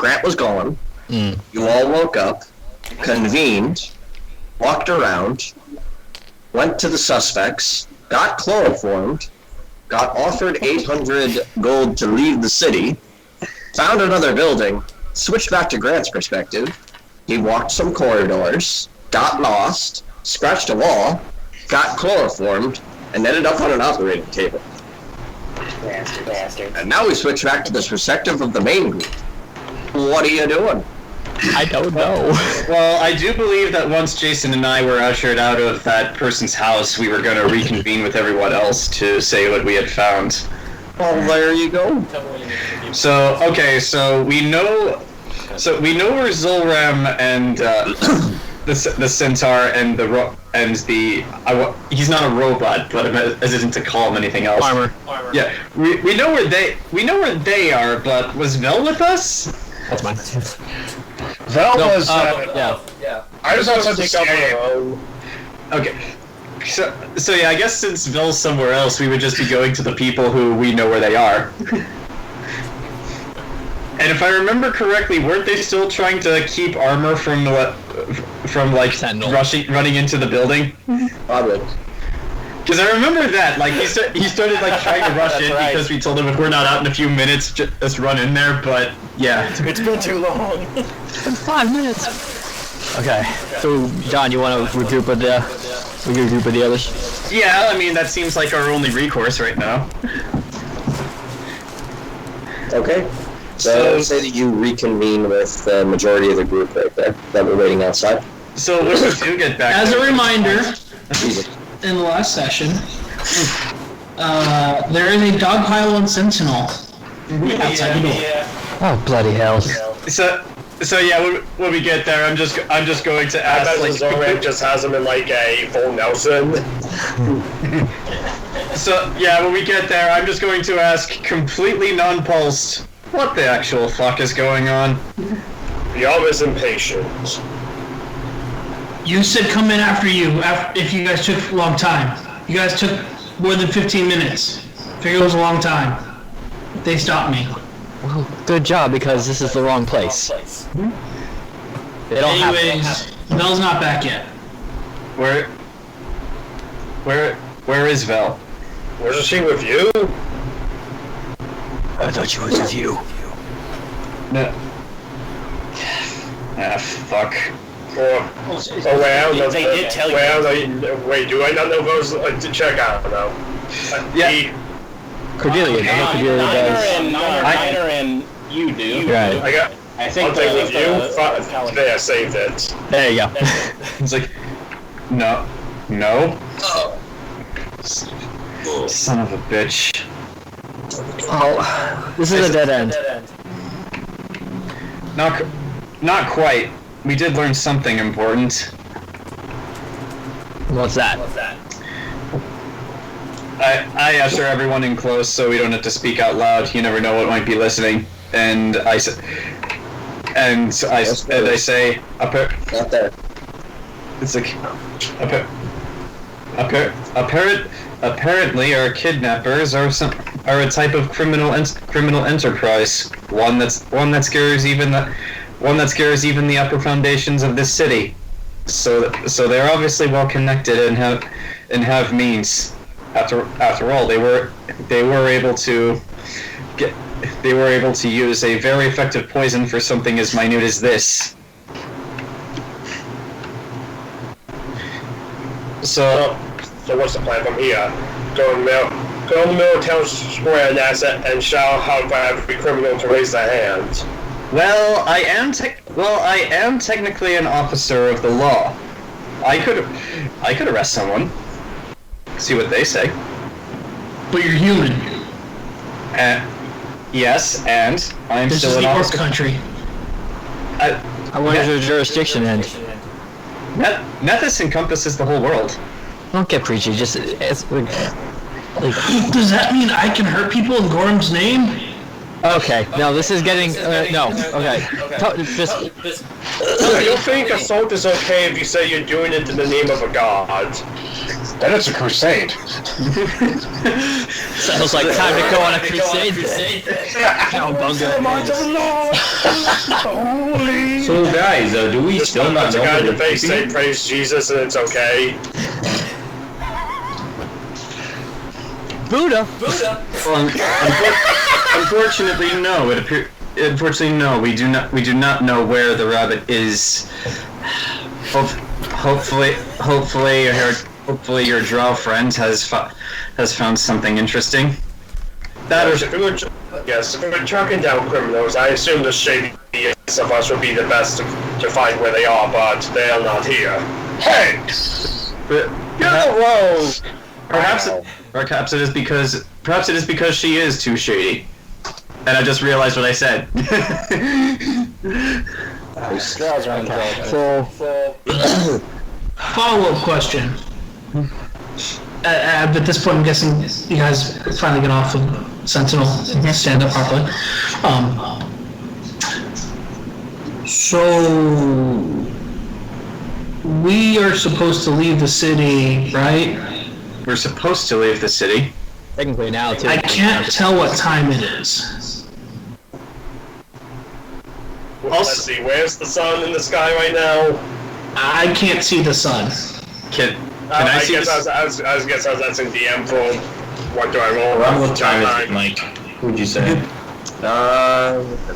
Grant was gone. You all woke up, convened, walked around, went to the suspects, got chloroformed, got offered 800 gold to leave the city, found another building, switched back to Grant's perspective. He walked some corridors, got lost, scratched a wall, got chloroformed, and ended up on an operating table. Bastard. And now we switch back to the perspective of the main group. What are you doing? I don't know. Well, I do believe that once Jayson and I were ushered out of that person's house, we were going to reconvene with everyone else to say what we had found. Well, there you go. So, okay, so we know where Zolram and the centaur and he's not a robot, but I'm hesitant to call him anything else. Armor. Yeah, we know where they are, but was Vel with us? That's mine. Vel was. Yeah. I was about to take up my own. Okay. So yeah, I guess since Vel's somewhere else, we would just be going to the people who we know where they are. And if I remember correctly, weren't they still trying to keep armor from Sentinel running into the building? Probably. Because I remember that, like, he started like trying to rush in because we told him if we're not out in a few minutes, just run in there. But yeah, It's been too long. It's been 5 minutes. Okay. So John, you want to regroup with the others? yeah. I mean, that seems like our only recourse right now. Okay. So say that you reconvene with the majority of the group right there that were waiting outside. So when we do get back, As a reminder, Jesus. in the last session, there is a dogpile on Sentinel outside the door. Oh bloody hell! So yeah, when we get there, I'm just going to ask. I bet Zolram just has him in like a full Nelson. So yeah, when we get there, I'm just going to ask, completely non-pulsed, what the actual fuck is going on? You're always impatient. You said come in after you, if you guys took a long time. You guys took more than 15 minutes. Figure it was a long time. They stopped me. Well, good job, because this is the wrong place. They don't Anyways, Vel's not back yet. Where is Vel? Wasn't she with you? I thought she was with you. No. Ah, fuck. Or, oh wait, I don't know. They did tell you. Wait, do I not know those? To check out now. Yeah. Cordelia, Cordelia does. Niner and you do. Right. I think I'll take with you. There, I saved it. There you go. It's like, no. Son of a bitch. Oh, this is a dead end. Not quite. We did learn something important. What's that? I usher everyone in close so we don't have to speak out loud. You never know what might be listening. And I say, Not there. it's like, apparently our kidnappers are a type of criminal enterprise. One that scares even the upper foundations of this city. So they're obviously well connected and have means. After all, they were able to use a very effective poison for something as minute as this. So what's the plan from here? Go in the middle of town square and shout out for every criminal to raise their hand. Well, I am technically an officer of the law. I could arrest someone. See what they say. But you're human. Yes, and I'm This still is an the orc officer. country. Where does your jurisdiction end? Nethys encompasses the whole world. Don't get preachy. Just it's like. Does that mean I can hurt people in Gorham's name? Okay. No, this is getting no. Okay. Just. I don't think assault is okay if you say you're doing it in the name of a god. Then it's a crusade. Sounds like time to go on a crusade. Cowabunga. So guys, do we Just still don't not let the know guy in where the they're face say keeping? praise Jesus and it's okay. Buddha. Well, unfortunately, no. Unfortunately, no. We do not know where the rabbit is. Hopefully, your drow friend has found something interesting. If we were tracking down criminals, I assume the shadiest of us would be the best to find where they are, but they are not here. Hey! Perhaps it is because she is too shady. And I just realized what I said. So, Follow-up question. At this point, I'm guessing you guys finally get off of Sentinel and stand up properly. So we are supposed to leave the city, right? We're supposed to leave the city. technically now, too. I can't tell what time it is. Let's see, where's the sun in the sky right now? I can't see the sun. Can I see guess this? I was asking DM for what do I roll? Around what time is it, Mike? Who'd you say? It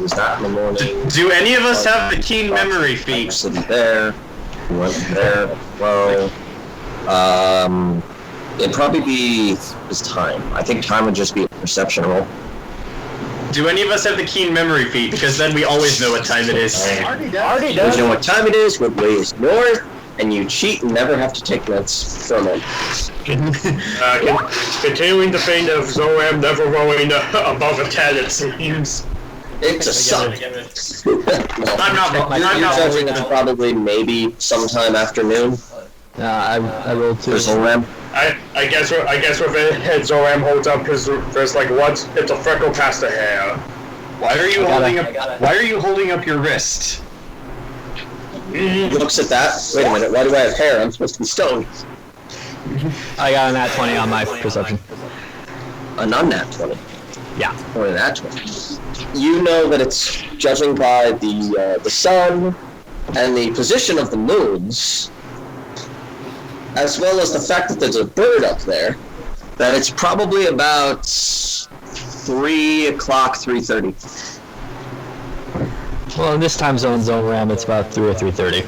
was that in the morning. Do any of us have the keen memory feat? Sitting there. We went there. Well, it'd probably be this time. I think time would just be a perception roll. Do any of us have the keen memory feat? Because then we always know what time it is. You know what time it is, what way is north, and you cheat and never have to take notes from it. Continuing the theme of Zolram never rolling above a 10, it seems. It's a suck. I'm not You're judging it's probably maybe sometime afternoon I rolled for 2. Zolram. I guess within head Zolram holds up because there's like what? It's a freckle past the hair. Why are you holding up your wrist? He looks at that. Wait a minute, why do I have hair? I'm supposed to be stoned. I got a nat 20 on my perception. A non-nat 20. Yeah. Or a nat 20. You know that it's judging by the sun and the position of the moons, as well as the fact that there's a bird up there, that it's probably about 3 o'clock, 3:30. Well, in this time zone, Zolram, it's about 3 or 3:30.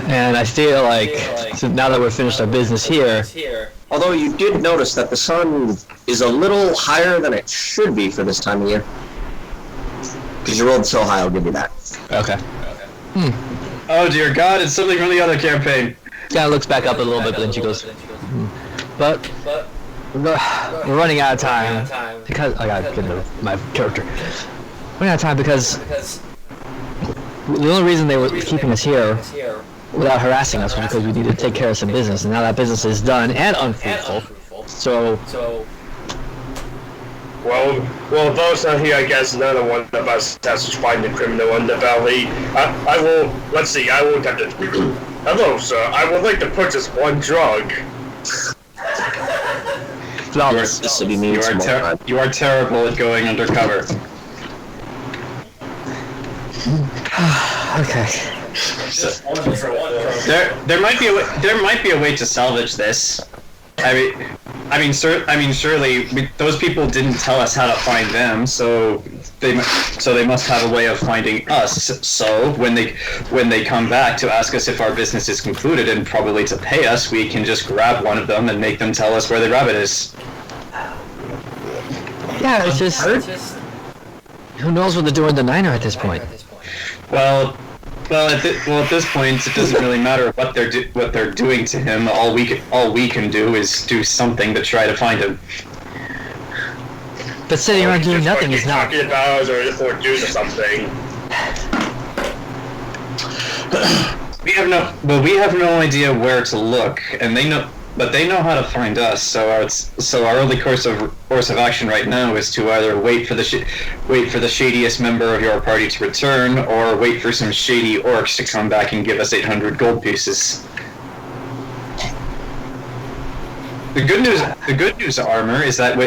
And I feel like, so now that we're finished our business here, Although you did notice that the sun is a little higher than it should be for this time of year. Because you rolled so high, I'll give you that. okay. Oh dear God! It's something from the other campaign. Kind of looks back up a little bit, but then she goes, but we're running out of time because I gotta get rid of my character. Running out of time because the only reason they were keeping us here without harassing us was because we needed to take care of some business, and now that business is done and unfruitful. So Well, those not here, I guess none of one of us has to find the criminal underbelly. I will, let's see, I will have to... Hello, sir, I would like to purchase one drug. flawless. The city needs more time. You are terrible at going undercover. Okay. There might be a way to salvage this. I mean, surely those people didn't tell us how to find them, so they must have a way of finding us. So when they come back to ask us if our business is concluded and probably to pay us, we can just grab one of them and make them tell us where the rabbit is. Yeah, it's just who knows what they're doing in the Niner at this point. Well, at this point, it doesn't really matter what they're doing to him. All we can do is do something to try to find him. But sitting around doing nothing is not. Talking about or do something. We have no idea where to look, and they but they know how to find us. So our only course of action right now is to either wait for the shadiest member of your party to return, or wait for some shady orcs to come back and give us 800 gold pieces. The good news, Armor, is that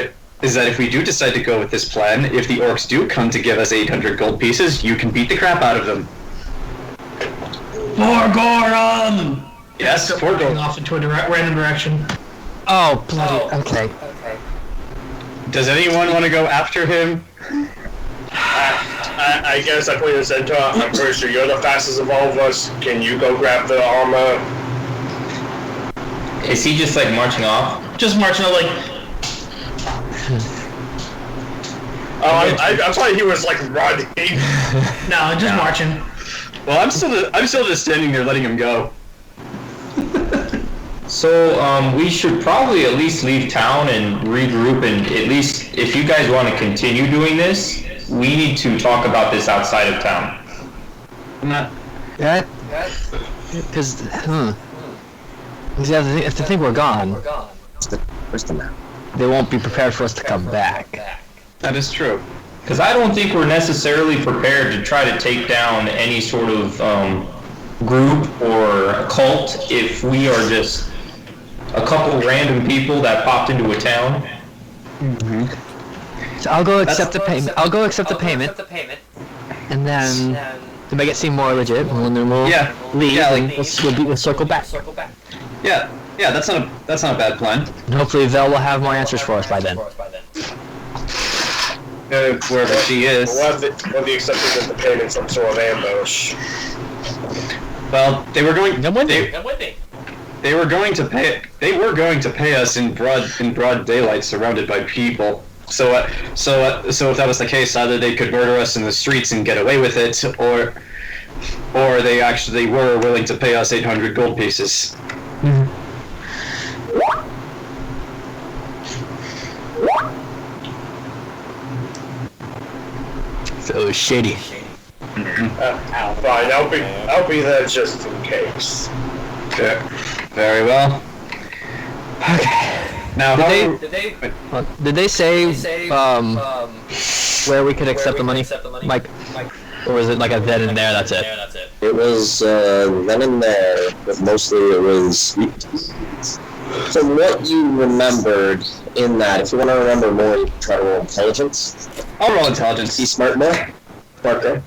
if we do decide to go with this plan, if the orcs do come to give us 800 gold pieces, you can beat the crap out of them. For Gorum! Yes, for Gorum. Off into a random direction. Oh, bloody. Okay. Does anyone want to go after him? I guess I put this into. I'm pretty sure you're the fastest of all of us. Can you go grab the armor? Is he just like marching off? Just marching off, like. Oh, I thought he was like running. No, just marching. Well, I'm still just standing there letting him go. So, we should probably at least leave town and regroup, and at least, if you guys want to continue doing this, we need to talk about this outside of town. Yeah? Because, if they think we're gone, Where's the map? they won't be prepared for us to come back. That is true. Because I don't think we're necessarily prepared to try to take down any sort of group or a cult if we are just a couple random people that popped into a town. Mm-hmm. So I'll go accept the payment. And then to make it seem more legit, we'll leave. Yeah, and we'll circle back. Yeah, that's not a bad plan. And hopefully Vel will have more answers for us by then. Wherever she is. We'll the acceptance of the payment some sort of ambush. Well, they were going to pay us in broad daylight, surrounded by people. So if that was the case, either they could murder us in the streets and get away with it, or they actually were willing to pay us 800 gold pieces. Mm-hmm. So shady. Fine, I'll be there just in case. Okay. Very well. Okay. Now, did they say where we could accept the money, Mike? Or was it like a then and there? That's it. It was then and there, but mostly it was. From what you remembered in that, if you want to remember more, you can try to roll intelligence. I'll roll intelligence. Be smart more. Parker.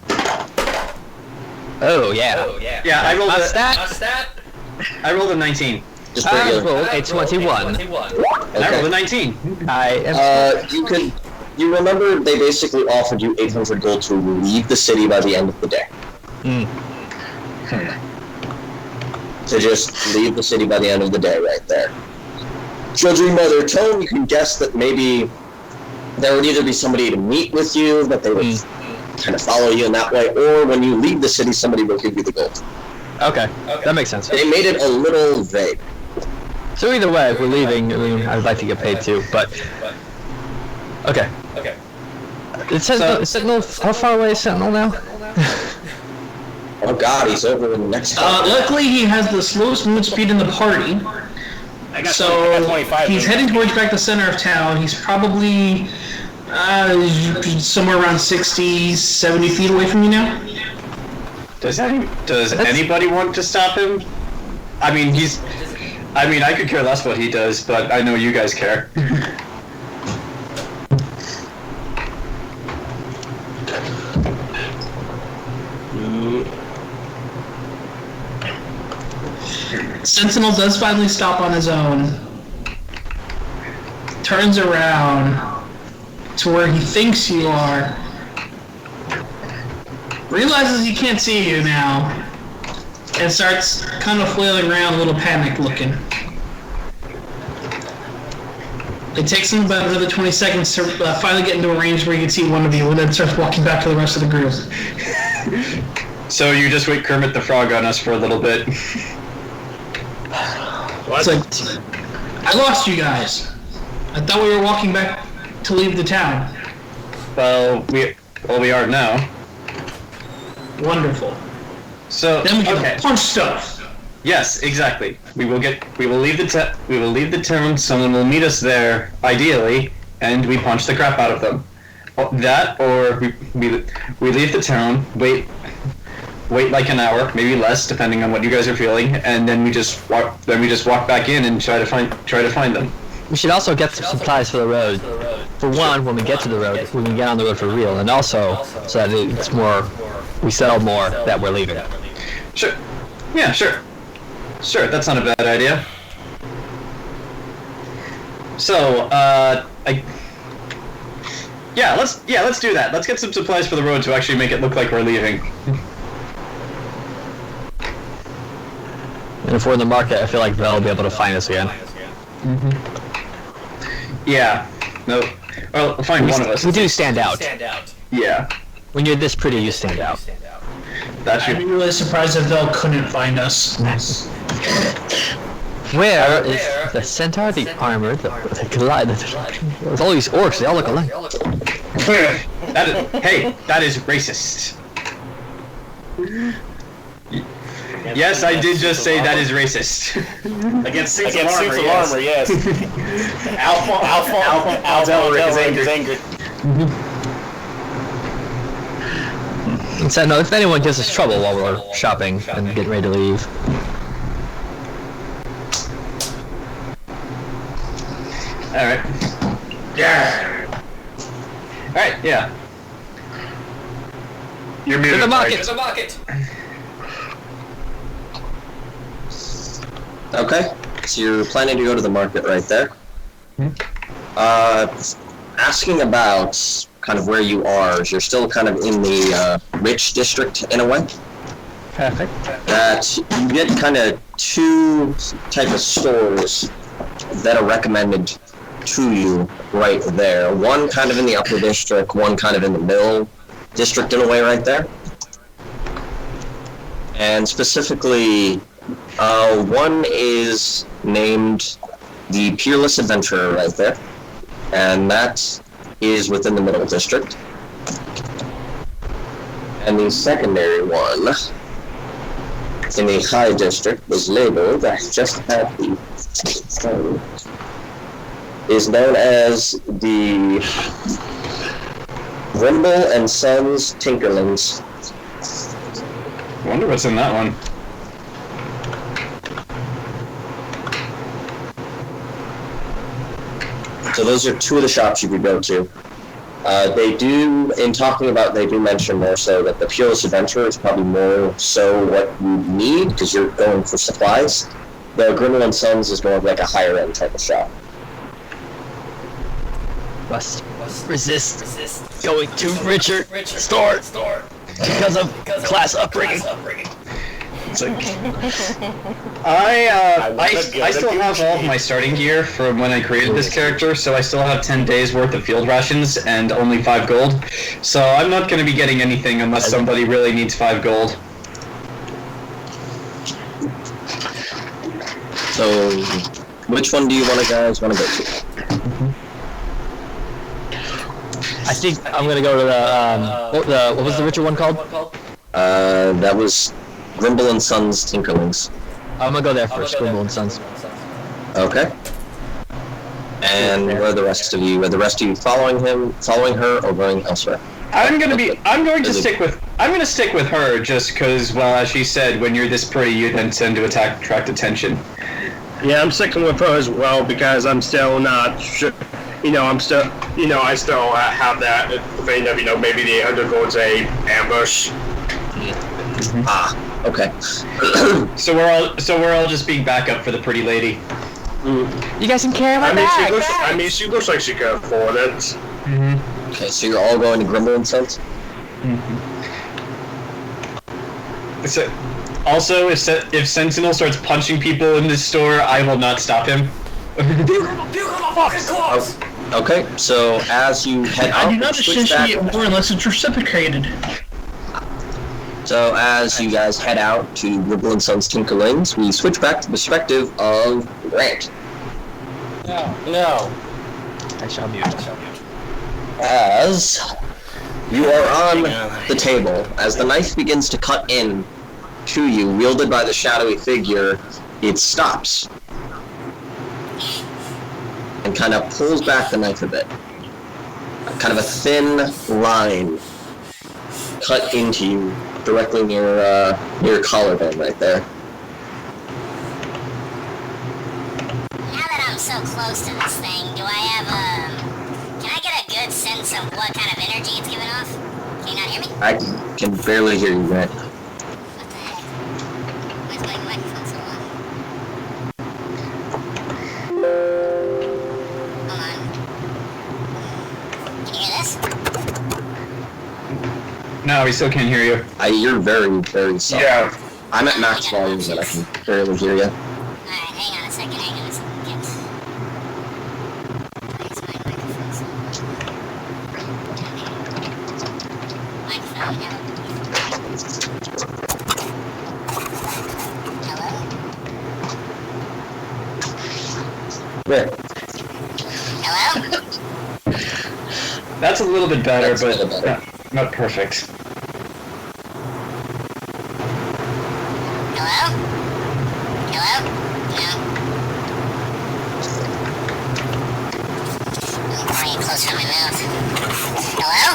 Oh yeah. Yeah, I rolled Stat. I rolled a 19. Just I regular. rolled a 21. Okay. I rolled a 19. You remember they basically offered you 800 gold to leave the city by the end of the day. To just leave the city by the end of the day, right there. Judging by their tone, you can guess that maybe there would either be somebody to meet with you, that they would kind of follow you in that way, or when you leave the city, somebody will give you the gold. Okay, that makes sense. They made it a little vague. So either way, if we're leaving, I mean, I'd like to get paid too, but... Okay. Sentinel, how far away is Sentinel now? Oh god, he's over in the next town. Luckily, he has the slowest movement speed in the party. So he's heading towards back the center of town. He's probably somewhere around 60, 70 feet away from you now. Does anybody want to stop him? I mean, I could care less what he does, but I know you guys care. Sentinel does finally stop on his own. Turns around to where he thinks you are. Realizes he can't see you now. And starts kind of flailing around, a little panicked looking. It takes him about another 20 seconds to finally get into a range where you can see one of you, and then starts walking back to the rest of the group. So you just wait Kermit the Frog on us for a little bit. It's like, I lost you guys. I thought we were walking back to leave the town. Well, we are now. Wonderful. So Then we get to punch stuff. Yes, exactly. We will leave the town. Someone will meet us there, ideally, and we punch the crap out of them. That, or we leave the town, wait like an hour, maybe less, depending on what you guys are feeling, and then we just walk back in and try to find them. We should also get some supplies for the road. For one, when we get to the road, we can get on the road for real, and also so that it's more, we sell more that we're leaving. Sure. Yeah, sure. Sure, that's not a bad idea. So, let's do that. Let's get some supplies for the road to actually make it look like we're leaving. And if we're in the market, I feel like Vel will be able to find us again. Yeah. No. Well, find one of us. We do stand out. Yeah. When you're this pretty, you stand out. That's I'd be really surprised if Vel couldn't find us. Where is the centaur, the armor, the collide? There's all these orcs, they all look alike. That is racist. Yes, I did just say that is racist. Against suits of armor, yes. Alpha is angered. And so, no, if anyone gives us trouble while we're shopping and getting ready to leave. Alright. Yeah. Alright, yeah. You're muted. To the market! To the market! Okay, so you're planning to go to the market right there. Asking about kind of where you are, you're still kind of in the rich district in a way. Perfect. That you get kind of two type of stores that are recommended to you right there. One kind of in the upper district, one kind of in the middle district in a way right there. And specifically, one is named the Peerless Adventurer right there, and that is within the middle district. And the secondary one in the high district was labeled, I just had the is known as the Grimble and Sons Tinkerlings. I wonder what's in that one. So those are two of the shops you could go to. They do, in talking about, they do mention more so that the Peerless Adventurer is probably more so what you need, because you're going for supplies. The Grimble and Sons is more of like a higher end type of shop. Must resist going to richer store because of class upbringing. It's like, I still have all of my starting gear from when I created this character, so I still have 10 days worth of field rations and only 5 gold. So I'm not going to be getting anything unless somebody really needs 5 gold. So, which one do you guys want to go to? I think I'm gonna go to the what was the richer one called? That was Grimble and Sons Tinkerlings. I'm gonna go there first, Grimble and Sons. Okay. And where are the rest of you? Are the rest of you following her, or going elsewhere? I'm going to stick with her just because, well, as she said, when you're this pretty, you then tend to attract attention. Yeah, I'm sticking with her as well because I'm still not sure. I still have that vein of, maybe the 800 gold's a ambush. Ah, okay. So we're all just being backup for the pretty lady. You guys can carry my bag. She looks like she can afford it. Mm-hmm. Okay, so you're all going to Grimble and Sons? So, also, if Sentinel starts punching people in this store, I will not stop him. Okay, so as you head out, I do not essentially get more unless it's reciprocated. So as you guys head out to Grimble and Sons Tinkerlings, we switch back to the perspective of Grant. No. I shall mute. As you are on the table, as the knife begins to cut in to you, wielded by the shadowy figure, it stops. And kind of pulls back the knife a bit. Kind of a thin line cut into you, directly near your collarbone right there. Now that I'm so close to this thing, do I have can I get a good sense of what kind of energy it's giving off? Can you not hear me? I can barely hear you, Grant. What the heck? Why is my microphone so low? Hold on. Can you hear this? No, we still can't hear you. You're very, very soft. Yeah. I'm at max volume, but I can barely hear you. Alright, hang on a second. Why is my microphone so low? Microphone, no. Hello? There. Hello? That's a little bit better, That's a but little better. not perfect. Hello? Hello? No. I'm bringing it closer to my mouth. Hello?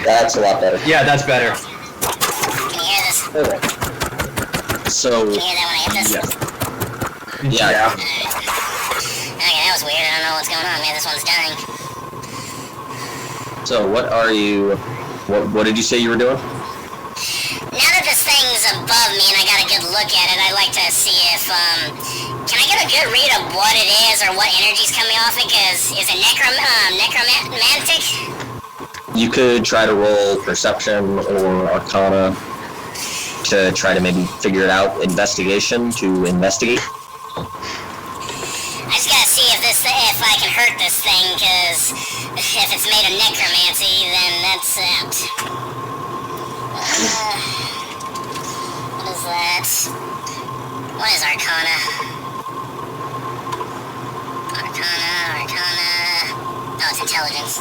That's a lot better. Yeah, that's better. Can you hear this? Okay. So, Can you hear that when I hit this? yeah. Alright. Okay, that was weird. I don't know what's going on, man. This one's dying. So, what are you... What did you say you were doing? Now that this thing's above me and I got a good look at it, I'd like to see if, can I get a good read of what it is or what energy's coming off it? Cause is it necromantic? You could try to roll Perception or Arcana to try to maybe figure it out. Investigation to investigate. I just gotta see if I can hurt this thing, cause if it's made of necromancy, then that's out. What is that? What is Arcana? Arcana. Oh, it's Intelligence.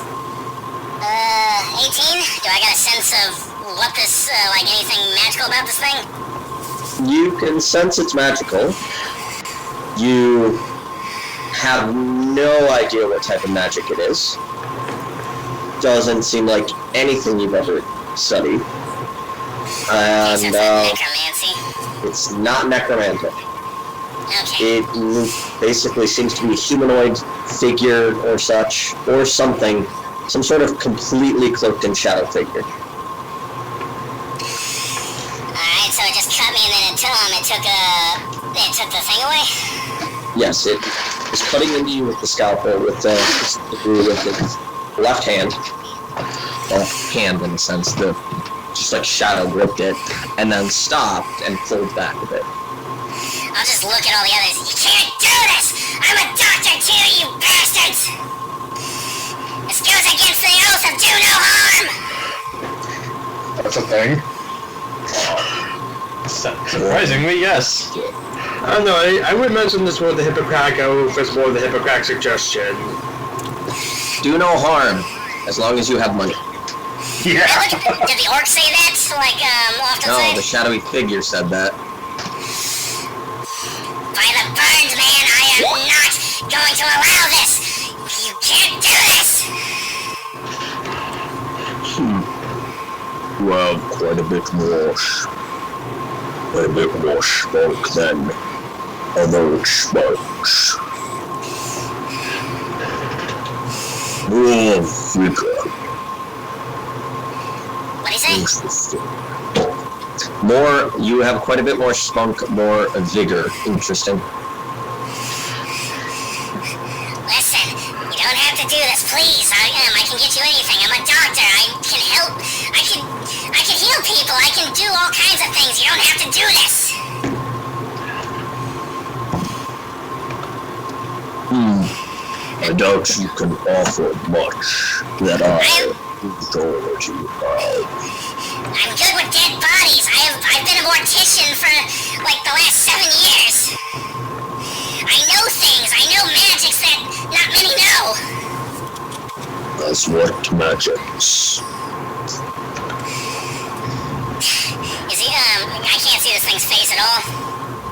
18? Do I got a sense of what this, like anything magical about this thing? You can sense it's magical. You have no idea what type of magic it is. Doesn't seem like anything you've ever studied. And Necromancy. it's not necromantic. Okay. It basically seems to be a humanoid figure or such, or something, some sort of completely cloaked in shadow figure. Alright, so it just cut me and then it took the thing away? Yes, it is cutting into you with the scalpel with its left hand. Hand in a sense, just like shadow gripped it, and then stopped and pulled back a bit. I'll just look at all the others. You can't do this! I'm a doctor too, you bastards! This goes against the oath of do no harm! That's a thing. Surprisingly, yes. I don't know, I would mention this more the Hippocratic oath as more the Hippocratic suggestion. Do no harm, as long as you have money. Yeah. Did the orc say that? Like, often No, said? the shadowy figure said that. By the burns, man, I am not going to allow this! You can't do this! You have quite a bit more spunk than other spunks. More vigor. What'd he say? You have quite a bit more spunk, more vigor. Interesting. Listen, you don't have to do this, please. I can get you anything. I'm a doctor. I can help. I can heal people. I can do all kinds of things. You don't have to do this. I doubt you can offer much that I don't you have. I'm good with dead bodies. I've been a mortician for like the last 7 years. I know things. I know magics that not many know. That's what magics. Is he, I can't see the space at all?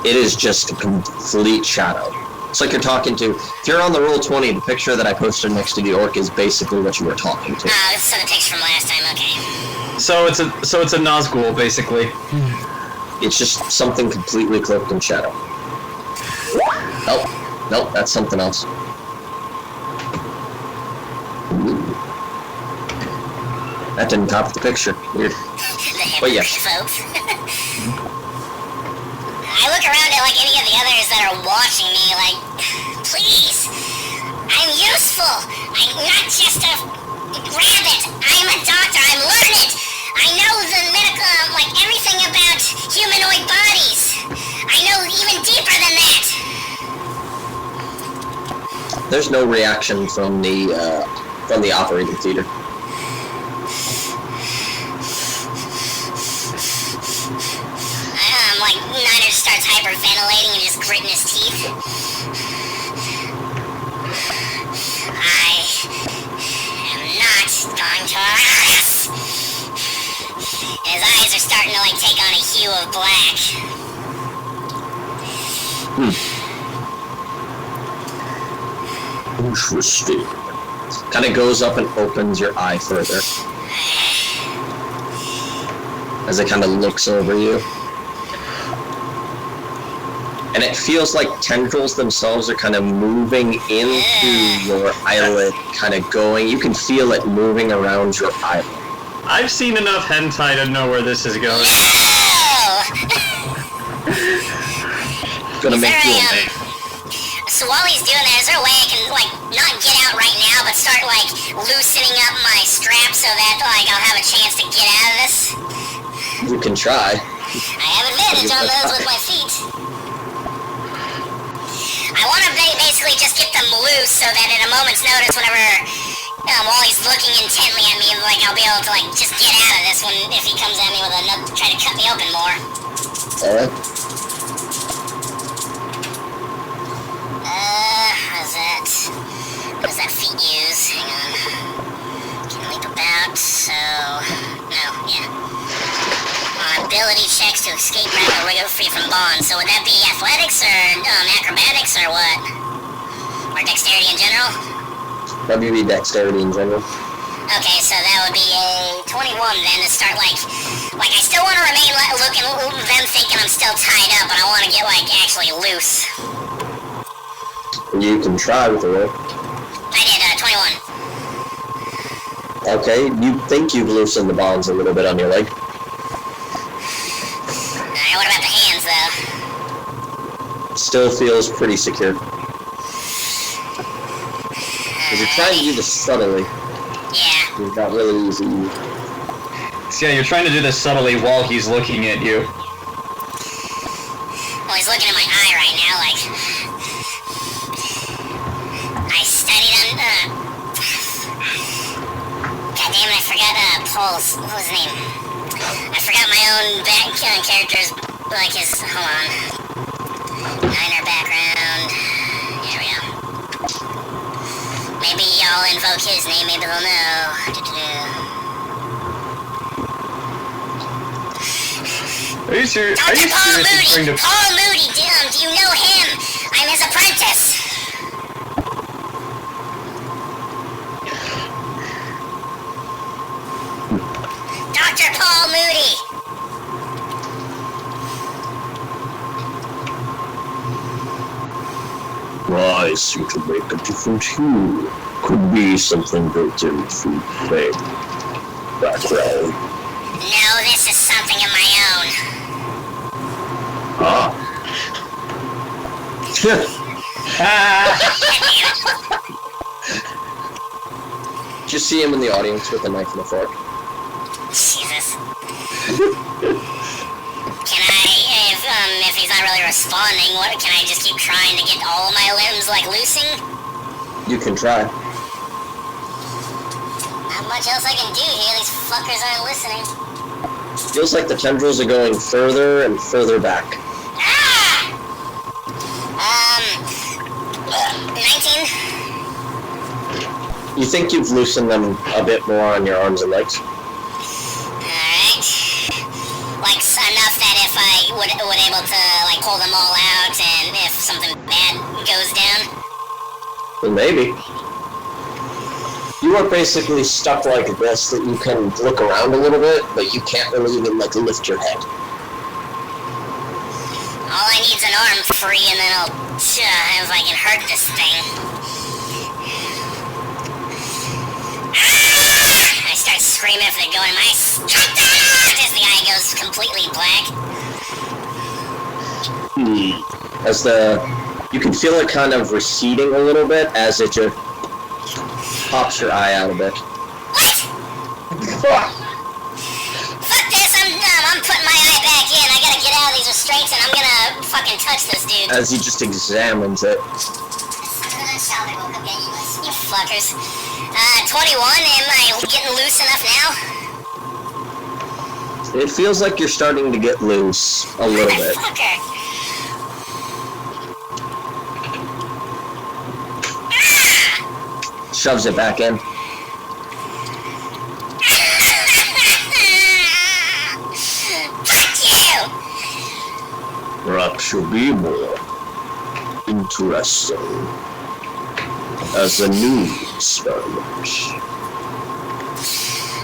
It is just a complete shadow. It's like you're talking to... If you're on the Roll20, the picture that I posted next to the orc is basically what you were talking to. Oh, this is the picture from last time, okay. So it's a Nazgul, basically. It's just something completely cloaked in shadow. Nope, that's something else. Ooh. That didn't top the picture. Weird. But yeah. Folks. I look around at like any of the others that are watching me like, please, I'm useful. I'm not just a rabbit. I'm a doctor. I'm learned. I know the medical, like everything about humanoid bodies. I know even deeper than that. There's no reaction from the operating theater. Like Niner starts hyperventilating and just gritting his teeth. I am not going to rest. And his eyes are starting to like take on a hue of black. Interesting. Kind of goes up and opens your eye further. As it kind of looks over you. And it feels like tendrils themselves are kind of moving into your eyelid, kind of going. You can feel it moving around your eyelid. I've seen enough hentai to know where this is going. Gonna make you a So while he's doing that, is there a way I can, like, not get out right now, but start, like, loosening up my strap so that, like, I'll have a chance to get out of this? You can try. I have advantage on those with my feet. I want to basically just get them loose so that at a moment's notice, whenever while he's looking intently at me, like I'll be able to like just get out of this one if he comes at me with another, try to cut me open more. Alright. What does that feet use? Hang on. Can leap about, so... No, yeah. Ability checks to escape rapid or go free from bonds. So would that be athletics or acrobatics or what? Or dexterity in general? That'd be dexterity in general. Okay, so that would be a 21 then to start like I still want to remain looking them thinking I'm still tied up, but I want to get like actually loose. You can try with a roll. I did 21. Okay, you think you've loosened the bonds a little bit on your leg. What about the hands though? Still feels pretty secure. Because you're trying to do this subtly. Yeah. It's not really easy. So yeah, you're trying to do this subtly while he's looking at you. Well, he's looking at my eye right now, like... I studied on, God damn it, I forgot, Paul's... What was his name? I forgot my own character's, like his... Hold on. Niner background... Here we go. Maybe I'll invoke his name, maybe they'll know. Are you serious? Are you Paul serious? Moody! Paul Moody, do you know him? I'm his apprentice! Dr. Paul Moody! I seem to make a different hue. Could be something built in through flame. Background. No, this is something of my own. Ah. Just see him in the audience with a knife and a fork. Jesus. Can I, if he's not really responding, can I just keep trying to get all of my limbs, like, loosing? You can try. Not much else I can do here, these fuckers aren't listening. Feels like the tendrils are going further and further back. Ah! 19? You think you've loosened them a bit more on your arms and legs? Alright. Like, enough that if I would would able to like pull them all out, and if something bad goes down. Well, maybe. You are basically stuck like this, that you can look around a little bit, but you can't really even like lift your head. All I need is an arm free, and then I'll if I can hurt this thing. I start screaming if they're going in my strength as the eye goes completely black. As you can feel it kind of receding a little bit as it just pops your eye out a bit. What? Fuck this, I'm dumb. I'm putting my eye back in. I gotta get out of these restraints and I'm gonna fucking touch this dude. As he just examines it. You fuckers. 21, am I getting loose enough now? It feels like you're starting to get loose a little bit. Shoves it back in. Fuck you! Perhaps you'll be more interesting as a new experiment.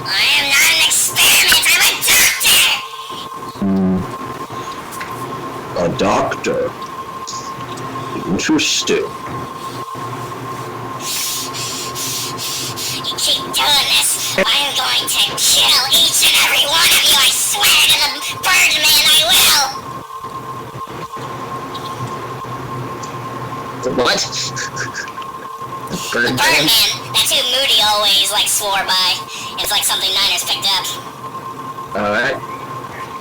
I am not an experiment, I'm a doctor! A doctor? Interesting. You keep doing this, I'm going to kill each and every one of you, I swear to the Birdman I will! The what? The Birdman, that's who Moody always like swore by. It's like something Niners picked up. Alright.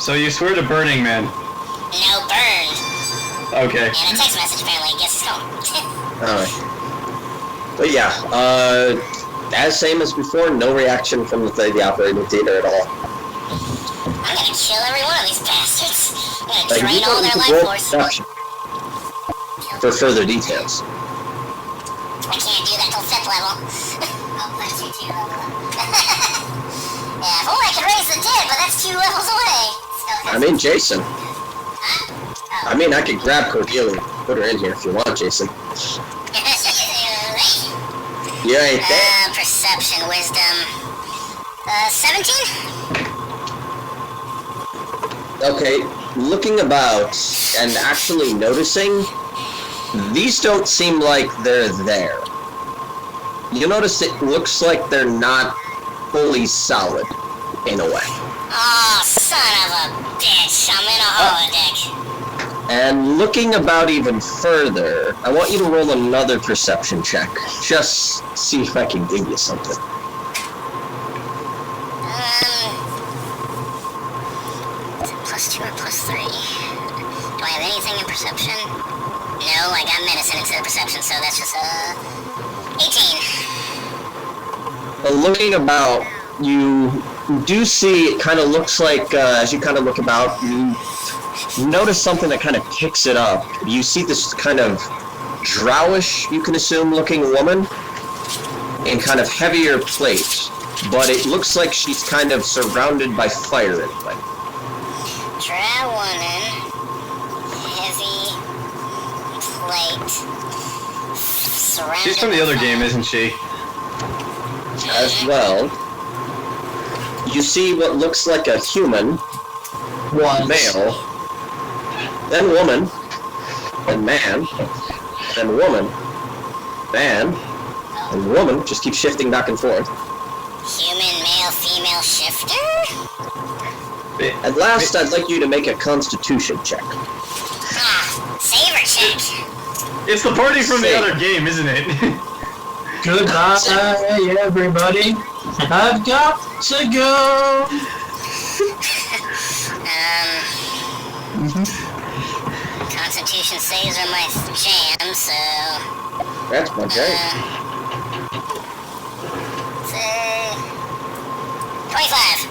So you swear to Burning Man? No, burned. Okay. And a text message apparently, I guess it's gone. Alright. But yeah, as same as before, no reaction from the operating theater at all. I'm gonna kill every one of these bastards. I'm gonna Like, drain you all don't their need to life roll force. perception for further details. I can't do that till 5th level. I'll put you 2 level up. Yeah, if only I could raise the dead, but that's 2 levels away. I mean, Jayson. I mean, I could grab Cordelia and put her in here if you want, Jayson. You ain't there. Perception, wisdom. 17? Okay, looking about and actually noticing, these don't seem like they're there. You notice it looks like they're not fully solid, in a way. Oh, son of a bitch. I'm in a holodeck. And looking about even further, I want you to roll another perception check. Just see if I can give you something. Is it +2 or +3? Do I have anything in perception? No, I got medicine instead of perception, so that's just 18. But looking about, you do see, it kind of looks like, as you kind of look about, you notice something that kind of picks it up. You see this kind of drowish, you can assume, looking woman in kind of heavier plate, but it looks like she's kind of surrounded by fire in a way. Drow woman, heavy plate, surrounded. She's from the other game, isn't she? As well, you see what looks like a human, male, then woman, then man, then woman, man, and woman, just keep shifting back and forth. Human, male, female shifter? At last, I'd like you to make a constitution check. Ah, saber check. It's the party from the other game, isn't it? Goodbye, everybody. I've got to go. Constitution saves are my jam, so... That's my jam. Say... 25.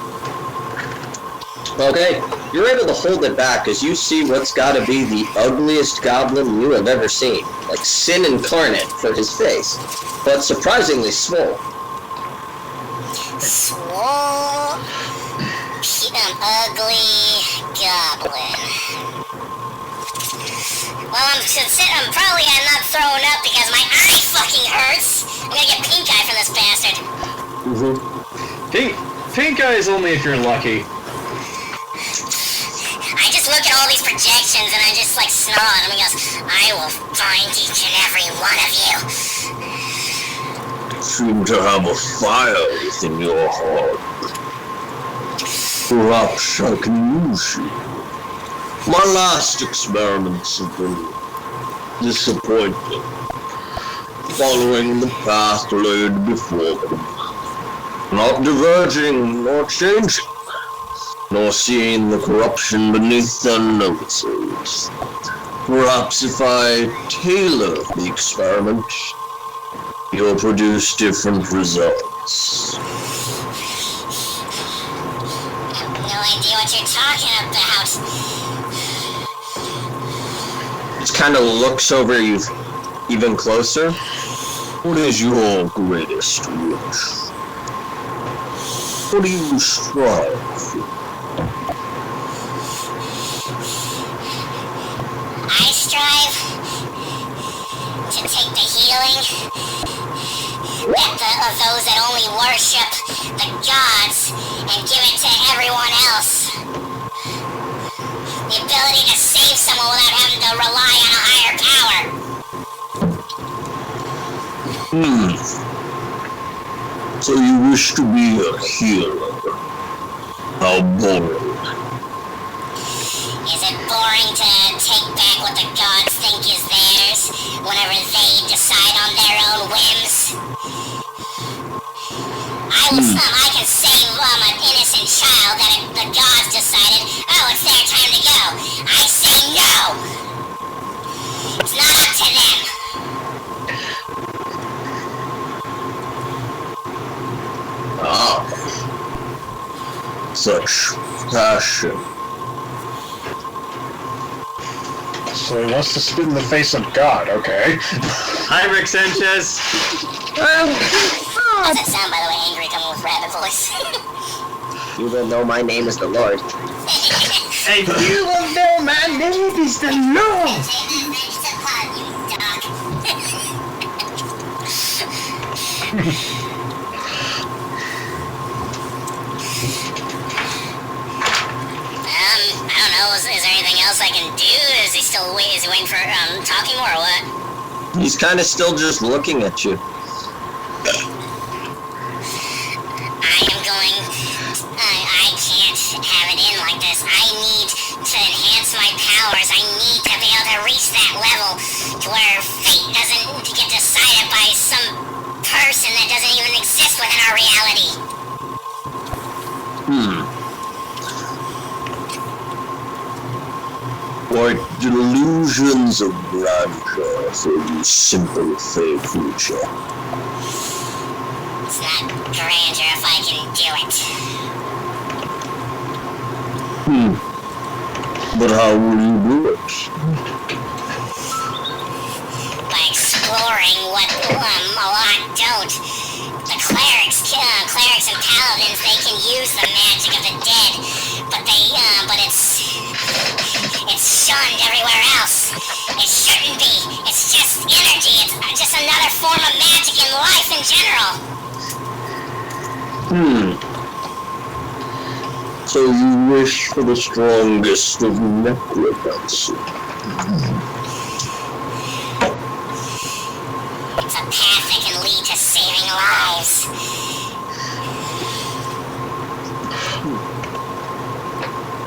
Okay, you're able to hold it back as you see what's gotta be the ugliest goblin you have ever seen. Like sin incarnate for his face, but surprisingly swole. Swole... ugly goblin. Well, I'm probably not throwing up because my eye fucking hurts. I'm gonna get pink eye from this bastard. Pink eye is only if you're lucky. I just look at all these projections and I just like snarl at him and goes, I will find each and every one of you. You seem to have a fire within your heart. Perhaps I can use you. My last experiments have been disappointing, following the path laid before them, not diverging nor changing, nor seeing the corruption beneath their noses. Perhaps if I tailor the experiment, you'll produce different results. I have no idea what you're talking about. Just kind of looks over you even closer. What is your greatest wish? What do you strive for? I strive to take the healing of those that only worship the gods and give it to everyone else. The ability to save someone without having to rely on a higher power. So you wish to be a healer? How boring. Is it boring to take back what the gods think is theirs whenever they decide on their own whims? I can save an innocent child that the gods decided, oh, it's their time to go. I say no! It's not up to them. Ah. Such passion. So he wants to spit in the face of God, okay? Hi, Rick Sanchez. How's that sound, by the way, angry coming with rabbit voice? You will know my name is the Lord. Hey, you will know my name is the Lord. It's a pun, you dog. I don't know, is there anything else I can do? Is he waiting for, talking more or what? He's kind of still just looking at you. I can't have it in like this. I need to enhance my powers. I need to be able to reach that level to where fate doesn't get decided by some person that doesn't even exist within our reality. Like delusions of grandeur for you simple fey creature. It's not grandeur if I can do it. But how will you do it? By exploring what a lot don't. The clerics and paladins, they can use the magic of the dead, but it's shunned everywhere else. It shouldn't be. It's just energy. It's just another form of magic in life in general. So you wish for the strongest of necromancy. It's a path that can lead to saving lives.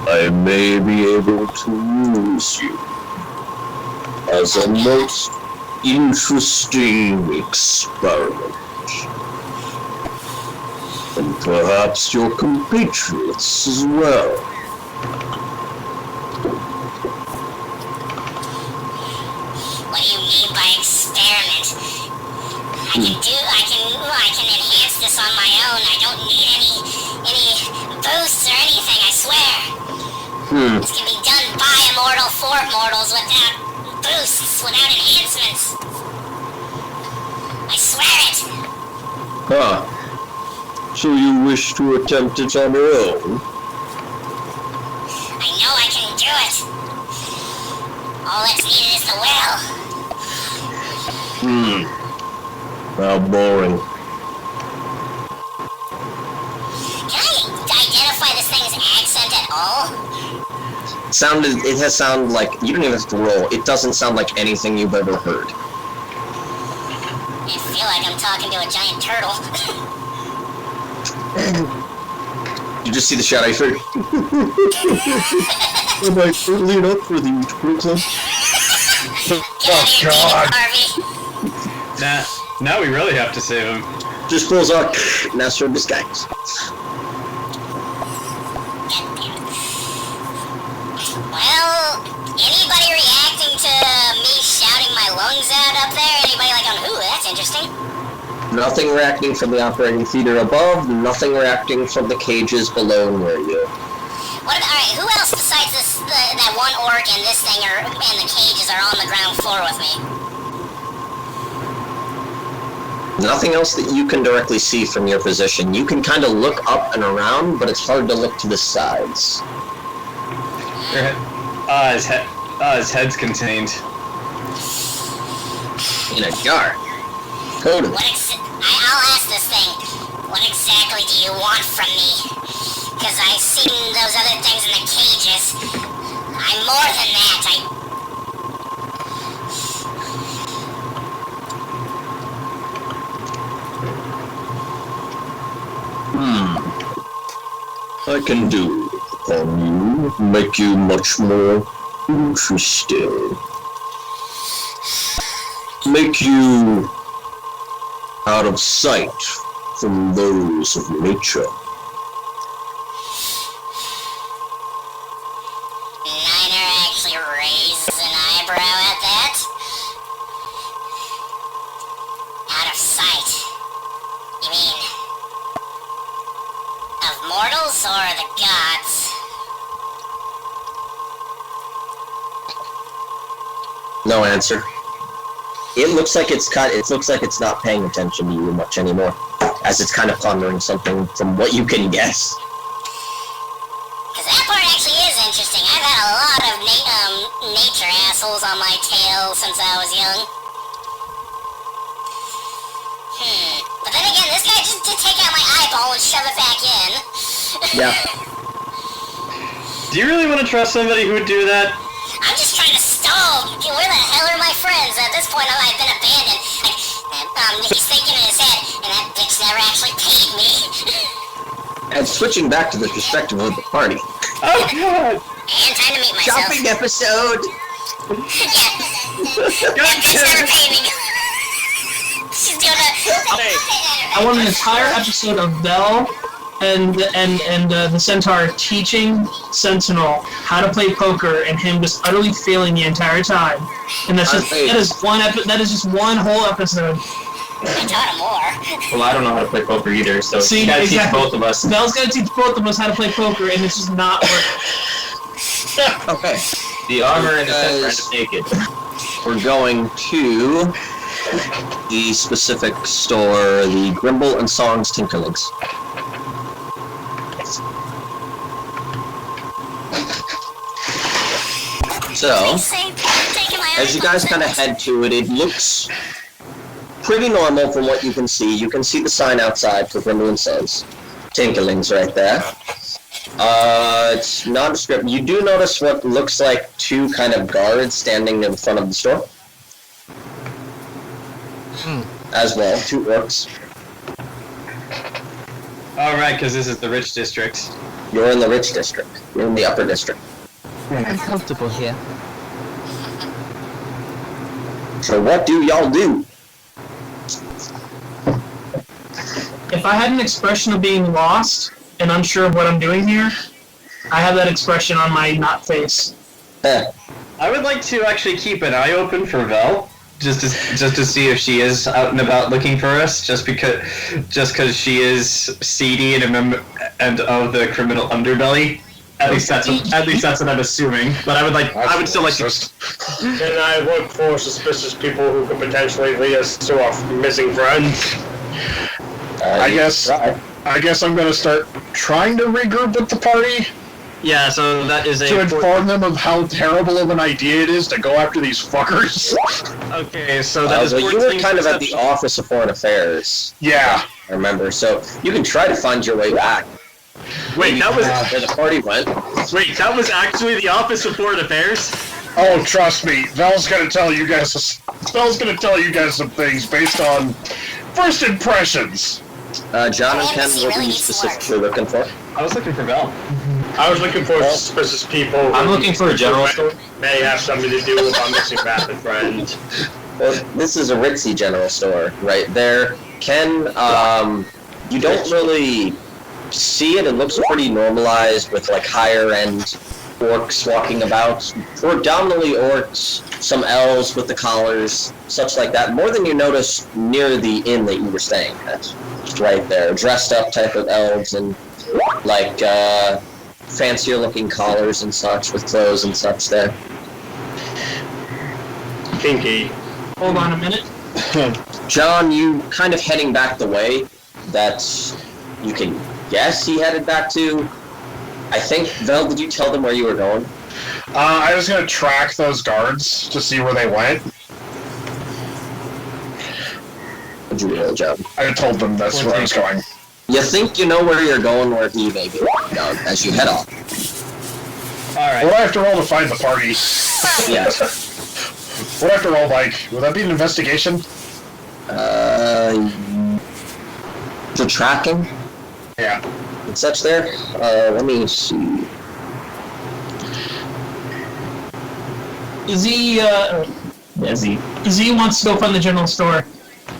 I may be able to use you as a most interesting experiment. And perhaps your compatriots as well. What do you mean by experiment? I can enhance this on my own. I don't need any boosts or anything, I swear. This can be done by immortal for mortals without boosts, without enhancements. I swear it. Ah. So you wish to attempt it on your own? I know I can do it. All that's needed is the will. How boring. Can I identify this thing's accent at all? It has sound like, you don't even have to roll. It doesn't sound like anything you've ever heard. I feel like I'm talking to a giant turtle. You just see the shadow figure. Am I early enough for the turtle club? Get out of here, God. Harvey. Now we really have to save him. Just pulls out Master of Disguise. Well, anybody reacting to me shouting my lungs out up there? Anybody like, ooh, that's interesting? Nothing reacting from the operating theater above, nothing reacting from the cages below near you. What about, alright, who else besides that one orc and this thing and the cages are on the ground floor with me? Nothing else that you can directly see from your position. You can kind of look up and around, but it's hard to look to the sides. His head's contained. In a jar. Totally. I'll ask this thing. What exactly do you want from me? Because I've seen those other things in the cages. I'm more than that. I can do on you, make you much more interesting. Make you out of sight from those of nature. Niner actually raises an eyebrow at that. Out of sight. You mean of mortals or the gods? No answer. It looks like it's not paying attention to you much anymore, as it's kind of pondering something from what you can guess. Because that part actually is interesting. I've had a lot of nature assholes on my tail since I was young. But then again, this guy just did take out my eyeball and shove it back in. Yeah. Do you really want to trust somebody who would do that? I'm just trying to stall. Where the hell are my friends? At this point, I've been abandoned. He's thinking in his head, and that bitch never actually paid me. And switching back to the perspective of the party. Oh god! And time to meet myself. Shopping episode! Yeah. That bitch never paid me. She's doing I want an entire episode of Belle and the Centaur teaching Sentinel how to play poker, and him just utterly failing the entire time. And that is just one whole episode. I taught him more. Well, I don't know how to play poker either, so you gotta teach both of us. Belle's gotta teach both of us how to play poker, and it's just not working. Okay. The armor and the set naked. We're going to the specific store, the Grimble and Songs Tinkerlings. So, as you guys kind of head to it, it looks pretty normal from what you can see. You can see the sign outside for Grimble and Sons Tinkerlings right there. It's nondescript. You do notice what looks like two kind of guards standing in front of the store. As well, two orcs. Alright, because this is the rich district. You're in the rich district. You're in the upper district. I'm comfortable here. So what do y'all do? If I had an expression of being lost and unsure of what I'm doing here, I have that expression on my not face. Eh. I would like to actually keep an eye open for Vel, just to see if she is out and about looking for us, just because she is seedy and of the criminal underbelly. At least that's what I'm assuming. But I would still like to. Can I look for suspicious people who could potentially lead us to our missing friends? I guess I'm gonna start trying to regroup with the party. Yeah, so that is to inform them of how terrible of an idea it is to go after these fuckers. Okay, so that is. Well, you were kind of at the Office of Foreign Affairs. Yeah. I remember. So you can try to find your way back. Wait, that was Where the party went. wait, that was actually the Office of Foreign Affairs? Oh, trust me, Val's gonna tell you guys some things based on first impressions. John and Ken, what were you specifically looking for? I was looking for Val. I was looking for suspicious people. I'm looking for a general store. May have something to do with our missing rapid friend. Well, this is a ritzy general store right there. Ken, you don't really see it. It looks pretty normalized with like higher end orcs walking about. Predominantly orcs, some elves with the collars, such like that. More than you notice near the inn that you were staying at. Right there. Dressed up type of elves and like fancier looking collars and such with clothes and such there. Kinky. Hold on a minute. John, you kind of heading back the way that you can guess he headed back to. I think, Vel, did you tell them where you were going? I was gonna track those guards to see where they went. Did you do a job? I told them that's where I was going. You think you know where you're going, where he may be going as you head off. Alright. What do I have to roll to find the party? Yes. What do I have to roll, Mike? Would that be an investigation? The tracking Yeah. and such there. Let me see. Z wants to go find the general store.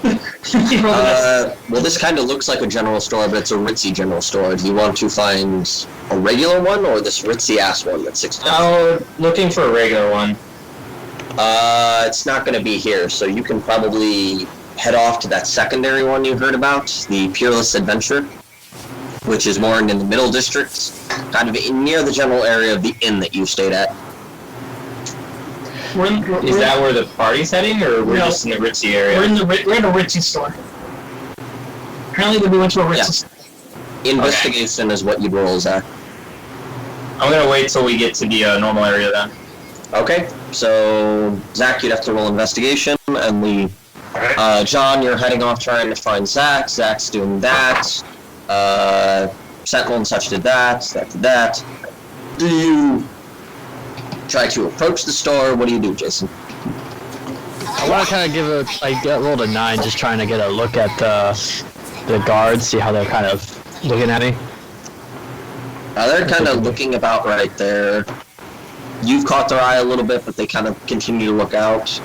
Well, this kind of looks like a general store, but it's a ritzy general store. Do you want to find a regular one or this ritzy-ass one that's $6? Oh, looking for a regular one. It's not going to be here, so you can probably head off to that secondary one you heard about, the Peerless Adventure, which is more in the middle district, kind of near the general area of the inn that you stayed at. Is that where the party's heading, or we're just in the ritzy area? We're in a ritzy store. Apparently we went to a ritzy store. Investigation is what you'd roll, Zach. I'm gonna wait till we get to the normal area then. Okay, so Zach, you'd have to roll investigation, and John, you're heading off trying to find Zach. Zach's doing that. Sentinel and such did that. Zach did that. Do you try to approach the store? What do you do, Jayson? I want to kind of give I rolled a 9, just trying to get a look at the guards, see how they're kind of looking at me. They're kind of looking about right there. You've caught their eye a little bit, but they kind of continue to look out.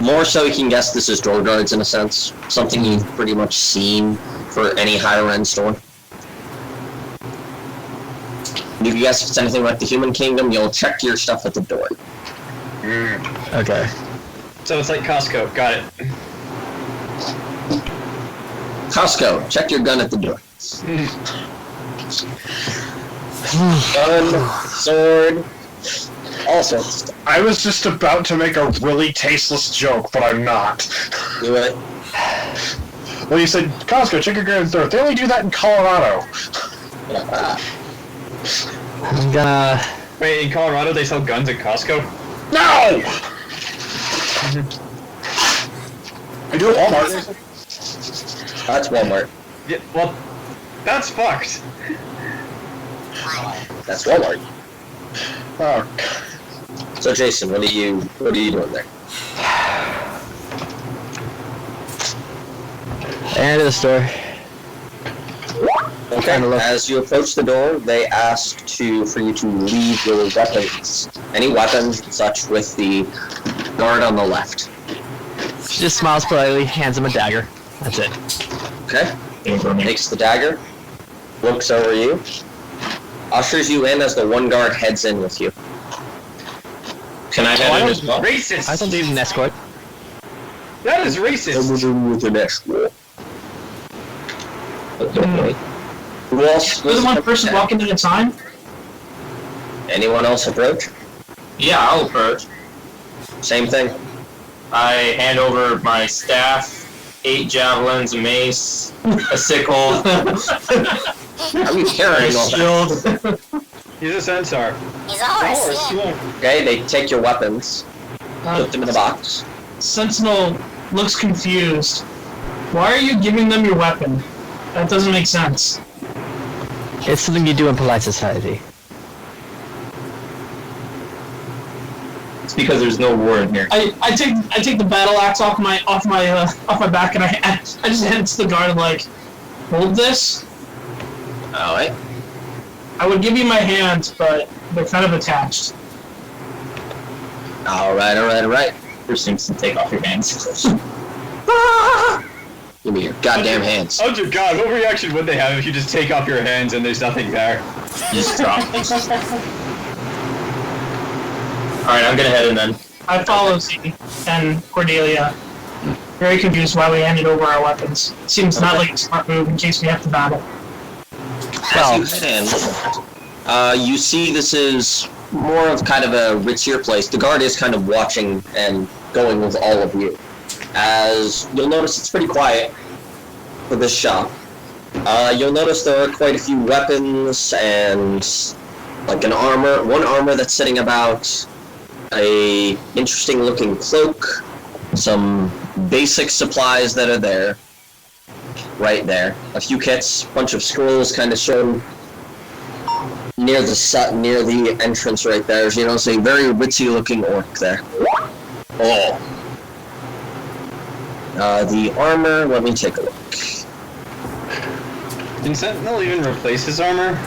More so, you can guess this is door guards in a sense. Something you've pretty much seen for any higher end store. You can guess if it's anything like the Human Kingdom, you'll check your stuff at the door. Okay. So it's like Costco. Got it. Costco, check your gun at the door. Gun, sword, all sorts of stuff. I was just about to make a really tasteless joke, but I'm not. Do it. Well, you said, Costco, check your gun at the door. They only do that in Colorado. I'm gonna... Wait, in Colorado they sell guns at Costco? No! I do at Walmart. That's Walmart. Yeah, well, that's fucked. That's Walmart. Oh. So Jayson, what are you doing there? And to the store. Okay, as you approach the door, they ask for you to leave your weapons, any weapons and such, with the guard on the left. She just smiles politely, hands him a dagger. That's it. Okay. Takes the dagger, looks over you, ushers you in as the one guard heads in with you. Can I head in as well? Racist! I don't need an escort. That is racist! With an escort. Who else? You're the one person walking at a time? Anyone else approach? Yeah, I'll approach. Same thing. I hand over my staff, 8 javelins, a mace, a sickle, Are you carrying all that? shield. He's a centaur. He's a horse, yeah. Okay, they take your weapons, put them in the box. Sentinel looks confused. Why are you giving them your weapon? That doesn't make sense. It's something you do in polite society. It's because there's no war in here. I take the battle axe off my back and I just hand it to the guard and like, hold this. Alright. I would give you my hands, but they're kind of attached. Alright. First things to take off your hands. Give me your goddamn hands. Oh dear God, what reaction would they have if you just take off your hands and there's nothing there? Just drop. Alright, I'm gonna head in then. I follow Z and Cordelia. Very confused why we handed over our weapons. Seems not like a smart move in case we have to battle. As you head in, you see this is more of kind of a ritzier place. The guard is kind of watching and going with all of you. As you'll notice, it's pretty quiet for this shop. You'll notice there are quite a few weapons and like one armor that's sitting about, a interesting looking cloak, some basic supplies that are there, right there. A few kits, bunch of scrolls kind of shown near the entrance right there. So, you know, it's a very ritzy looking orc there. Oh. The armor, let me take a look. Did Sentinel even replace his armor?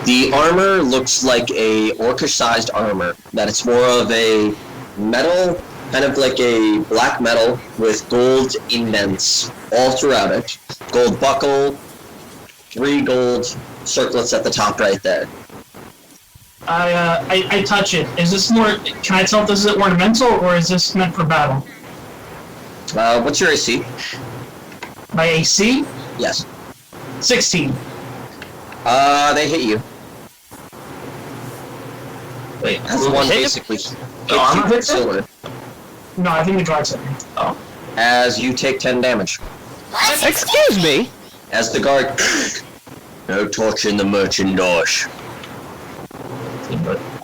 The armor looks like a orcish-sized armor. That it's more of a metal, kind of like a black metal with gold indents all throughout it. Gold buckle, 3 gold circlets at the top right there. I touch it. Is this more? Can I tell if this is ornamental or is this meant for battle? What's your AC? My AC? Yes. 16. They hit you. Wait, That's one basically. armor hits it? Silver. No, I think the guard said me. Oh. As you take 10 damage. What? Excuse me? As the guard... No touching the merchandise.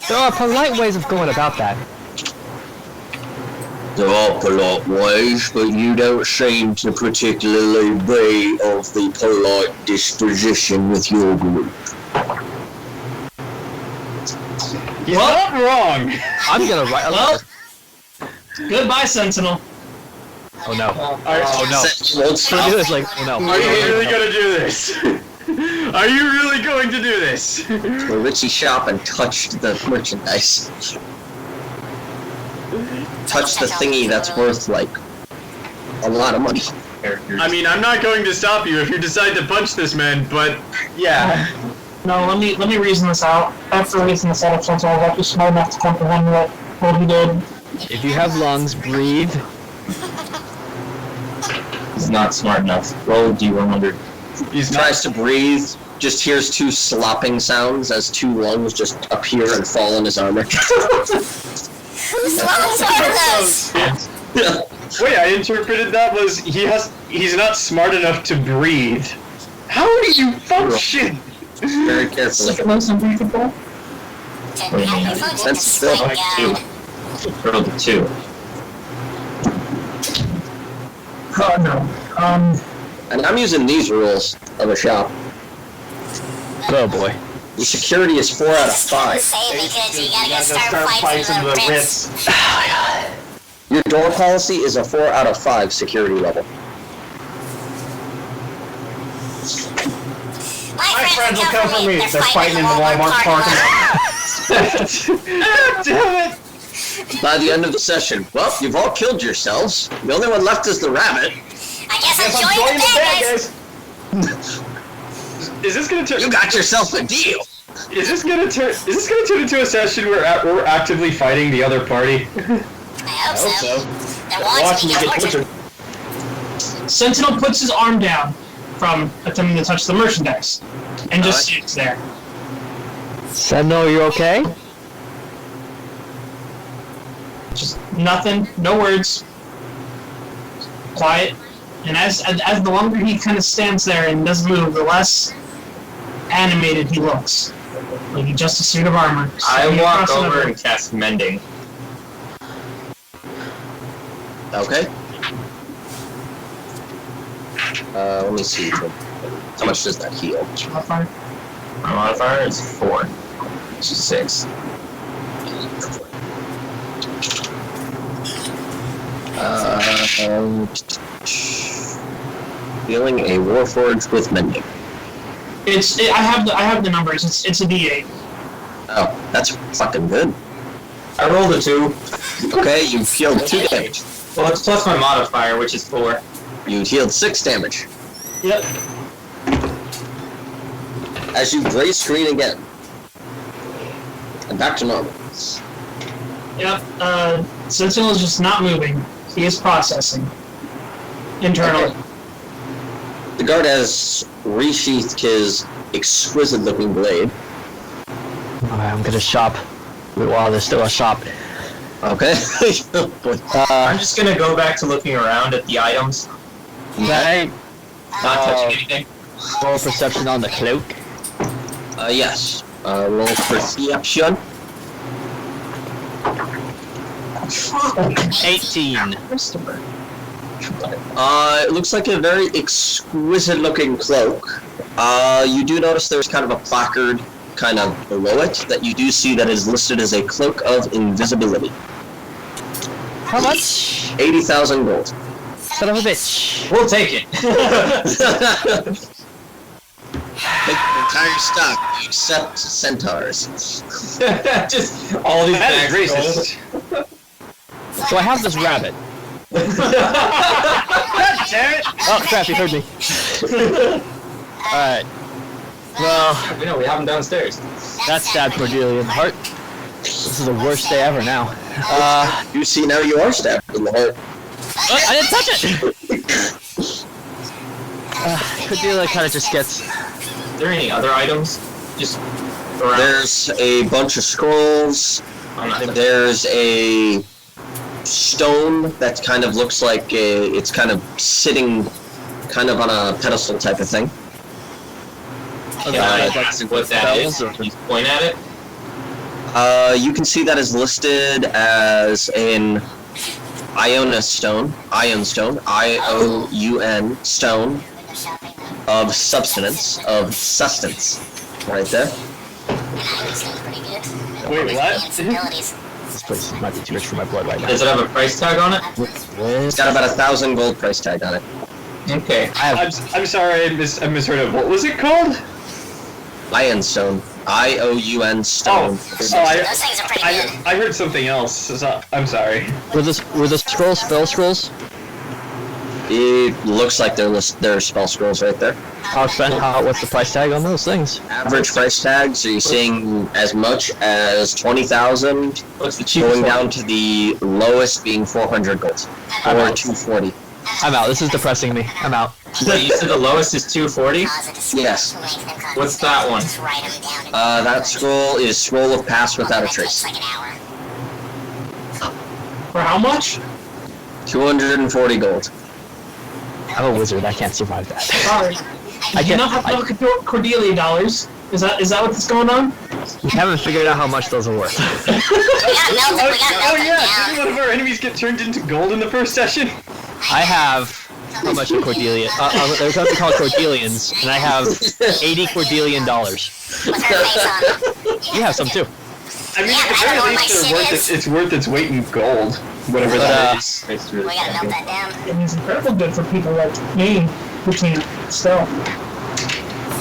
There are polite ways of going about that. There are polite ways, but you don't seem to particularly be of the polite disposition with your group. He's not wrong! I'm gonna write a letter. Goodbye, Sentinel. Oh no. Oh no. Sentinel, Do this like, oh no. Are you really gonna do this? Are you really going to do this? where Richie shop and touched the merchandise. Touched the thingy that's worth, like, a lot of money. I mean, I'm not going to stop you if you decide to punch this man, but yeah. No, let me reason this out. After reasoning this out, Sentinel was actually smart enough to comprehend what he did. If you have lungs, breathe. He's not smart enough. Roll D100. He tries to breathe, just hears 2 slopping sounds as 2 lungs just appear and fall in his armor. Whose lungs are those? Way I interpreted that was he's not smart enough to breathe. How do you function? Very carefully. Most unbreathable. How do you function despite Like 2. Roll the 2. Oh no. And I'm using these rules of a shop. Oh boy. Your security is 4 out of 5. Say because you gotta start fighting the Ritz. Your door policy is a 4 out of 5 security level. My friends will come for me. They're fighting in the Walmart parking lot. Damn it! By the end of the session, well, you've all killed yourselves. The only one left is the rabbit. I guess I'm joining the bad guys. Is this gonna turn? You got yourself a deal. Is this gonna turn into a session where we're actively fighting the other party? I hope so. They're watching me get tortured. Sentinel puts his arm down from attempting to touch the merchandise and just sits there. Sentinel, you okay? Just nothing, no words, quiet. And as the longer he kind of stands there and doesn't move, the less animated he looks. You need just a suit of armor. I So you walk cross it over and cast Mending. Okay. Let me see. How much does that heal? Modifier. My modifier is 4. Which is 6. Healing a Warforged with Mending. I have the numbers. It's a D8. Oh, that's fucking good. I rolled a 2. Okay, you healed 2 damage. Well, it's plus my modifier, which is 4. You healed 6 damage. Yep. As you gray screen again. And back to normal. Yep. Sentinel is just not moving. He is processing. Internally. Okay. The guard has resheathed his exquisite-looking blade. Alright, I'm gonna shop. While there's still a shop. Okay. I'm just gonna go back to looking around at the items. Okay. Not touching anything. Roll perception on the cloak. Yes. Roll perception. 18. Christopher. It looks like a very exquisite-looking cloak. You do notice there's kind of a placard kind of below it that you do see that is listed as a cloak of invisibility. How much? 80,000 gold. Son of a bitch. We'll take it. Take the entire stock, except centaurs. Just all these That is bags racist. So I have this rabbit. God damn it! Oh crap, you heard me. Alright. Well, We know we have them downstairs. that stabbed Cordelia in the heart. This is the worst day ever now. You see now you are stabbed in the heart. Oh, I didn't touch it! Cordelia kind of just gets... Are there any other items? Just around? There's a bunch of scrolls. There's a stone that kind of looks like it's kind of sitting kind of on a pedestal type of thing. Can I ask what that is? Or just point at it? You can see that is listed as an Ion stone, Ion stone, I-O-U-N stone of sustenance, right there. Wait, what? This place might be too rich for my blood right now. Does it have a price tag on it? It's got about 1,000 gold price tag on it. Okay. I'm sorry, I misheard it. What was it called? Ion stone, I-O-U-N stone. Those things are pretty good. I heard something else. So, I'm sorry. Were the scrolls spell scrolls? It looks like they're spell scrolls right there. What's the price tag on those things? Average price tags, are you seeing as much as 20,000? What's the cheapest Going one? down to the lowest being 400 gold. Or 240. I'm out. This is depressing me. I'm out. Wait, you said the lowest is 240? Yes. What's that one? That scroll is Scroll of Past Without a Trace. For how much? 240 gold. I'm a wizard. I can't survive that. Sorry. I do not have no Cordelia dollars. Is that what's going on? We haven't figured out how much those are worth. We gotta melt them. We gotta Oh melt them yeah, down. didn't one of our enemies get turned into gold in the first session? I have how much of Cordelia? There's something called Cordelians, and I have 80 Cordelian dollars. With her face on it. You have some too. I mean, Yeah, at the I don't know very what least, my they're shit worth it's worth its weight in gold, whatever that is. We gotta melt that down. It means incredible good for people like me who can't still.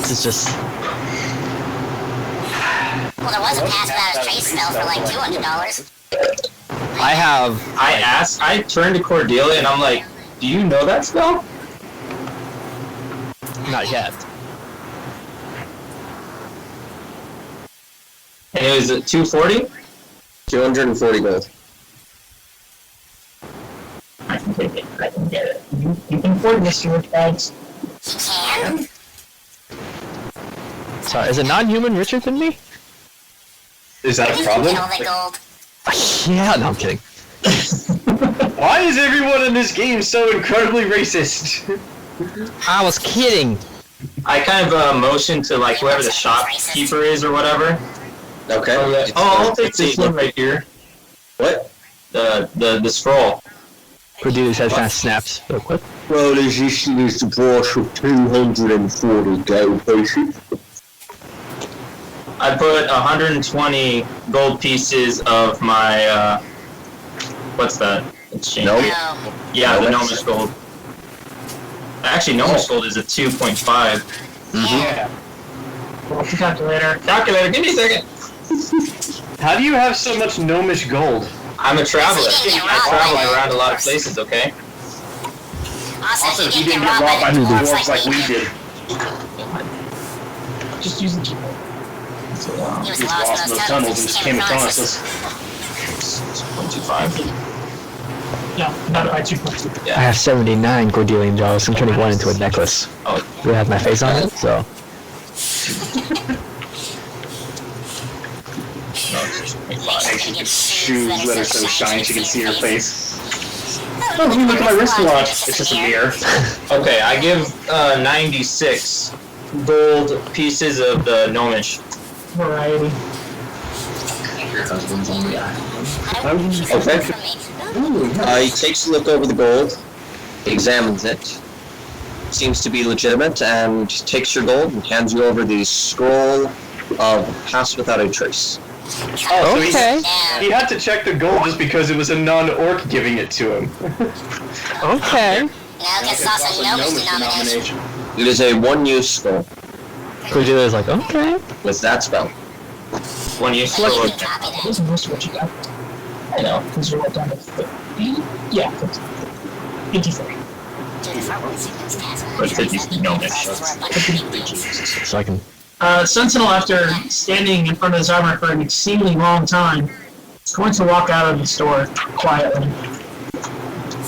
This is just. Well, there was a pass without a trace spell for like $200. I turned to Cordelia and I'm like, do you know that spell? Not yet. And it was at 240? 240 gold. I can take it. I can get it. You can afford this, you rich bags. He can? Sorry, is a non-human richer than me? Is that a You can problem? kill the gold. Yeah, no, I'm kidding. Why is everyone in this game so incredibly racist? I was kidding. I kind of motion to like whoever the shopkeeper is or whatever. Okay. I'll take this one right here. What? The scroll. Cordelia's head kind of snaps. Like, what? Well, this is the price of 240 gold pieces. I put 120 gold pieces of my, what's that? Exchange. Nope. Yeah, the Gnomish. Gnomish gold. Actually, Gnomish gold is a 2.5. Yeah. What's the calculator? Calculator, give me a second. How do you have so much gnomish gold? I'm a traveler. I travel around a lot of places, okay? Also, He didn't get robbed by the dwarves like we did. Just use the keyboard. He was He was lost in those tunnels and just came across us. 1.25. Yeah, not by 2.2. I have 79 Cordelian jars. I'm turning one into a necklace. Oh, Do I have my face on it? So. no, it's 2.5. She gets shoes that are so shiny she can see her face. Oh, look at my wristwatch. It's just a mirror. Okay, I give 96 gold pieces of the Gnomish. Variety. Okay. He takes a look over the gold, examines it, seems to be legitimate, and takes your gold and hands you over the scroll of Pass Without a Trace. Oh, so Okay. he had to check the gold just because it was a non-orc giving it to him. Okay. No, because it's also Gnomish denomination. It is a one-use scroll Cordelia's like, okay. with that spell. When you So you scroll, can copy that. Here's most of what you got. I know, because you're right down to 50. Yeah, 50. 53. Dude, if our words sequence pass But 50 Gnomish. So I can. Sentinel, after standing in front of his armor for an exceedingly long time, is going to walk out of the store quietly.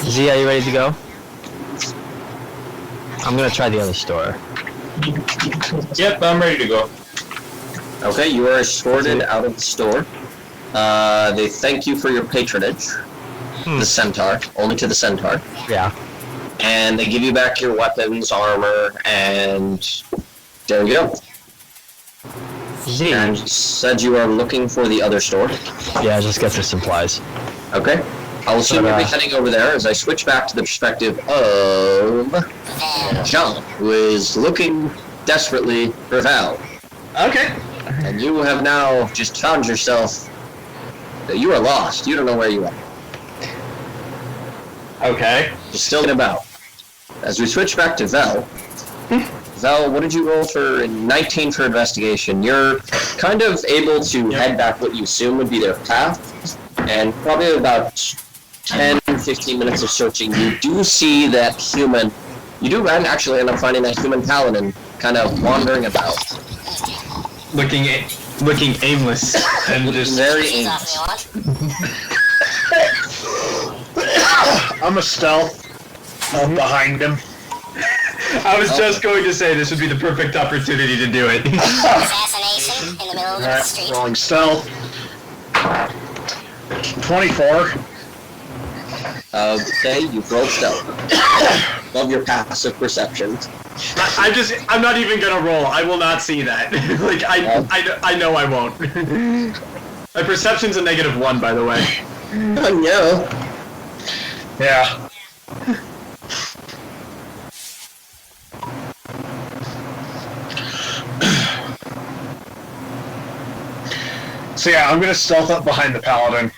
Z, are you ready to go? I'm gonna try the other store. Yep, I'm ready to go. Okay, you are escorted out of the store. They thank you for your patronage. The centaur, only to the centaur. Yeah. And they give you back your weapons, armor, and there you go. Z. And you said you are looking for the other store. Yeah, just get your supplies. Okay. I'll assume But, you'll be heading over there as I switch back to the perspective of John, who is looking desperately for Val. Okay. And you have now just found yourself that you are lost. You don't know where you are. Okay. You're still about. As we switch back to Vel, Vel, what did you roll for? 19 for investigation. You're kind of able to head back what you assume would be their path, and probably about 10-15 minutes of searching, you do see that human. You do actually end up finding that human paladin kind of wandering about. Looking aimless and just Very He's aimless. awfully odd. I'm a stealth. I'm behind him. I was just going to say this would be the perfect opportunity to do it. Assassination in the middle of the Alright, street. rolling stealth. 24. Okay, you rolled stealth. Love your passive perception. I'm not even gonna roll. I will not see that. Like I know I won't. My perception's a -1, by the way. Oh no. Yeah. So yeah, I'm gonna stealth up behind the paladin.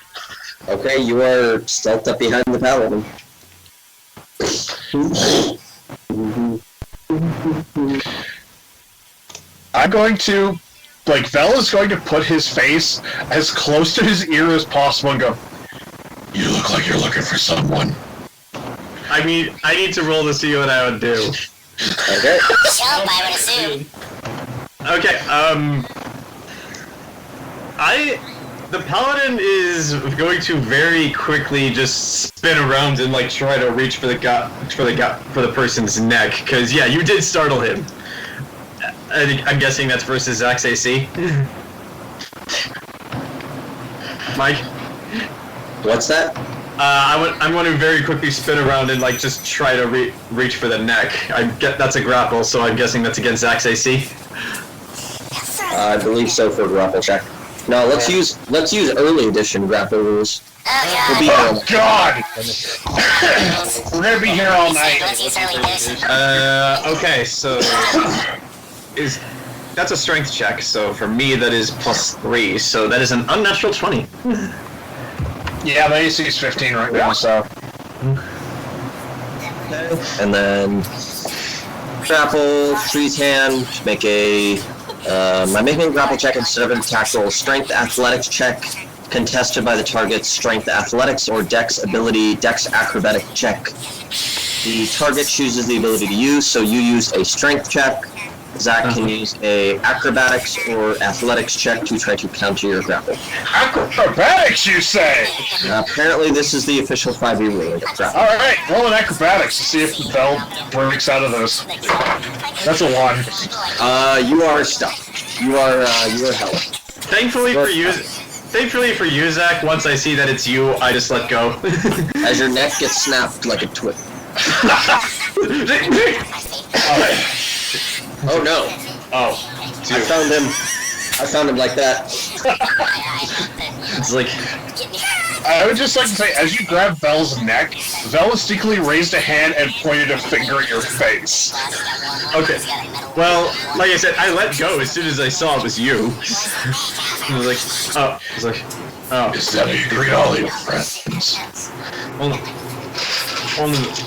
Okay, you are stealthed up behind the paladin. I'm going to, like, Vel is going to put his face as close to his ear as possible and go, "You look like you're looking for someone." I mean, I need to roll to see what I would do. Okay. Jump, I would assume. Okay, the paladin is going to very quickly just spin around and like try to reach for the person's neck, because yeah, you did startle him. I'm guessing that's versus Zach's AC. Mike? What's that? I'm going to very quickly spin around and like just try to reach for the neck. That's a grapple, so I'm guessing that's against Zach's AC. I believe so for a grapple check. No, let's use early edition grapple rules. Oh God! We're gonna be here all night. Okay, so that's a strength check. So for me, that is +3. So that is an unnatural 20. Yeah, my AC is 15 right now, so. And then grapple, freeze hand, make a. I'm making a grapple check instead of an attack roll. Strength athletics check, contested by the target's strength athletics or dex ability, dex acrobatic check. The target chooses the ability to use, so you use a strength check. Zach can use a acrobatics or athletics check to try to counter your grapple. Acrobatics, you say? Apparently this is the official 5e ruling of grapple. Alright, roll an acrobatics to see if the bell breaks out of those. That's a 1. You are stuck. You are held. Thankfully for you, Zach, once I see that it's you, I just let go. As your neck gets snapped like a twig. Oh no. Oh. I found him like that. It's like... I would just like to say, as you grab Vel's neck, Vel instinctively raised a hand and pointed a finger at your face. Okay. Well, like I said, I let go as soon as I saw it was you. I was like, oh. I was like, oh. Is that how you greet all your friends?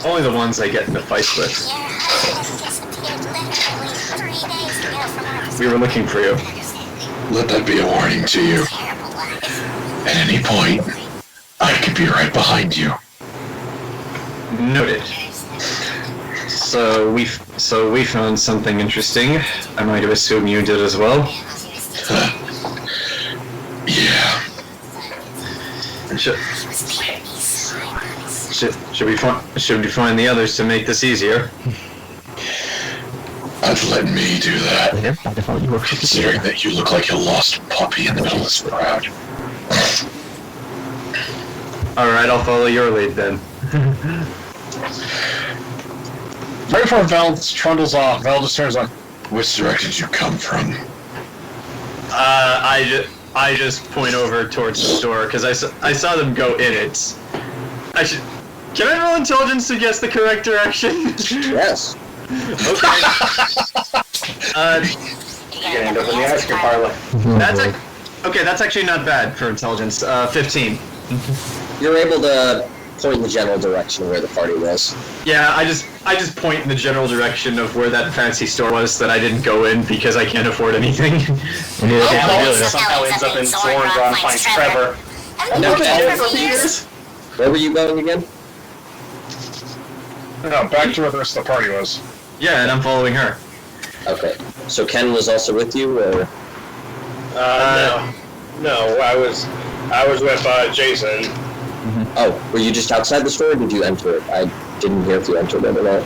Only the ones I get into fights with. We were looking for you. Let that be a warning to you. At any point, I could be right behind you. Noted. So we found something interesting. I might have assumed you did as well. Yeah. Should we find the others to make this easier? I'd let me do that. Considering that you look like a lost puppy in the middle of this crowd. Alright, I'll follow your lead then. Right before Vel trundles off, Vel just turns on, which direction did you come from? I just point over towards the door because I saw them go in it. Can I roll intelligence to guess the correct direction? Yes. Okay. You're gonna end up in the ice cream parlor. That's actually not bad for intelligence. 15. You're able to point in the general direction where the party was. Yeah, I just point in the general direction of where that fancy store was that I didn't go in because I can't afford anything. Somehow ends up in Zolram and finds Trevor. Where were you going again? No, back to where the rest of the party was. Yeah, and I'm following her. Okay. So Ken was also with you, or? No, I was with Jayson. Oh, were you just outside the store, or did you enter it? I didn't hear if you entered it or not.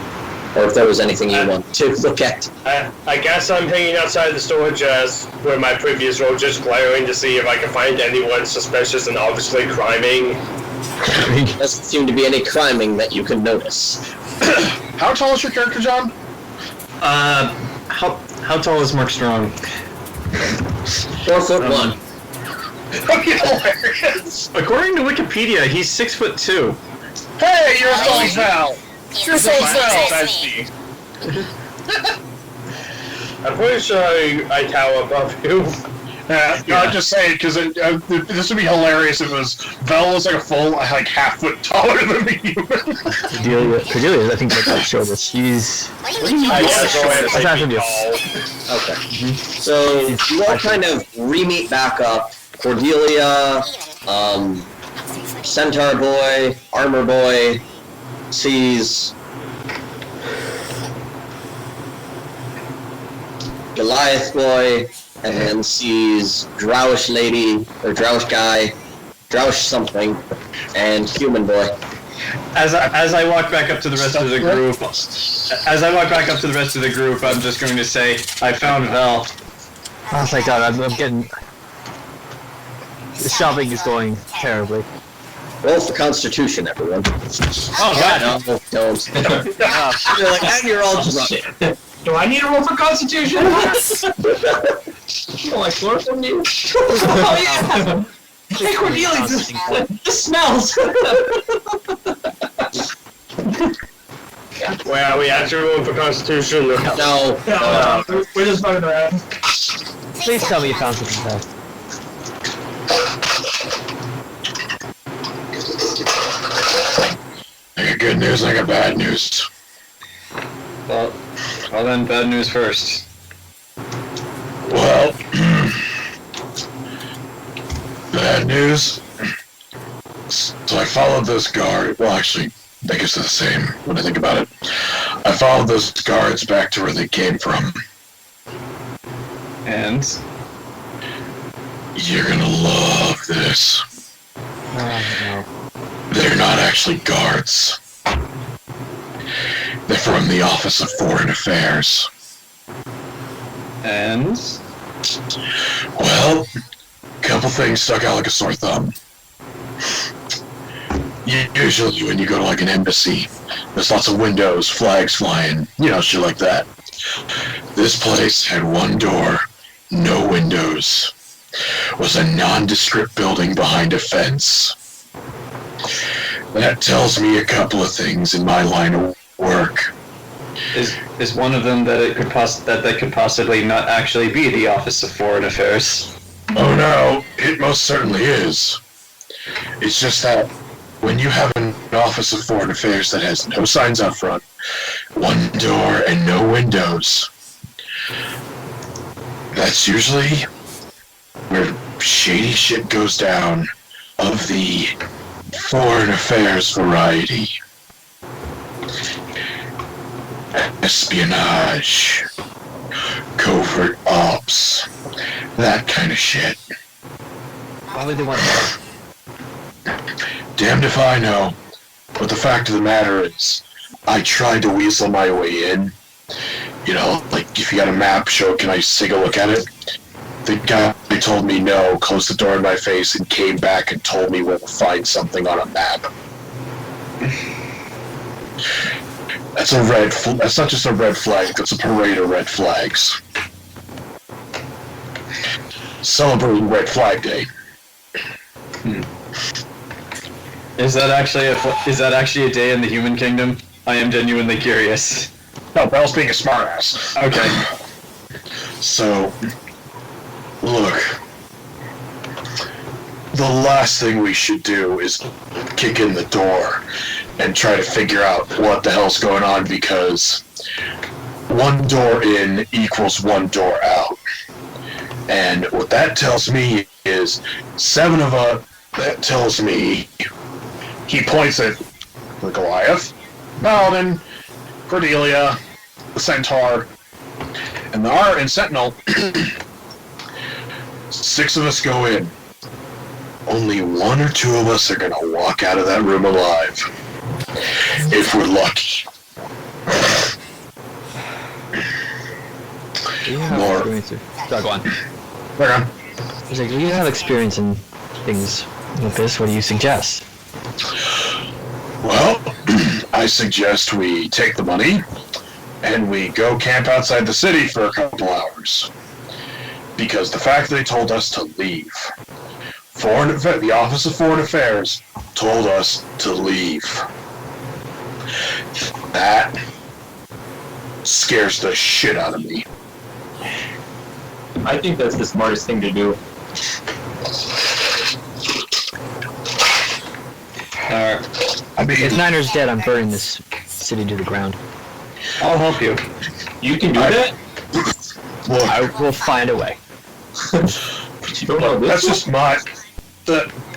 Or if there was anything you want to look at. I guess I'm hanging outside the store just with my previous role, just glaring to see if I can find anyone suspicious and obviously criming. Doesn't seem to be any criming that you can notice. How tall is your character, John? How tall is Mark Strong? 4'1". Hilarious! According to Wikipedia, he's 6'2". Hey, you're so Val! You're so Val! That's me. I'm pretty sure I tower above you. Yeah, I'm just saying, because this would be hilarious if it was Vel was like a full, like half-foot taller than the human. Cordelia, I think that showed us. She's... Okay. So you all kind of re-meet back up. Cordelia, Centaur Boy, Armor Boy, sees Goliath Boy, and then sees Drowish Lady, or Drowish Guy, Drowish something, and Human Boy. As I walk back up to the rest of the group, I'm just going to say, I found Val. Oh, thank God, I'm getting... The shopping is going terribly. Roll for Constitution, everyone. Oh God! No, don't. You're like, you're all drunk. Do I need a roll for Constitution? like chloroform you? Oh yeah! Hey Cordelia, this smells! Well, we actually rolling for Constitution. No. We're just fucking around. Please tell me you found something bad. I got good news, I got bad news. Well then, bad news first. Well, bad news. So I followed this guard. Well, actually, I guess it's the same when I think about it. I followed those guards back to where they came from. And You're gonna love this. No. They're not actually guards. They're from the Office of Foreign Affairs. and Well, a couple things stuck out like a sore thumb. Usually when you go to like an embassy, there's lots of windows, flags flying, shit like that. This place had one door, no windows. Was a nondescript building behind a fence. That tells me a couple of things in my line of work. is one of them that that could possibly not actually be the Office of Foreign Affairs. Oh no, it most certainly is. It's just that when you have an Office of Foreign Affairs that has no signs out front, one door and no windows, that's usually where shady shit goes down of the foreign affairs variety. Espionage, covert ops, that kind of shit. Why would they want that? Damned if I know. But the fact of the matter is, I tried to weasel my way in. Like if you got a map, can I take a look at it? The guy told me no, closed the door in my face, and came back and told me where to find something on a map. That's that's not just a red flag, that's a parade of red flags. Celebrating Red Flag Day. Is that actually a day in the human kingdom? I am genuinely curious. No, Bell's being a smartass. Okay. So, look. The last thing we should do is kick in the door and try to figure out what the hell's going on, because one door in equals one door out. And what that tells me is 7 of us, that tells me, he points at the Goliath, Paladin, Cordelia, the Centaur, and the Sentinel. 6 of us go in. Only 1 or 2 of us are gonna walk out of that room alive. If we're lucky. Do you have More. experience? Go on. Hang on. I was like, do you have experience in things like this? What do you suggest? Well, I suggest we take the money and we go camp outside the city for a couple hours. Because the fact they told us to leave. The Office of Foreign Affairs told us to leave. That scares the shit out of me. I think that's the smartest thing to do. I mean, If Niner's dead, I'm burning this city to the ground. I'll help you. You can do that? look, I will find a way. But you don't know that's this just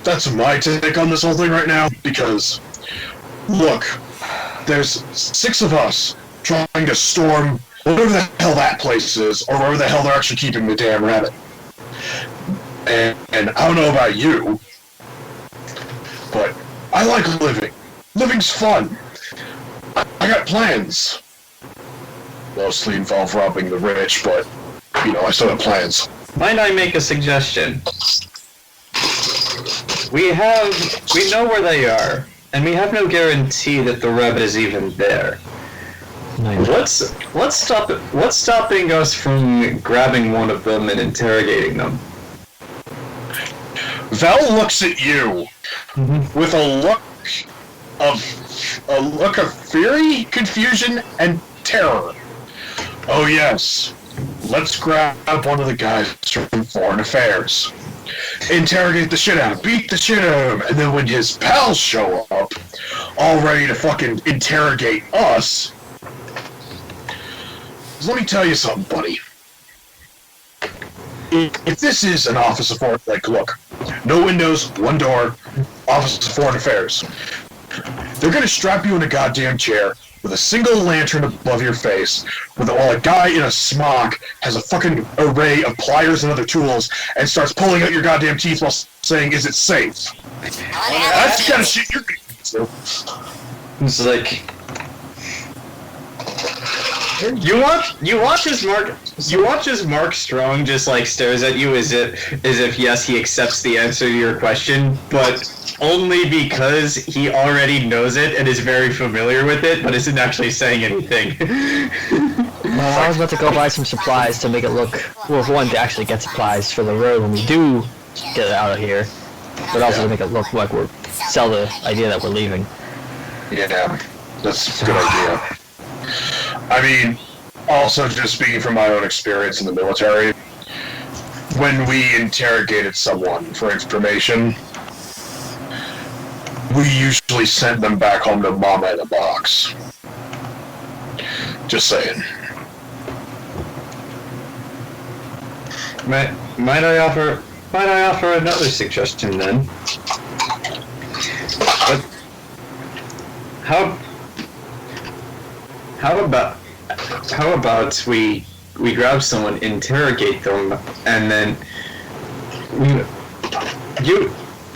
that's my take on this whole thing right now, because look, there's 6 of us trying to storm whatever the hell that place is, or wherever the hell they're actually keeping the damn rabbit. And I don't know about you, but I like living. Living's fun. I got plans. Mostly involve robbing the rich, but, I still have plans. Might I make a suggestion? We know where they are, and we have no guarantee that the rabbit is even there. What's stopping us from grabbing one of them and interrogating them? Vel looks at you with a look of fury, confusion, and terror. Oh yes, let's grab one of the guys from Foreign Affairs. Interrogate the shit out of him, beat the shit out of him, and then when his pals show up, all ready to fucking interrogate us, let me tell you something, buddy. If this is an office of foreign, like, look, no windows, one door, office of foreign affairs, they're gonna strap you in a goddamn chair with a single lantern above your face, while a guy in a smock has a fucking array of pliers and other tools and starts pulling out your goddamn teeth while saying, "Is it safe?" That's the kind of shit you're gonna do. It's like you watch as Mark Strong just like stares at you as if yes, he accepts the answer to your question, but only because he already knows it and is very familiar with it, but isn't actually saying anything. Well, I was about to go buy some supplies to make it look, well, for one, to actually get supplies for the road when we do get out of here, but also to make it look like sell the idea that we're leaving. Yeah, that's a good idea. I mean, also just speaking from my own experience in the military, when we interrogated someone for information, we usually sent them back home to mama in a box. Just saying. Might I offer another suggestion then? But how about we grab someone, interrogate them, and then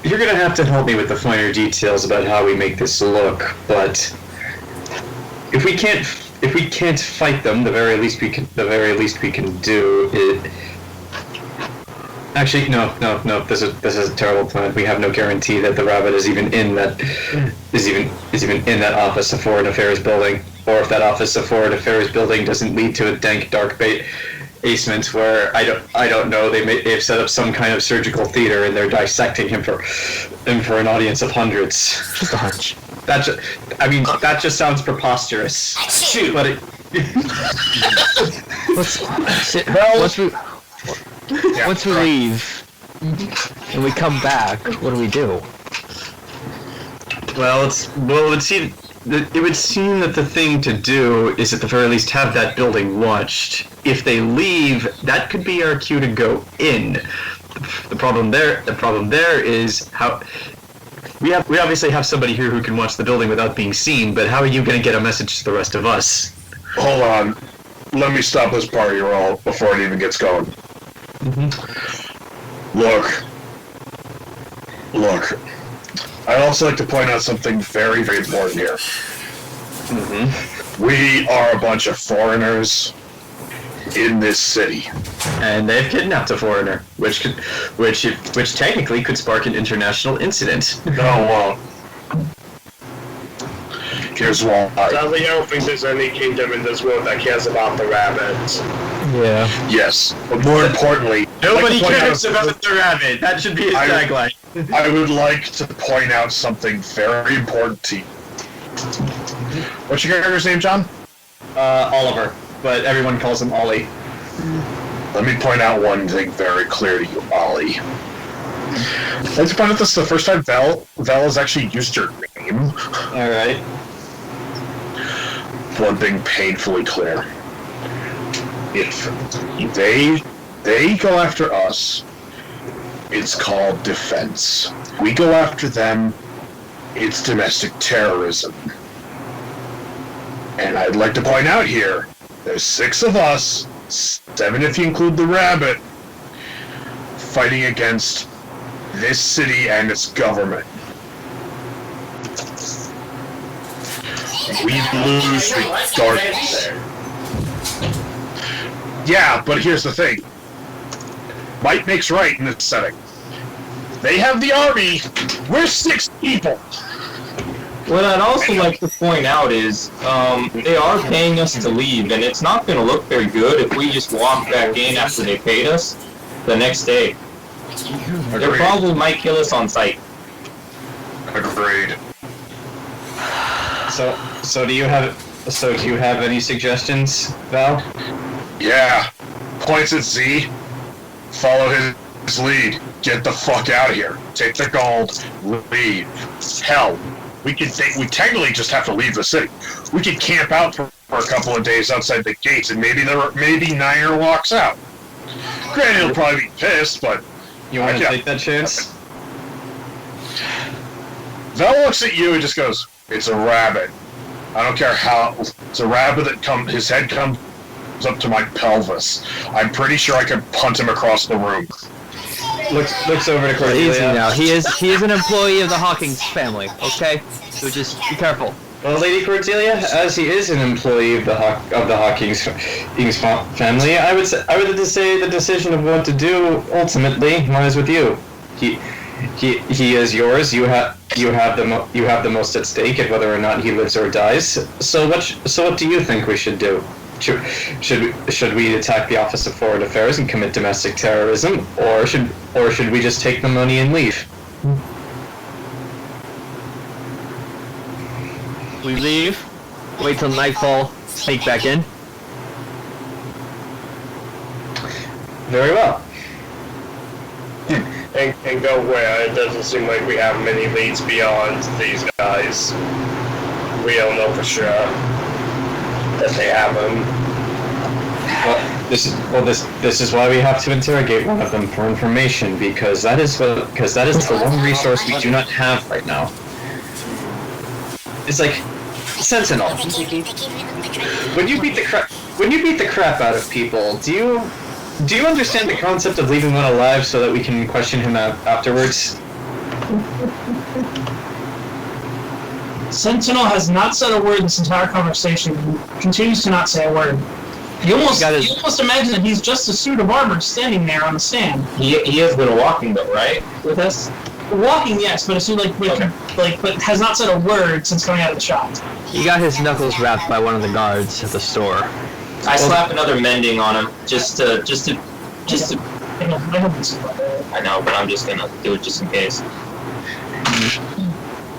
you're gonna have to help me with the finer details about how we make this look. But if we can't fight them, the very least we can do is. Actually, no. This is a terrible plan. We have no guarantee that the rabbit is even in that office of foreign affairs building, or if that office of foreign affairs building doesn't lead to a dank, dark basement where I don't know. They've set up some kind of surgical theater and they're dissecting him for an audience of hundreds. Just a hunch. That just sounds preposterous. Shoot, but it. Once we leave and we come back, what do we do? It would seem that the thing to do is at the very least have that building watched. If they leave, that could be our cue to go in. The problem there is how we obviously have somebody here who can watch the building without being seen, but how are you going to get a message to the rest of us? Hold on. Let me stop this party roll before it even gets going. Mm-hmm. Look. I'd also like to point out something very, very important here. Mm-hmm. We are a bunch of foreigners in this city. And they've kidnapped a foreigner, which technically could spark an international incident. No, it won't. Here's why. Sadly, I don't think there's any kingdom in this world that cares about the rabbits. Yeah. Yes, but more importantly, Nobody cares about the rabbit. That should be his tagline. I would like to point out something very important to you. What's your character's name, John? Oliver, but everyone calls him Olie. Let me point out one thing very clear to you, Olie. I'd like to point out this is the first time Val has actually used your name. Alright. One thing painfully clear. If they go after us, it's called defense. We go after them, it's domestic terrorism. And I'd like to point out here, there's 6 of us, 7 if you include the rabbit, fighting against this city and its government. We lose regardless. Yeah, but here's the thing. Might makes right in this setting. They have the army. We're 6 people. What I'd also like to point out is they are paying us to leave, and it's not going to look very good if we just walk back in after they paid us the next day. They probably might kill us on sight. Agreed. So do you have any suggestions, Val? Yeah. Points at Z. Follow his lead. Get the fuck out of here. Take the gold. Leave. Hell. We technically just have to leave the city. We could camp out for a couple of days outside the gates, and maybe Nair walks out. Granted, he'll probably be pissed, but you want to take that chance? Vel looks at you and just goes, "It's a rabbit. I don't care how. It's a rabbit that his head comes up to my pelvis. I'm pretty sure I could punt him across the room." Looks over to Cordelia. Easy now. He is an employee of the Hawkings family. Okay, so just be careful. Well, Lady Cordelia, as he is an employee of the Hawkings family, I would say the decision of what to do ultimately lies with you. He is yours. You have the most at stake at whether or not he lives or dies. So what do you think we should do? Should we attack the Office of Foreign Affairs and commit domestic terrorism, or should we just take the money and leave? We leave, wait till nightfall, sneak back in. Very well. And go where? It doesn't seem like we have many leads beyond these guys. We don't know for sure that they have them. This is why we have to interrogate one of them for information, because that is the one resource we do not have right now. It's like Sentinel. When you beat the crap out of people, do you understand the concept of leaving one alive so that we can question him afterwards? Sentinel has not said a word this entire conversation. He continues to not say a word. You almost imagine that he's just a suit of armor standing there on the stand. He has been walking though, right? With us? Walking, yes, but it seems but has not said a word since coming out of the shop. He got his knuckles wrapped by one of the guards at the store. I slap another mending on him just to. I know, but I'm just gonna do it just in case.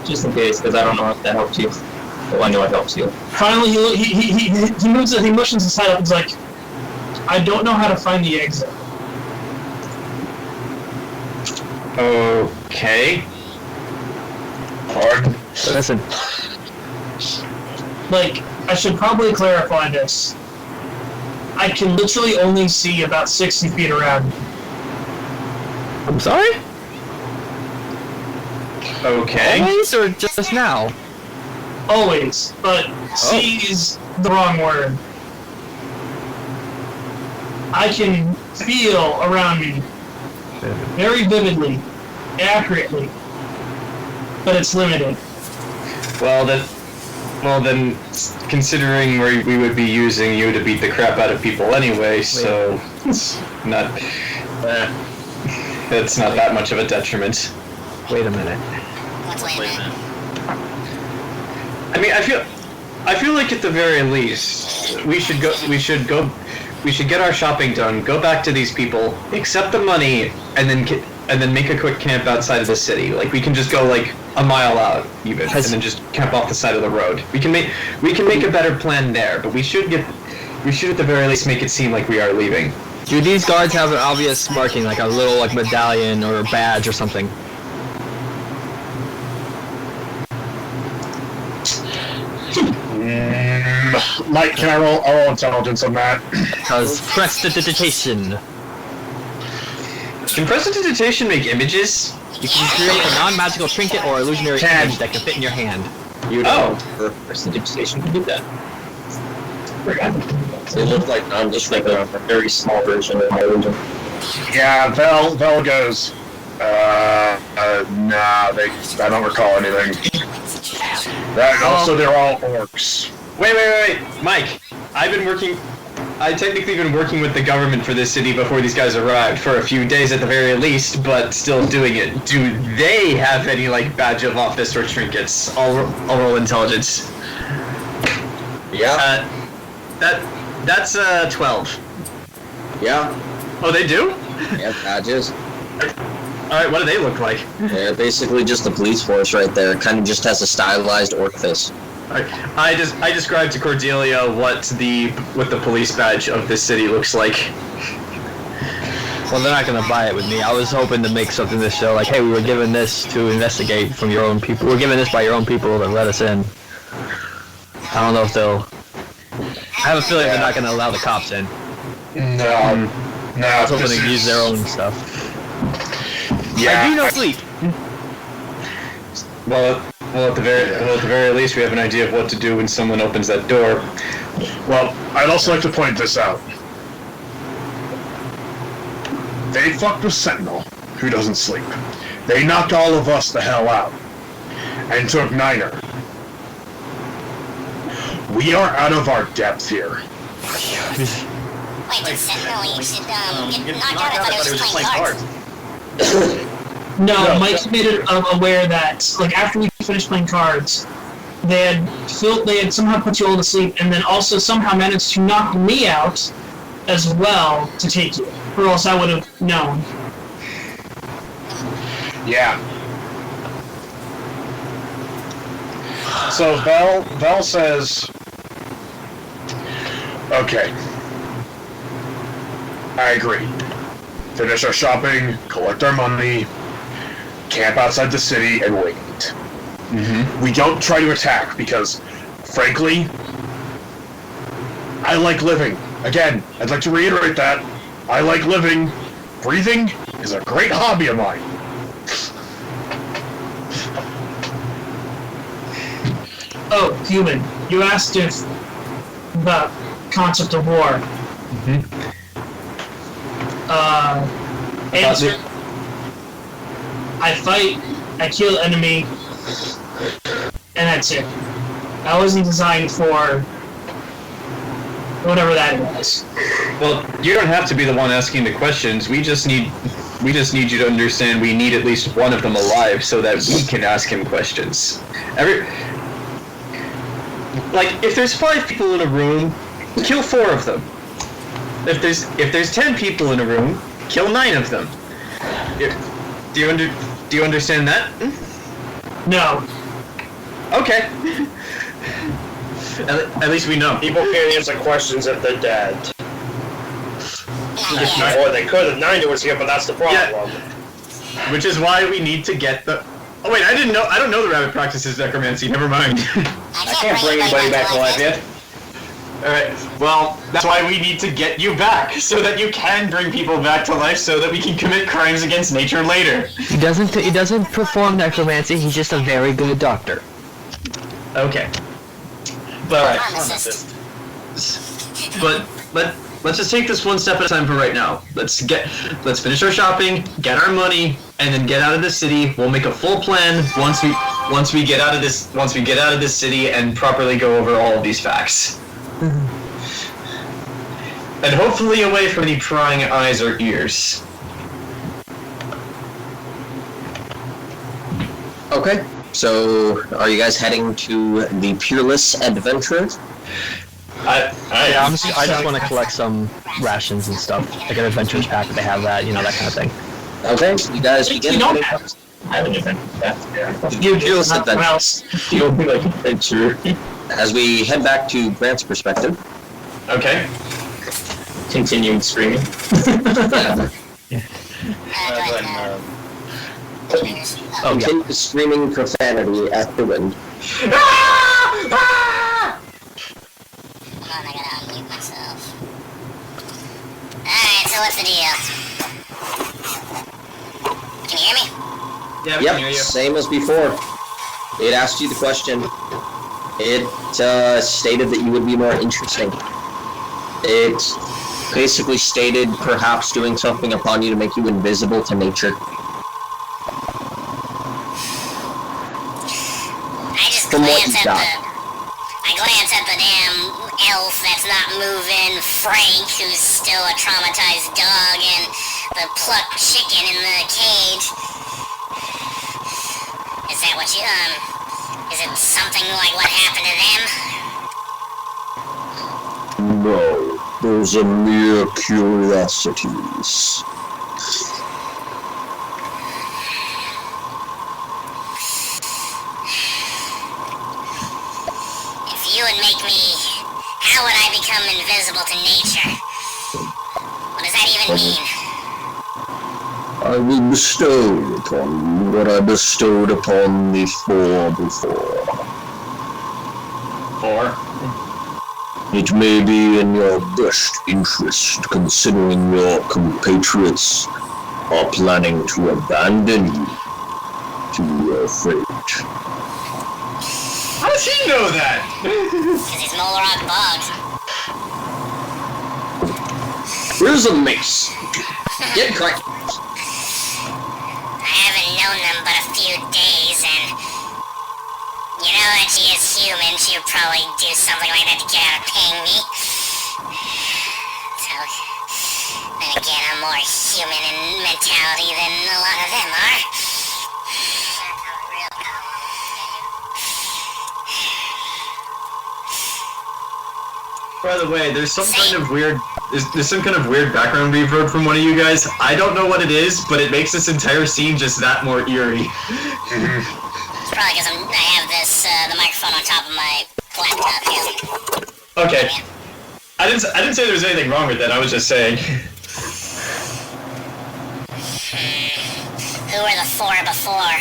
Just in case, because I don't know if that helps you. Well, I know it helps you. Finally, he motions his head up and is like, I don't know how to find the exit. Okay. Pardon? Listen. Like, I should probably clarify this. I can literally only see about 60 feet around. I'm sorry? Okay. Always or just now? Always, but see is the wrong word. I can feel around me very vividly, accurately, but it's limited. Well then, considering we would be using you to beat the crap out of people anyway, so it's not that much of a detriment. Wait a minute. Wait a minute. I mean, I feel like at the very least we should get our shopping done, go back to these people, accept the money, and then make a quick camp outside of the city. Like, we can just go like a mile out even, and then just camp off the side of the road. We can make a better plan there, but we should at the very least make it seem like we are leaving. Do these guards have an obvious marking, like a little medallion or a badge or something? Mike, can I roll intelligence on that? Because prestidigitation. Can prestidigitation make images? You can create a non-magical trinket or illusionary image that can fit in your hand. Prestidigitation can do that. They look like just like a very small version of my illusion. Yeah, Vel goes, nah, I don't recall anything. Also, they're all orcs. Wait, Mike. I've been working I'd technically been working with the government for this city before these guys arrived, for a few days at the very least, but still doing it. Do they have any, like, badge of office or trinkets? I'll roll intelligence. Yeah. That's 12. Yeah. Oh, they do? Yeah, badges. Alright, what do they look like? Yeah, basically just the police force right there. Kind of just has a stylized orifice. I described to Cordelia what the police badge of this city looks like. Well, they're not gonna buy it with me. I was hoping to make something to show, like, hey, we were given this to investigate from your own people. We were given this by your own people that let us in. I don't know if they'll... I have a feeling they're not gonna allow the cops in. No. I was hoping to use their own stuff. Yeah. I do no sleep. Well, at the very least, we have an idea of what to do when someone opens that door. Well, I'd also like to point this out. They fucked with Sentinel, who doesn't sleep. They knocked all of us the hell out. And took Niner. We are out of our depth here. Wait, did Sentinel get knocked out? I thought he was just playing cards. No, Mike made it aware that, like, after we finished playing cards, they had somehow put you all to sleep, and then also somehow managed to knock me out as well to take you, or else I would have known. Yeah. So Val says, okay, I agree. Finish our shopping, collect our money, camp outside the city, and wait. Mm-hmm. We don't try to attack because, frankly, I like living. Again, I'd like to reiterate that. I like living. Breathing is a great hobby of mine. Oh, human, you asked if the concept of war. Mm-hmm. Answer. I fight, I kill enemy, and that's it. I wasn't designed for whatever that was. Well, you don't have to be the one asking the questions. We just need you to understand we need at least one of them alive so that we can ask him questions. If there's 5 people in a room, kill 4 of them. If there's 10 people in a room, kill 9 of them. Do you understand that? No. Okay. At least we know. People can't answer questions if they're dead. Yeah. Or they could if Niner was here, but that's the problem. Yeah. Which is why we need to get the... Oh wait, I don't know the rabbit practices necromancy, never mind. I can't bring anybody back to life yet. Alright, well, that's why we need to get you back, so that you can bring people back to life, so that we can commit crimes against nature later. He doesn't perform necromancy. He's just a very good doctor. Okay. But Pharmacist. let's just take this one step at a time for right now. Let's finish our shopping, get our money, and then get out of this city. We'll make a full plan once we get out of this city and properly go over all of these facts. And hopefully away from any prying eyes or ears. Okay, so are you guys heading to the Peerless Adventure? I just want to collect some rations and stuff, like an adventurers pack if they have that, that kind of thing. Okay, you guys begin. We don't have an event. Peerless Adventure. Else. You'll be like adventure. As we head back to Grant's perspective. Okay. Continuing screaming. Continue screaming profanity at the wind. Hold on, I gotta unmute myself. Alright, so what's the deal? Can you hear me? Yeah, I can hear Yep, you. same as before. It asked you the question. It stated that you would be more interesting. It basically stated perhaps doing something upon you to make you invisible to nature. I just From what glance you at got. I glance at the damn elf that's not moving, Frank, who's still a traumatized dog, and the plucked chicken in the cage. Is that what you, is it something like what happened to them? No, those are mere curiosities. If you would make me, how would I become invisible to nature? What does that even mean? I will bestow upon you what I bestowed upon the four before. Four? It may be in your best interest, considering your compatriots are planning to abandon you to your fate. How does he know that? Because he's Molorock Bog. Here's a mace. Get cracked. I haven't known them but a few days, and you know that she is human. She would probably do something like that to get out of paying me. So, then again, I'm more human in mentality than a lot of them are. By the way, there's some kind of weird background reverb from one of you guys. I don't know what it is, but it makes this entire scene just that more eerie. It's probably because I have this the microphone on top of my laptop here. Okay. I didn't say there was anything wrong with that. I was just saying. Who were the four before?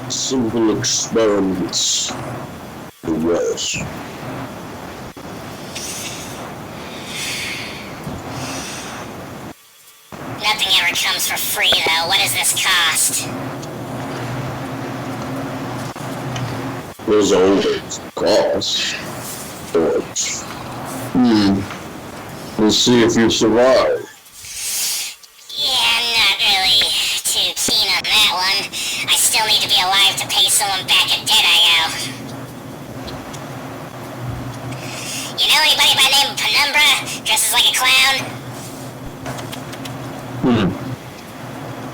Simple experiments. The rest. Nothing ever comes for free, though. What does this cost? There's always cost. But, we'll see if you survive. Yeah, I'm not really too keen on that one. I still need to be alive to pay someone back a debt I owe. You know anybody by the name of Penumbra? Dresses like a clown?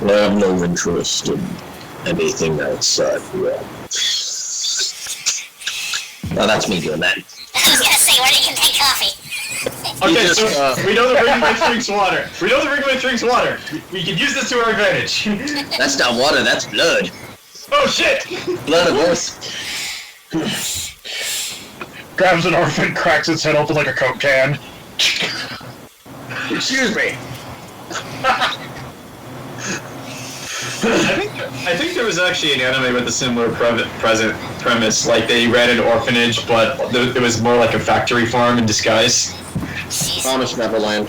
I have no interest in anything outside here. Now that's me doing that. I was gonna say, where did you get that coffee? Okay, so we know the Ringwraith drinks water. We know the Ringwraith drinks water. We can use this to our advantage. That's not water, that's blood. Oh shit! Blood of Earth. Grabs an orphan, cracks its head open like a Coke can. Excuse me. I think there was actually an anime with a similar premise. Like they ran an orphanage, but it was more like a factory farm in disguise. Promised Neverland.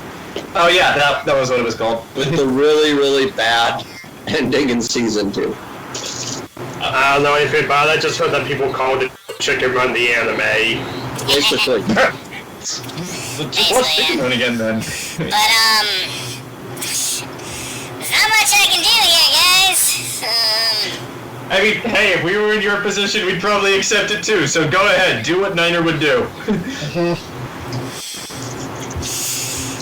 Oh yeah, that was what it was called. With the really, really bad ending in season 2. I don't know anything about it. I just heard that people called it Chicken Run the anime. Basically. Just watch Chicken Run again then. But, there's not much I can do here, guys. I mean, hey, if we were in your position, we'd probably accept it too. So go ahead, do what Niner would do.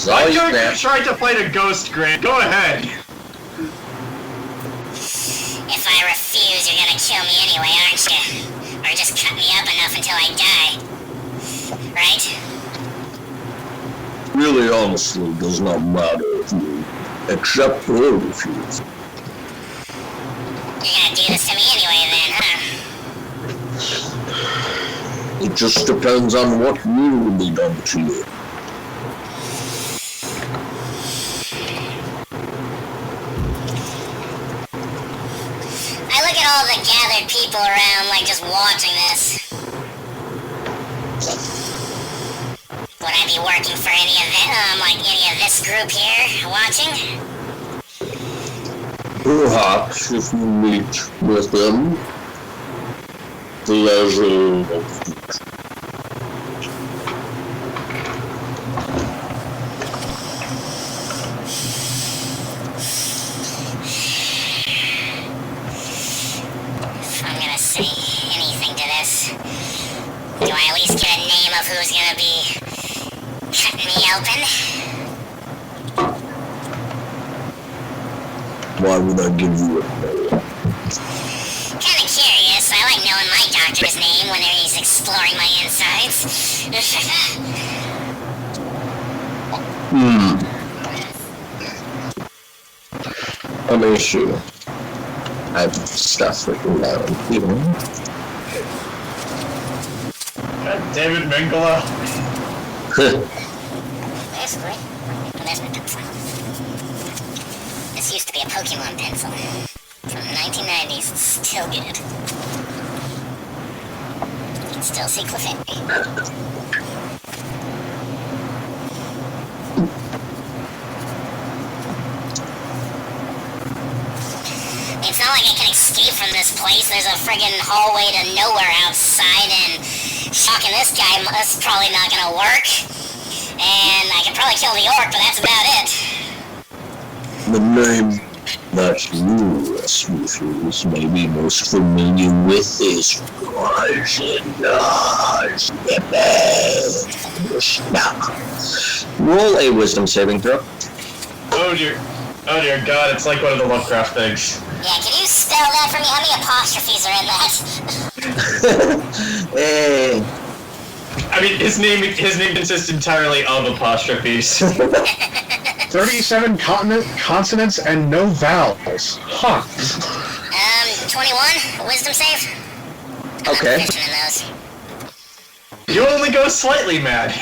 My character tried to fight a ghost, Grant. Go ahead. If I refuse, you're gonna kill me anyway, aren't you? Or just cut me up enough until I die. Right? Really, honestly, does not matter if you accept or refuse. You're gonna do this to me anyway then, huh? It just depends on what will be done to you. I look at all the gathered people around, like, just watching this. Would I be working for any of them, like any of this group here, watching? Perhaps if you meet with them, the level of future. If I'm gonna say anything to this, do I who's gonna be cutting me open. Why would I give you a name? Kinda curious. I like knowing my doctor's name when he's exploring my insides. Let me shoot. I have stuff written down. David Mengele. Basically. Oh, there's my pencil. This used to be a Pokemon pencil. From the 1990s. It's still good. You can still see Clefairy. It's not like I can escape from this place. There's a friggin' hallway to nowhere outside, and shocking this guy is probably not gonna work. And I can probably kill the orc, but that's about it. The name that you, Smoothers, may be most familiar with is Now, roll a wisdom saving throw. Oh dear God, it's like one of the Lovecraft things. Yeah, can you spell that for me? How many apostrophes are in that? Hey. I mean, his name consists entirely of apostrophes. 37 consonants and no vowels. Huh. 21, wisdom save? Okay. I'm proficient in those. You only go slightly mad.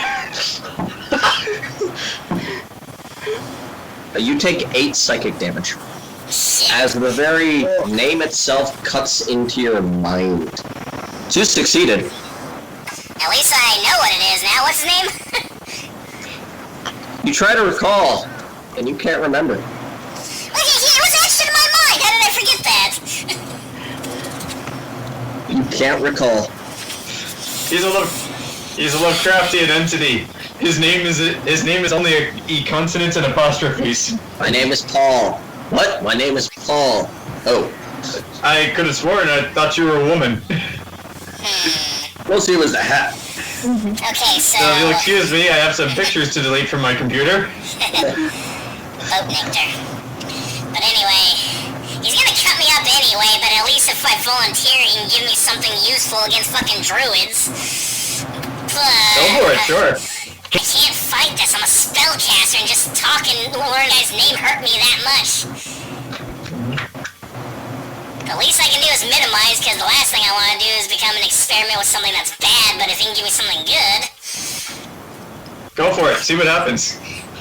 You take 8 psychic damage. Shit. As the very name itself cuts into your mind. You succeeded. At least I know what it is now. What's his name? You try to recall, and you can't remember. Look, it was etched in my mind. How did I forget that? You can't recall. He's a Lovecraftian entity. His name is only a consonants and apostrophes. My name is Paul. What? My name is Paul. Oh. I could have sworn I thought you were a woman. We'll see what's the hat. Okay, so... So if you'll excuse me, I have some pictures to delete from my computer. Boat nectar. But anyway, he's gonna cut me up anyway, but at least if I volunteer, he can give me something useful against fucking druids. But... Go for it, sure. I can't fight this. I'm a spellcaster, and just talking one guy's name hurt me that much. The least I can do is minimize, because the last thing I want to do is become an experiment with something that's bad, but if he can give me something good... Go for it. See what happens.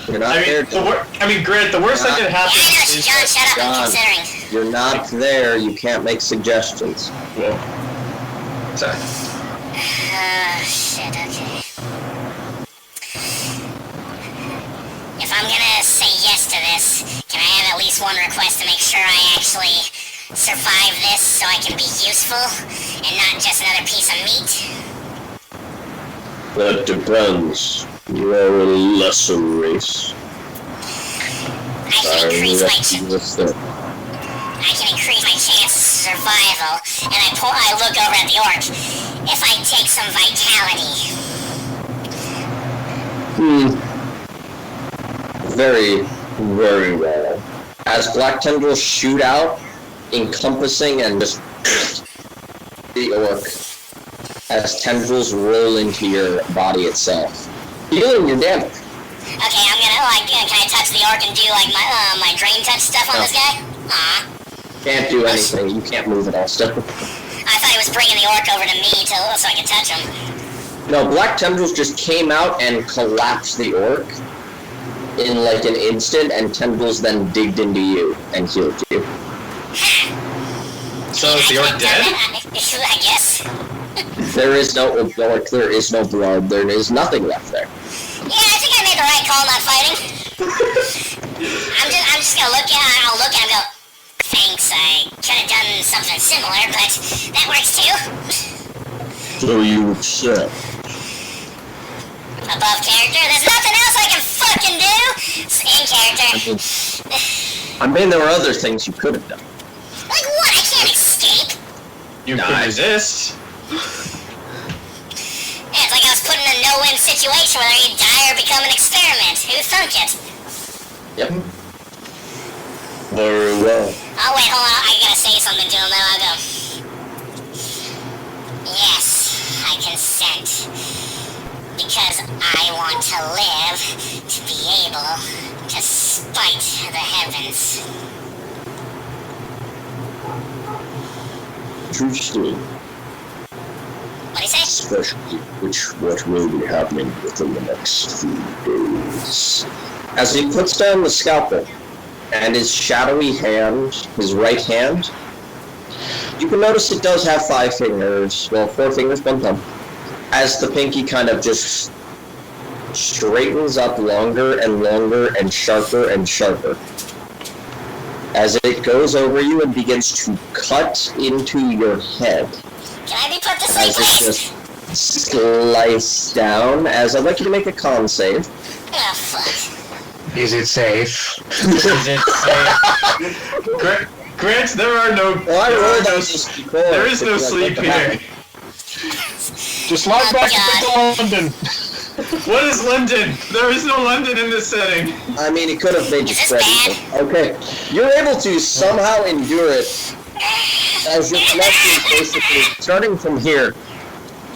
You're not there. Grant, the worst that can happen Yeah, is... John, shut up. I'm considering. You're not there. You can't make suggestions. Well, sorry. Shit, okay. If I'm gonna say yes to this, can I have at least one request to make sure I actually survive this so I can be useful and not just another piece of meat? That depends. You are a lesser race. I can increase my chances of survival, and I look over at the orc. If I take some vitality. Very, very well. As black tendrils shoot out, encompassing and just the orc, as tendrils roll into your body itself, healing your damage. Okay, I'm gonna can I touch the orc and do like my drain touch stuff on this guy? Aw. Can't do anything. You can't move at all. Still. I thought he was bringing the orc over to me so I could touch him. No, black tendrils just came out and collapsed the orc in like an instant, and tendrils then digged into you and healed you. So is the orc dead? I guess. There is no orc. There is no blood. There is nothing left there. Yeah, I think I made the right call not fighting. I'm just gonna look at it, I'll look at him and go, thanks, I could have done something similar, but that works too. So you accept. Above character, there's nothing else I can fucking do! In character. I mean, there were other things you could have done. Like what? I can't escape. You can resist. Yeah, it's like I was putting a note no-win situation where you die or become an experiment. Who thunk it? Yep. Very well. Oh wait, hold on. I gotta say something to him. Then I'll go. Yes, I consent. Because I want to live to be able to spite the heavens. Interesting. What'd he say? Especially what will be happening within the next few days. As he puts down the scalpel and his shadowy hand, his right hand, you can notice it does have 5 fingers, well, 4 fingers, 1 thumb. As the pinky kind of just straightens up longer and longer and sharper, as it goes over you and begins to cut into your head. Can I be put to sleep, As it please? just slices down, as I'd like you to make a con save. Oh, fuck. Is it safe? Is it safe? Grant, there are no. Well, I there, rolled are no on this before. there is no because I sleep thought here. Just lie back to London. What is London? There is no London in this setting. I mean, it could have made you Is this spread. bad? Okay, you're able to somehow endure it as your flesh is basically starting from here,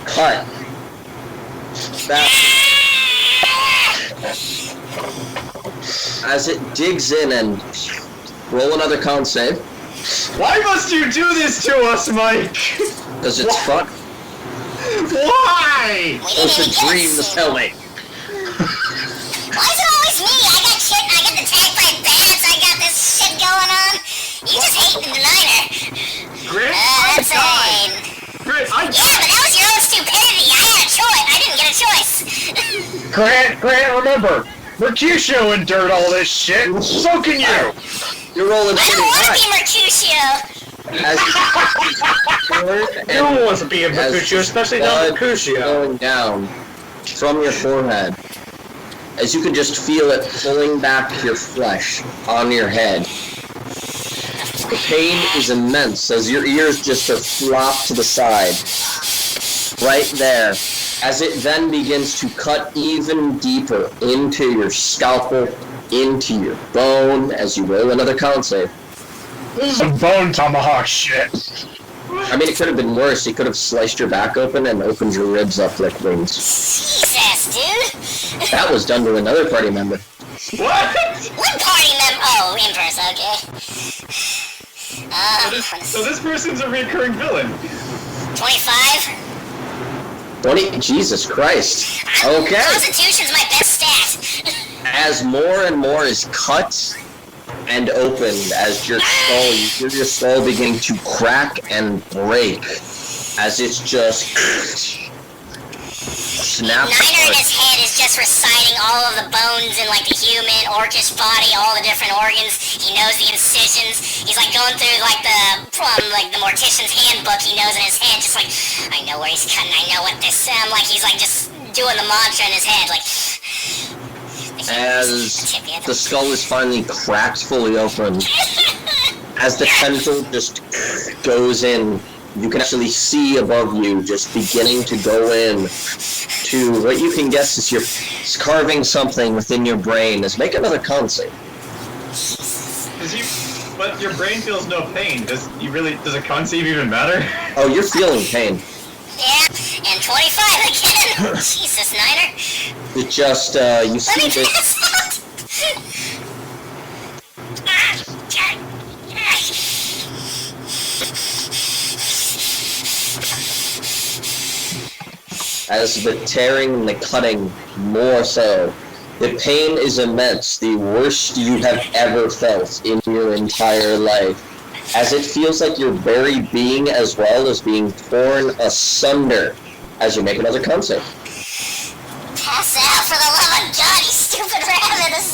cut. That as it digs in and roll another con save Why must you do this to us, Mike? because it's fun. Why? We didn't It's even a get dream it. to tell me. Why is it always me? I got shit, I got attacked by bats, I got this shit going on. You just hate the Niner. Grant, I That's died. it. Grant, I Yeah, but that was your own stupidity. I had a choice. I didn't get a choice. Grant, remember, Mercutio endured all this shit. So can you. You're rolling I pretty don't want to high. be Mercutio. As No one wants to be a Mercutio, especially not blood Mercutio. going down from your forehead, as you can just feel it pulling back your flesh on your head. The pain is immense as your ears just are flopped to the side. Right there. As it then begins to cut even deeper into your scalpel, into your bone, as you roll another con save. This is some bone tomahawk shit. I mean, it could have been worse. He could have sliced your back open and opened your ribs up like wings. Jesus, dude. That was done to another party member. What? What party member? Oh, Empress, okay. So this person's a recurring villain. 25? 20? Jesus Christ. Okay. Constitution's my best stat. As more and more is cut and opened, as your skull, you hear your skull beginning to crack and break, as it's just snaps Niner in apart. his head is just reciting all of the bones in like the human, orcish body, all the different organs. He knows the incisions. He's like going through like the mortician's handbook. He knows in his head, just like, I know where he's cutting. I know what this. Like he's like just doing the mantra in his head, like. As the skull is finally cracked fully open, as the tentacle just goes in, you can actually see above you just beginning to go in to what you can guess is you're carving something within your brain. Is make another con save. But your brain feels no pain. Does a con save even matter? Oh, you're feeling pain. Yeah, and 25 again. Jesus, Niner. It just, you Let me see this. pass out. As the tearing and the cutting more so. The pain is immense, the worst you have ever felt in your entire life. As it feels like your very being as well is being torn asunder as you make another con save. Pass out for the love of God, you stupid rabbit.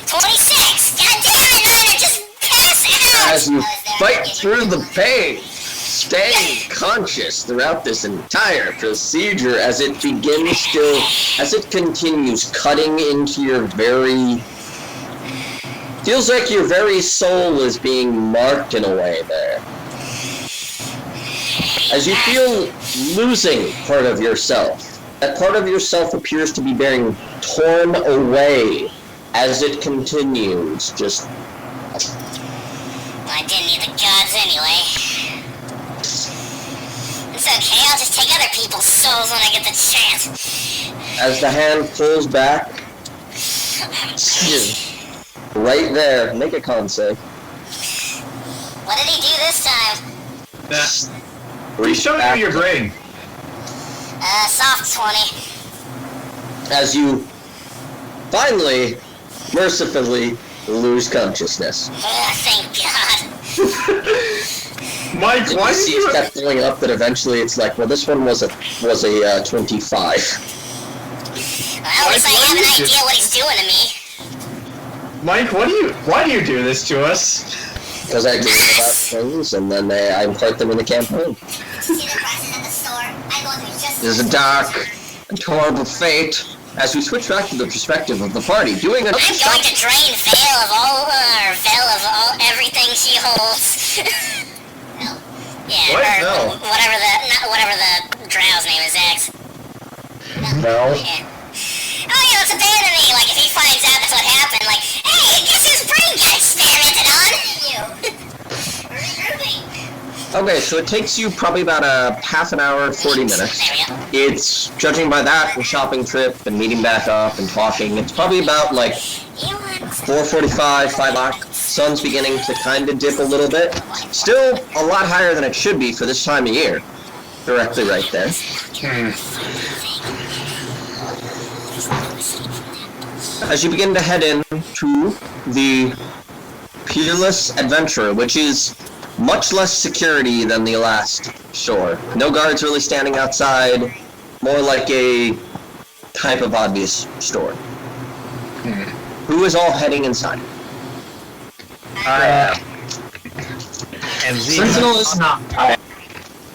26! God damn it, Niner, just pass out! As you fight through the pain, staying conscious throughout this entire procedure as it begins to, as it continues cutting into your very, feels like your very soul is being marked in a way there. As you feel losing part of yourself, that part of yourself appears to be being torn away as it continues. Just. I didn't need the gods anyway. It's okay, I'll just take other people's souls when I get the chance. As the hand pulls back, right there, make a con save. What did he do this time? Please show me your brain. Soft 20. As you finally, mercifully, lose consciousness. Thank God. Mike, why did see you... that filling up that eventually it's like, well, this one was a 25. Well, at least I have an idea what he's doing to me. Mike, why do you do this to us? Because I dream about things, and then I impart them in the campaign. See the prices at the store? I go through just... It is a dark and horrible fate. As we switch back to the perspective of the party, doing a... I'm going to drain Vale of all everything she holds. Yeah, What? or No. whatever the drow's name is, X. No. Yeah. Oh, yeah, let's abandon me. Like, if he finds out that's what happened, like, hey, guess whose brain got experimented on? You. Okay, so it takes you probably about a half an hour, 40 minutes. There we go. It's, judging by that, a shopping trip and meeting back up and talking, it's probably about, like, 4:45, 5 o'clock. Sun's beginning to kind of dip a little bit. Still a lot higher than it should be for this time of year. Directly right there. As you begin to head into the Peerless Adventurer, which is much less security than the last shore. No guards really standing outside, more like a type of obvious store. Who is all heading inside? Sentinel is not.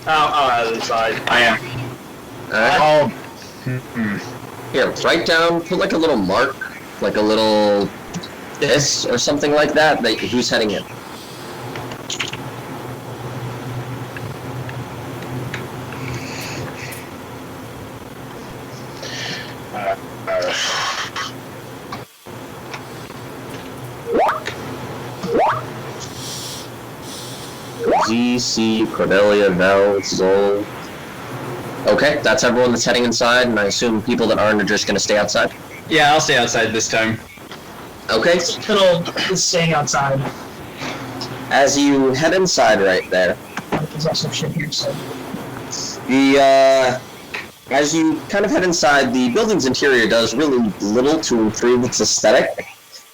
Out of the side. I am. Alright. Here, write down, put like a little mark, like a little this or something like that, who's heading in. Z, Cordelia, Vel, Zol. Okay, that's everyone that's heading inside, and I assume people that aren't are just going to stay outside. Yeah, I'll stay outside this time. Okay, Sentinel is staying outside. as you head inside right there, There's also shit here, so. As you kind of head inside, the building's interior does really little to improve its aesthetic.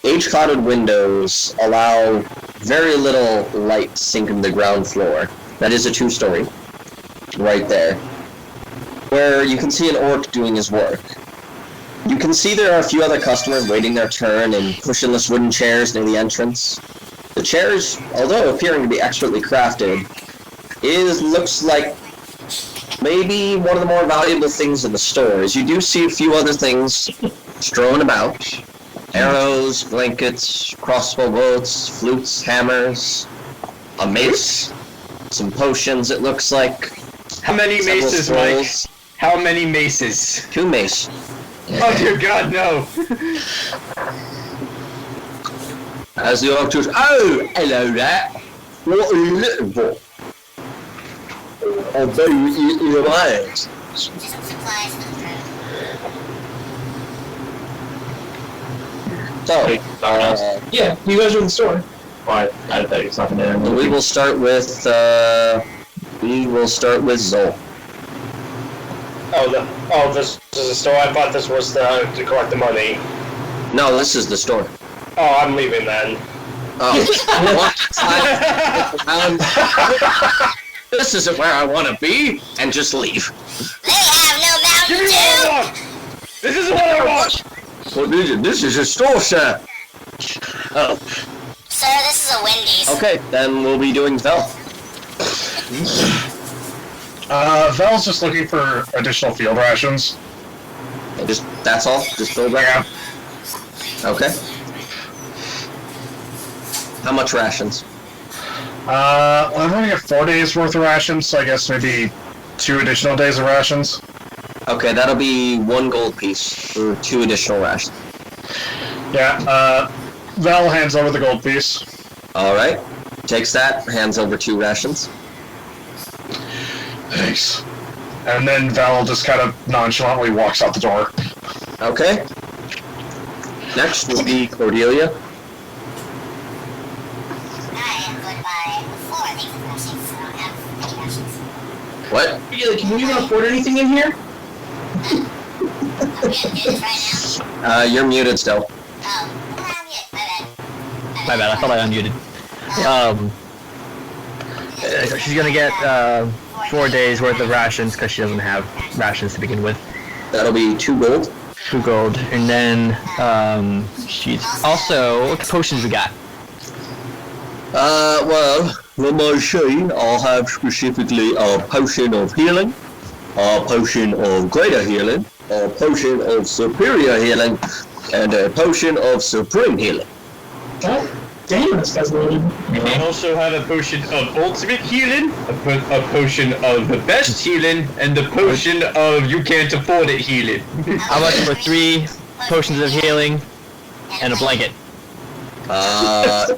Age-clouded windows allow very little light sink into the ground floor. That is a 2-story, right there, where you can see an orc doing his work. You can see there are a few other customers waiting their turn in cushionless wooden chairs near the entrance. The chairs, although appearing to be expertly crafted, looks like maybe one of the more valuable things in the store. As you do see a few other things strewn about. Arrows, blankets, crossbow bolts, flutes, hammers, a mace, some potions it looks like. How many Several maces, Mike? scrolls. How many maces? 2 mace. Oh dear God, no! As the orc goes, oh, hello there. What are you looking for? Although you're right. Just some supplies for the road. So, Yeah, you guys are in the store. Why? I bet it's not gonna we will start with Zol. This is a store. I thought this was to collect the money. No, this is the store. Oh, I'm leaving then. Oh, this isn't where I want to be, and just leave. They have no Give me Mountain what I Dew! want! This isn't what I want! What is it? This is a store, sir. Oh, Sir, this is a Wendy's. okay, then we'll be doing Vel. Vel's just looking for additional field rations. That's all? Just fill that? Okay. How much rations? I'm running at 4 days worth of rations, so I guess maybe 2 additional days of rations. Okay, that'll be 1 gold piece for 2 additional rations. Yeah, Val hands over the gold piece. Alright. Takes that, hands over 2 rations. Thanks. And then Val just kind of nonchalantly walks out the door. Okay. Next will be Cordelia. What? Really, can we even afford anything in here? You're muted still. My bad, I thought I unmuted. She's gonna get 4 days worth of rations because she doesn't have rations to begin with. That'll be 2 gold. 2 gold, and then she's also what potions we got? Well, the machine, I'll have specifically a potion of healing, a potion of greater healing, a potion of superior healing, and a potion of supreme healing. Oh, damn, this guy's loaded. I also have a potion of ultimate healing, a potion of the best healing, and the potion of you can't afford it healing. How much for 3 potions of healing and a blanket?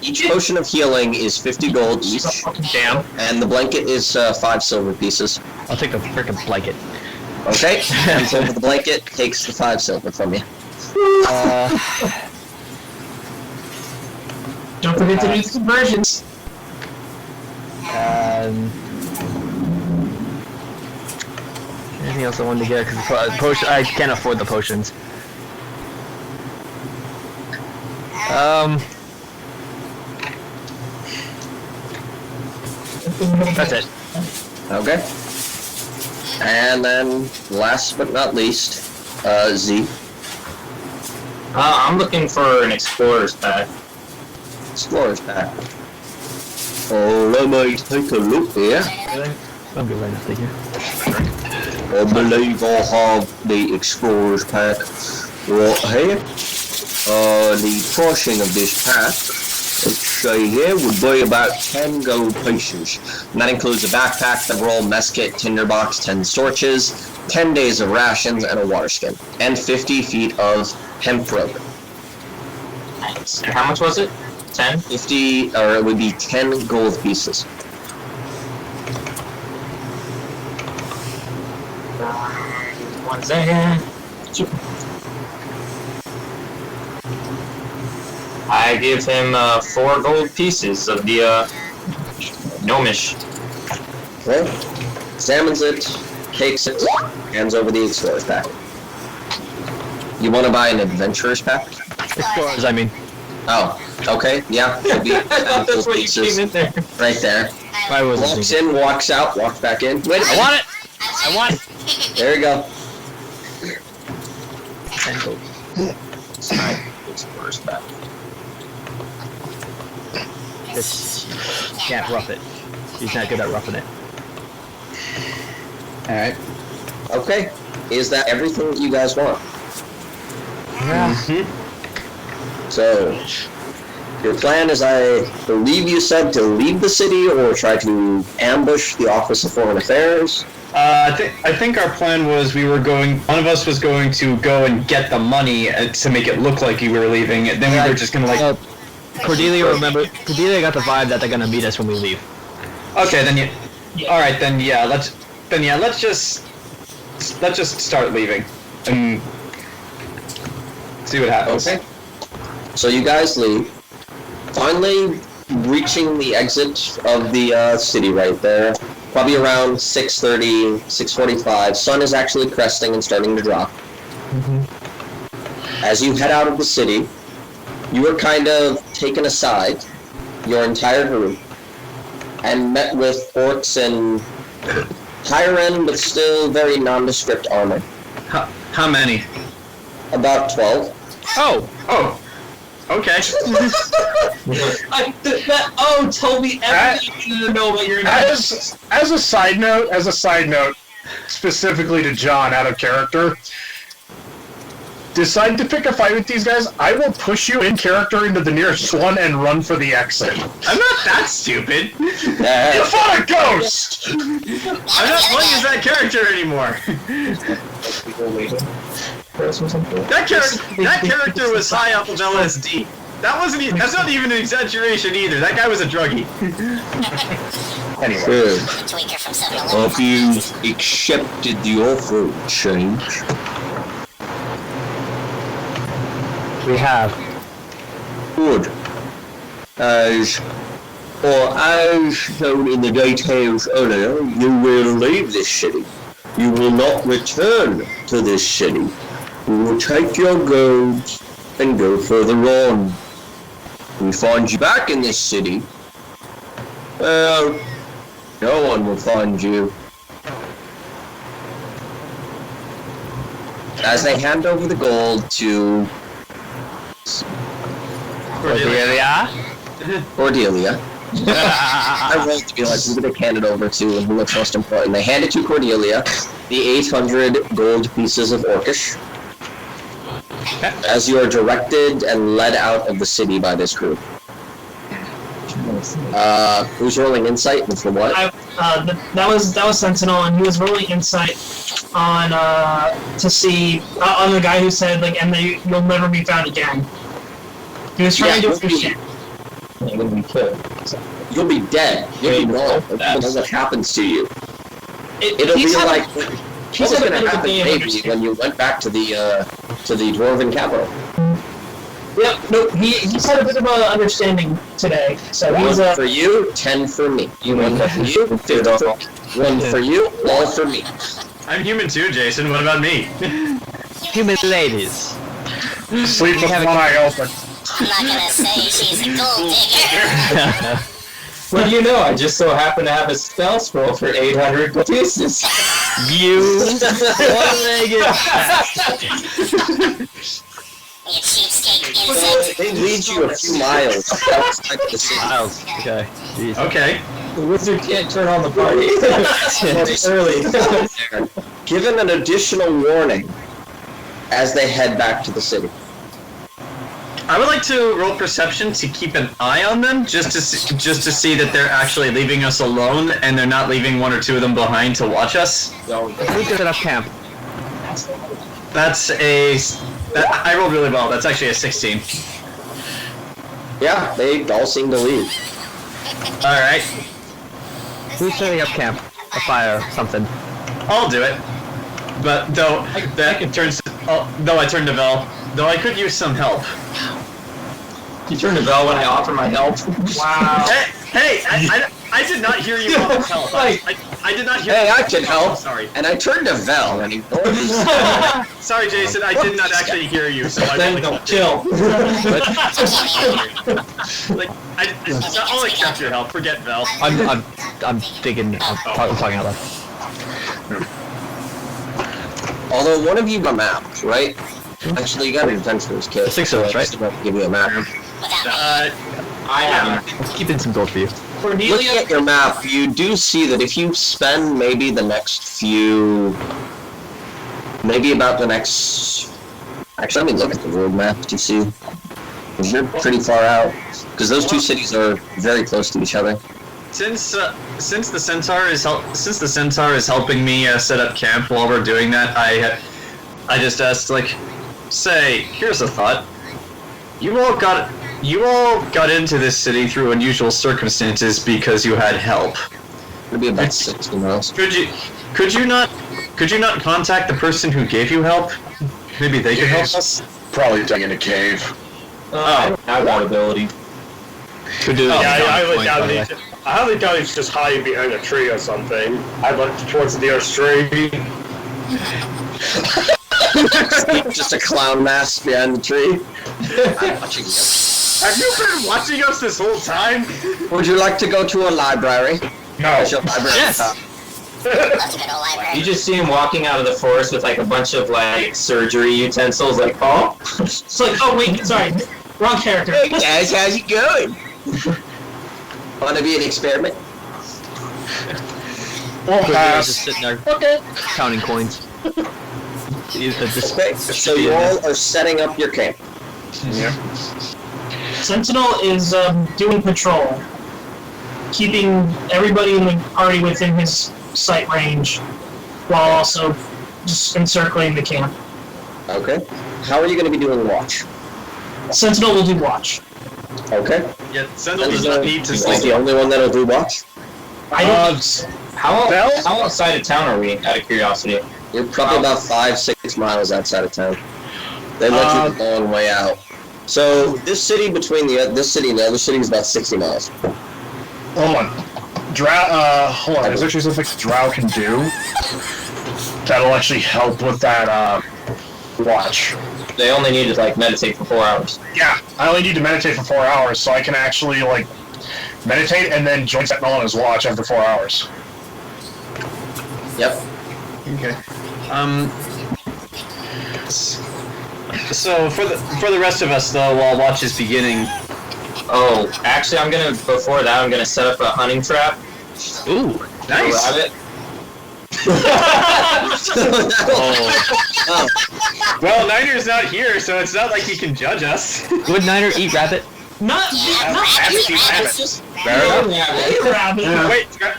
Each potion of healing is 50 gold each. Damn. And the blanket is 5 silver pieces. I'll take the frickin' blanket. Okay, hands over the blanket, takes the 5 silver from you. Don't forget to do the conversions. Anything else I wanted to get? Because I can't afford the potions. That's it. Okay. And then, last but not least, Z. I'm looking for an explorer's pack. Explorer's pack. Oh, let me take a look here. I'm good right now, thank you. I believe I have the explorer's pack right here. The pricing of this pack, let's say here, would be about 10 gold pieces. And that includes a backpack, the roll, mess kit, tinderbox, 10 torches, 10 days of rations, and a water skin. And 50 feet of hemp rope. Nice. How much was it? 10? 50, or it would be 10 gold pieces. One second. I give him 4 gold pieces of the gnomish. Okay. Examines it, takes it, hands over the explorer's pack. You want to buy an adventurer's pack? Explorers, I mean. Oh, okay, yeah. It'd be 10 That's gold what you pieces came in there. right there. I wasn't Walks thinking. in, walks out, walks back in. Wait, I want it! I want it! there you go. 10 gold. Explorer's pack. Just can't rough it. He's not good at roughing it. Alright. Okay. Is that everything that you guys want? Yeah. So, your plan is, I believe you said, to leave the city or try to ambush the Office of Foreign Affairs? I think our plan was one of us was going to go and get the money to make it look like we were leaving, and then we were just gonna Cordelia got the vibe that they're gonna meet us when we leave. Okay, then alright, then yeah, let's just start leaving and see what happens. Okay. So you guys leave. Finally reaching the exit of the city right there. Probably around 6:30, 6:45. Sun is actually cresting and starting to drop. As you head out of the city, you are kind of taken aside, your entire group, and met with orcs in higher end but still very nondescript armor. How many? About 12. Oh, okay. Tell me everything you need to know about your As a side note, specifically to John, out of character, decide to pick a fight with these guys, I will push you in character into the nearest one and run for the exit. I'm not that stupid. You fought a ghost! I'm not playing as that character anymore. That character was high off of LSD. That's not even an exaggeration either. That guy was a druggie. Anyway. Good. Tweaker from 7-Eleven. Have you accepted the offer of change? We have. Good. As shown in the details earlier, you will leave this city. You will not return to this city. You will take your gold and go further on. We find you back in this city. Well, no one will find you. As they hand over the gold to Cordelia. I rolled to be like, who do they hand it over to and who looks most important? They hand it to Cordelia, the 800 gold pieces of Orcish, as you are directed and led out of the city by this group. Who's rolling insight and for what? That was Sentinel, and he was rolling insight on to see on the guy who said like, and you'll never be found again. He was trying to do shit. You're gonna be killed. You'll be dead. You'll be gone. You don't know what happens to you. It'll be like what was going to happen maybe when you went back to the dwarven capital. Yeah, no, he's had a bit of an understanding today. So he's 1 for you, 10 for me. 1 for you, 50 for 1 for you, all for me. I'm human too, Jason. What about me? Human ladies. Sleep with one eye open. I'm not gonna say she's a gold digger. What do you know? I just so happen to have a spell scroll for 800 pieces. You one-legged. You cheapskate insect. They lead you a few miles outside the city. Miles. Okay. Jeez. Okay. The wizard can't turn on the party. It's early. Given an additional warning as they head back to the city. I would like to roll perception to keep an eye on them, just to see that they're actually leaving us alone and they're not leaving 1 or 2 of them behind to watch us. Who set up camp? I rolled really well. That's actually a 16. Yeah, they all seem to leave. All right, Who's setting up camp? A fire, something. I'll do it. But though I turned to Vel, though I could use some help. You turn to Vel when I offer my help. wow. Hey, I did not hear you offer help. I did not hear. Hey, you I can help. Sorry. And I turned to Vel and he Sorry, Jason. I did not actually hear you. So I Then really chill. I'll accept your help. Forget Vel. I'm thinking. I'm talking out loud. Although one of you got a map, right? Actually, you got an adventurer's kit. 6 of us, right? I'm just about to give you a map. I have. Keep in some gold for you. Cordelia. Looking at your map, you do see that if you spend maybe the next few... Maybe about the next... Actually, let me look at the world map to see. Because you're pretty far out. Because those 2 cities are very close to each other. Since the centaur is helping me set up camp while we're doing that, I just asked, like, say, here's a thought. You all got into this city through unusual circumstances because you had help. It'll be about 60 miles. Could you not contact the person who gave you help? Maybe they could help us. Probably dug in a cave. I don't have that ability. Could do. I highly doubt he's just hiding behind a tree or something. I looked towards the nearest tree. Just a clown mask behind the tree. I'm watching you. Have you been watching us this whole time? Would you like to go to a library? No. There's your library. Yes. Love to go to a library. You just see him walking out of the forest with like a bunch of like surgery utensils, like, oh. It's like, oh wait, sorry, wrong character. Hey guys, how's it going? Want to be an experiment? We'll Just pass. sitting there counting coins. Okay, so you all are setting up your camp. Yeah. Sentinel is doing patrol, keeping everybody in the party within his sight range, while also just encircling the camp. Okay. How are you going to be doing watch? Sentinel will do watch. Okay. Yeah, Sentinel does not need to Is the sleep. only one that'll do watch? I don't. How outside of town are we, out of curiosity? You're probably about 5-6 miles outside of town. They let you a long way out. So this city between this city and the other city is about 60 miles. Hold on. Hold on. Is there actually something Drow can do that'll actually help with that watch? They only need to meditate for 4 hours. Yeah, I only need to meditate for 4 hours, so I can actually meditate and then join Sentinel on his watch after 4 hours. Yep. Okay. So for the rest of us though, while watch is beginning. Oh, actually, before that, I'm gonna set up a hunting trap. Ooh, nice. A rabbit. Well, Niner's not here, so it's not like he can judge us. Would Niner eat rabbit? Not Rabbit. just Fair rabbit. Wait, they're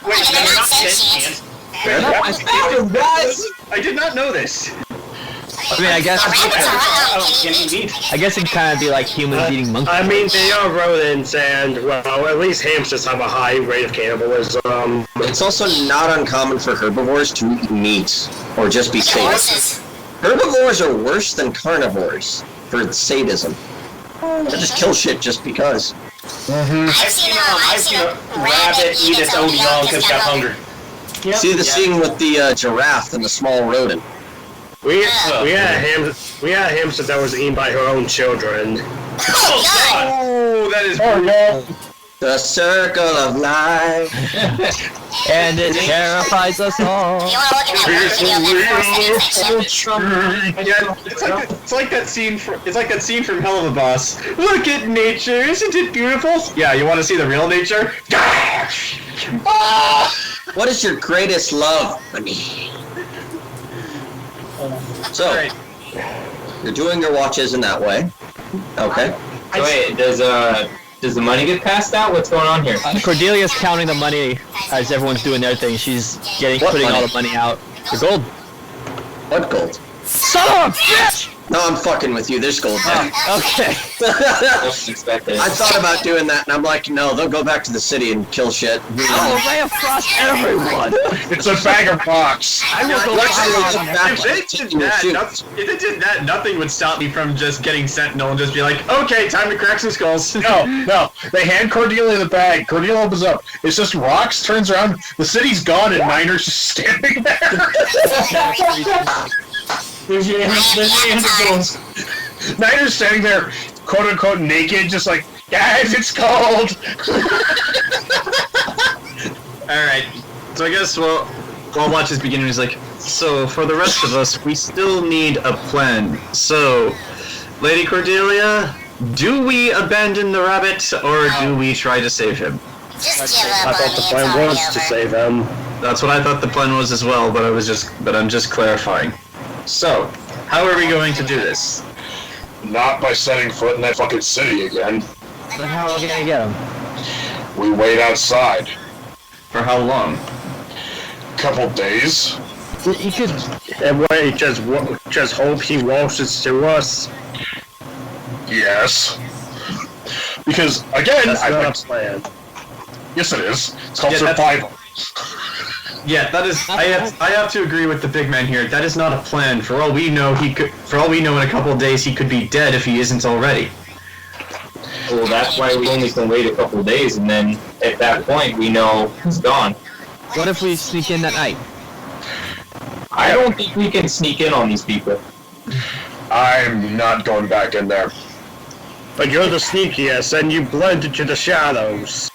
not sentient. I did not know this. I mean, I guess Rabbits are I guess it'd kind of be like humans eating monkeys. I mean, they are rodents, and, well, at least hamsters have a high rate of cannibalism. It's also not uncommon for herbivores to eat meat or just be chased. horses. Herbivores are worse than carnivores for sadism. They just kill shit just because. I've seen a rabbit eat its own young because it got hungry. Yep. See the scene with the giraffe and the small rodent. We had a hamster that was eaten by her own children. Oh, that is The circle of life. And it terrifies us all. You want to look at that one video of that force section? it's like that scene from Hell of a Boss. Look at nature, isn't it beautiful? Yeah, you want to see the real nature? What is your greatest love, honey? So, you're doing your watches in that way. Okay. So wait, does the money get passed out? What's going on here? Cordelia's counting the money as everyone's doing their thing. She's putting all the money out. The gold. What gold? Son of a bitch! No, I'm fucking with you. There's gold there. Okay. Wasn't expected. I thought about doing that, and I'm like, no, they'll go back to the city and kill shit. Oh, ray of frost everyone! It's a bag of rocks. I will go If it did that, nothing would stop me from just getting Sentinel and just be like, okay, time to crack some skulls. No. They hand Cordelia the bag. Cordelia opens up. It's just rocks, turns around, the city's gone, and Niner's just standing there. There's your goals. Niner's standing there, quote-unquote naked, just like, guys, it's cold. Alright, so I guess while watch is beginning, is like, so for the rest of us, we still need a plan. So, Lady Cordelia, do we abandon the rabbit, or do we try to save him? Just give up I on thought me, the it's plan already was to over. save him. That's what I thought the plan was as well, but I'm just clarifying. So, how are we going to do this? Not by setting foot in that fucking city again. Then how are we gonna get him? We wait outside. For how long? Couple days. You could. And wait, just hope he walks to us. Yes. Because, again, That's not a plan. Yes, it is. It's called Yeah, survival. Yeah, that is. I have to agree with the big man here. That is not a plan. For all we know, in a couple of days, he could be dead if he isn't already. Well, that's why we only can wait a couple of days, and then at that point, we know he's gone. What if we sneak in that night? I don't think we can sneak in on these people. I'm not going back in there. But you're the sneakiest, and you blend into the shadows.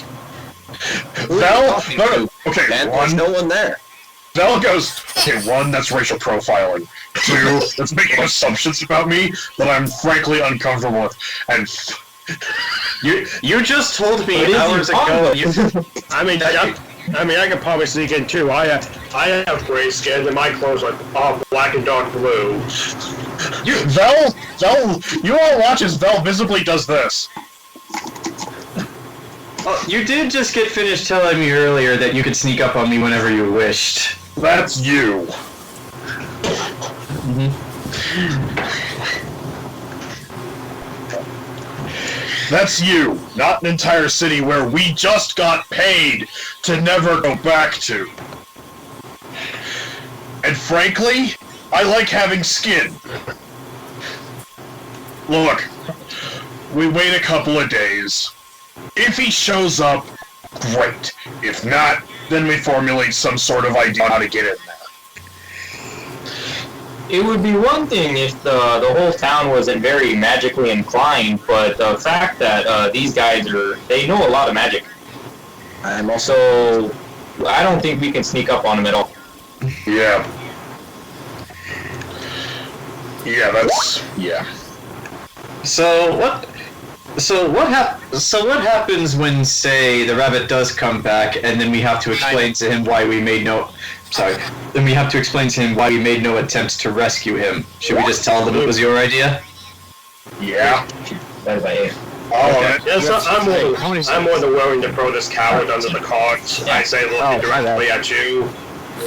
Vel? No. Okay, Man, there's no one there. Vel goes, okay, 1, that's racial profiling. 2, that's making assumptions about me that I'm frankly uncomfortable with. And You just told me What is hours he on ago. with? I mean, I mean, I could probably sneak in too. I have gray skin, and my clothes are all black and dark blue. Vel, you all watch as Vel visibly does this. Oh, you did just get finished telling me earlier that you could sneak up on me whenever you wished. That's you. That's you, not an entire city where we just got paid to never go back to. And frankly, I like having skin. Look, we wait a couple of days. If he shows up, great. If not, then we formulate some sort of idea on how to get in there. It would be one thing if the whole town wasn't very magically inclined, but the fact that these guys they know a lot of magic. I'm also... So I don't think we can sneak up on them at all. Yeah. Yeah, that's... yeah. So what happens when, say, the rabbit does come back, and then we have to explain to him why we made no... Sorry. Then we have to explain to him why we made no attempts to rescue him. Should we just tell them it was your idea? Yeah. That is by 8. Okay. Yes, I'm more than willing to throw this coward under the cart. I say looking directly at you.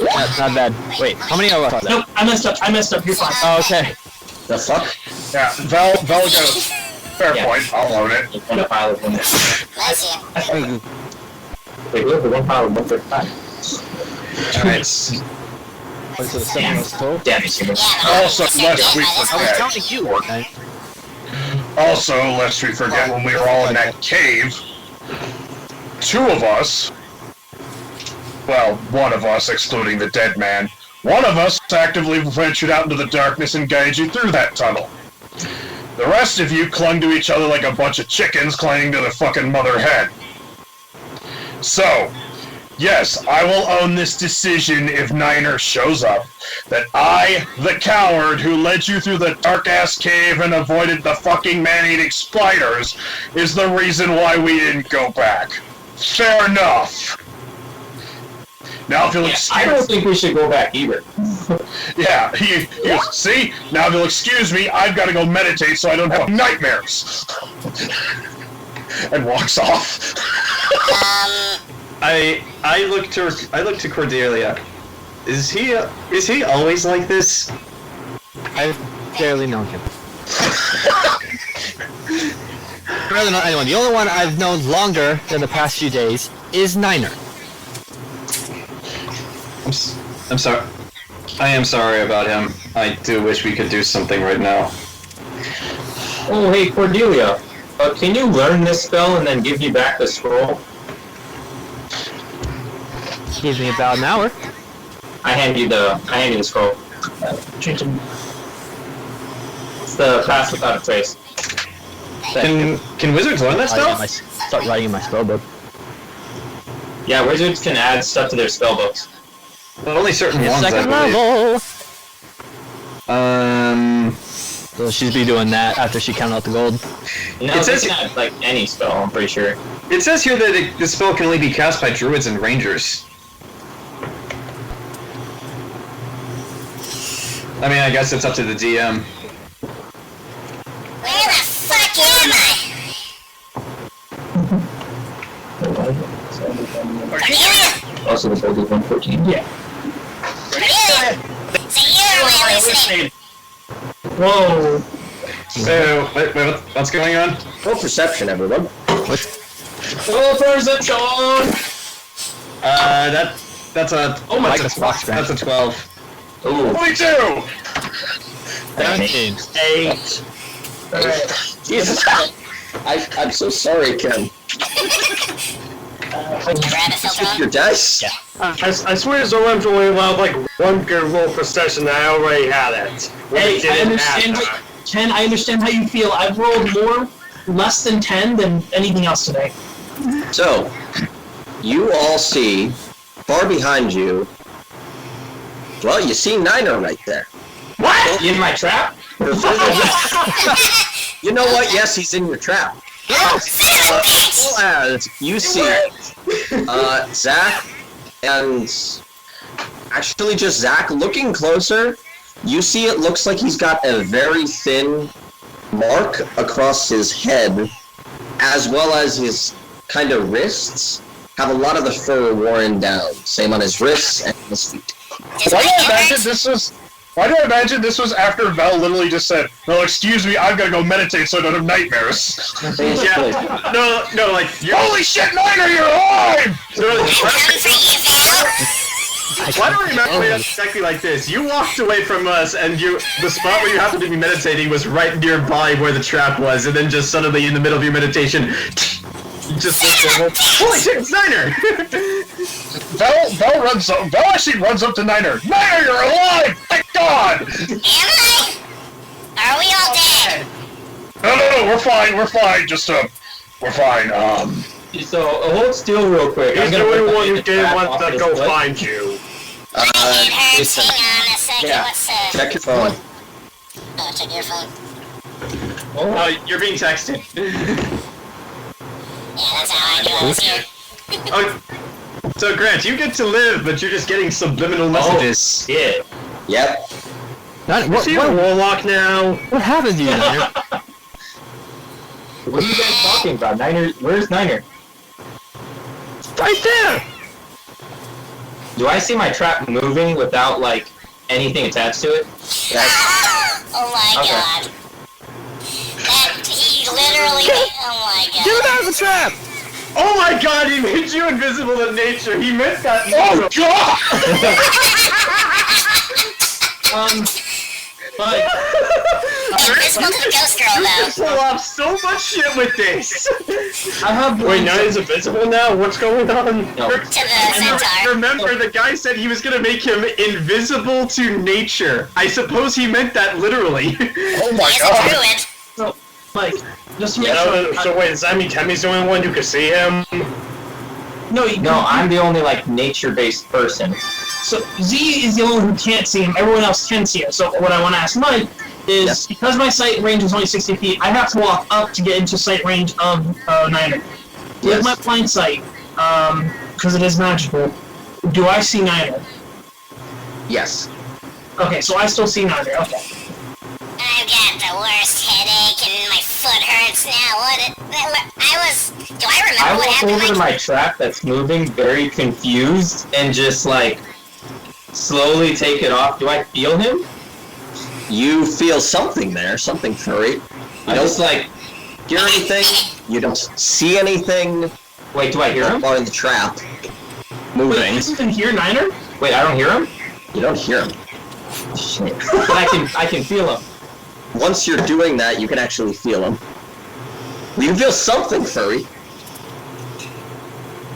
That's not bad. Wait, how many are left? Nope, I messed up. You're fine. Oh, okay. The fuck? Yeah, Vel goes. Fair point, I'll own it. There's one pile of 1. Bless you. Wait, look, there's one pile of 135. Alright. What's the Sentinel's total? Damn it, human. Also, lest we I was forget. counting you, okay? Also, lest we forget, when we were all in that cave, 2 of us, well, 1 of us, excluding the dead man, 1 of us actively ventured out into the darkness and guided you through that tunnel. The rest of you clung to each other like a bunch of chickens clinging to the fucking mother hen. So, yes, I will own this decision if Niner shows up, that I, the coward who led you through the dark-ass cave and avoided the fucking man-eating spiders, is the reason why we didn't go back. Fair enough. Now if you'll excuse... I don't think we should go back either. Yeah, he goes, see? Now if you'll excuse me, I've got to go meditate so I don't have nightmares. And walks off. I look to Cordelia. Is he always like this? I've barely known him. Rather not anyone. The only one I've known longer than the past few days is Niner. I'm sorry. I am sorry about him. I do wish we could do something right now. Oh, hey, Cordelia. Can you learn this spell and then give me back the scroll? Gives me about an hour. I hand you the scroll. It's the Pass Without a Trace. Can wizards learn that spell? Start writing in my spellbook. Yeah, wizards can add stuff to their spellbooks. Well, only certain ones, I Second believe. level! So she'd be doing that after she counted out the gold. No, it says add, like, any spell, I'm pretty sure. It says here that the spell can only be cast by druids and rangers. I mean, I guess it's up to the DM. Where the fuck am I? Cordelia? Also, the gold is 114. Yeah. Cordelia? So you're my listening. Whoa. So, wait, what's going on? Roll perception, everyone. Oh, perception! That's a... Oh my Like a box That's a 12. Ooh. 22! 17. 8. Jesus. I'm so sorry, Ken. Rabbit filter on? Your dice? Yeah. I swear Zolram's only allowed like 1 good roll per session, and I already had it. Hey, I understand Ken, I understand how you feel. I've rolled less than 10 than anything else today. So, you all see, far behind you, well, you see Niner right there. What? In my trap? You know what? Yes, he's in your trap. Oh, son of a bitch! You see Zach, And actually, just Zach, looking closer, you see it looks like he's got a very thin mark across his head, as well as his kind of wrists have a lot of the fur worn down. Same on his wrists and his feet. Why do I imagine this was after Val literally just said, "No, excuse me, I've got to go meditate so I don't have nightmares." Yeah. No, like Holy shit, Niner, you're alive! Why do I remember it exactly like this? You walked away from us, and the spot where you happened to be meditating was right nearby where the trap was, and then just suddenly in the middle of your meditation, you just looked over. Holy shit, it's Niner! Val actually runs up to Niner. Niner, you're alive! Thank God! Am I? Are we all dead? No, we're fine. We're fine. So, hold still real quick. He's the only one who didn't want to go find you. My head hurts. Jayson, Hang on a second. yeah. What's check your phone. Oh, check your phone. Oh, you're being texted. Yeah, that's how I do it here. Oh, so Grant, you get to live, but you're just getting subliminal messages. Yeah. Yep. What Warlock now. what happened to you, Niner? What are you guys talking about? Niner, where's Niner? Right there! Do I see my trap moving without, like, anything attached to it? Oh my Okay. god. That, he literally, oh my god. Get him out of the trap! Oh my god, he made you invisible to nature! He meant that. Oh God! But Invisible to the ghost girl, You though. can pull off so much shit with this! I have Wait, blind Niner's invisible now? What's going on? No. To the centaur. Remember, the guy said he was gonna make him invisible to nature. I suppose he meant that literally. Oh my He's a God! druid. So, like, just to make Yeah, sure. so wait, does that mean Temme's the only one who can see him? No, I'm the only, like, nature-based person. So Z is the only one who can't see him. Everyone else can see him. So what I want to ask Mike is, Yes. because my sight range is only 60 feet, I have to walk up to get into sight range of Niner. With Yes. my blind sight, because it is magical, do I see Niner? Yes. Okay, so I still see Niner. Okay. I've got the worst headache and my foot hurts now. Do I remember I what walk happened? over to Like, my trap that's moving, very confused, and just, like, slowly take it off. Do I feel him? You feel something there, something furry. I just, like, Hear anything? You don't see anything. wait, do I hear him? Or in the trap. Wait, Moving. this isn't here, Niner? Wait, I don't hear him? You don't hear him. Shit. But I can feel him. Once you're doing that, you can actually feel him. You can feel something furry.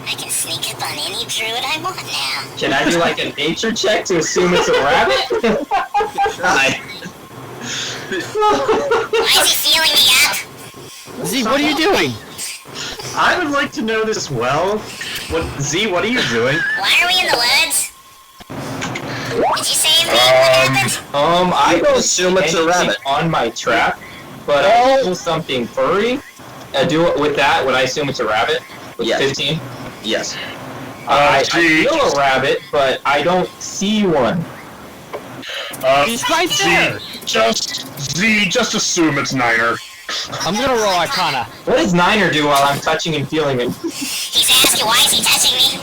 I can sneak up on any druid I want now. Can I do, like, a nature check to assume it's a rabbit? Try. Why is he feeling me up? Z, what are you doing? I would like to know this as well. What are you doing? Why are we in the woods? Did you save me? What happened? I You don't assume see it's a anything rabbit. on my trap, but I feel something furry. With that, would I assume it's a rabbit? With Yes. 15? Yes. I gee. feel a rabbit, but I don't see one. He's right there! Just assume it's Niner. I'm gonna roll Arcana. What does Niner do while I'm touching and feeling him? He's asking why is he touching me?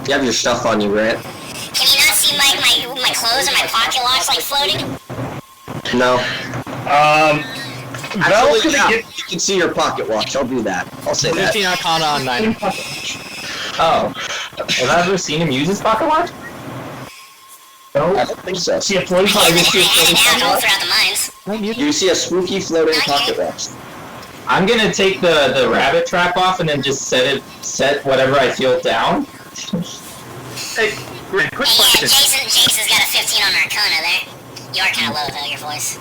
You have your stuff on you, Grant. Can you not see my clothes or my pocket locks like floating? No. Val's Actually, gonna yeah, get. you can see your pocket watch. I'll do that. I'll say that. 15 Arcana on Niner. Oh. Have I ever seen him use his pocket watch? No. I don't think so. See a floating I pocket. haven't had it down all throughout the mines. No, mute. You see a spooky floating pocket watch. I'm gonna take the rabbit trap off and then just set whatever I feel down. Hey, Grant, quick Hey, yeah, question. Jason's got a 15 on Arcana there. You are kind of low though, your voice.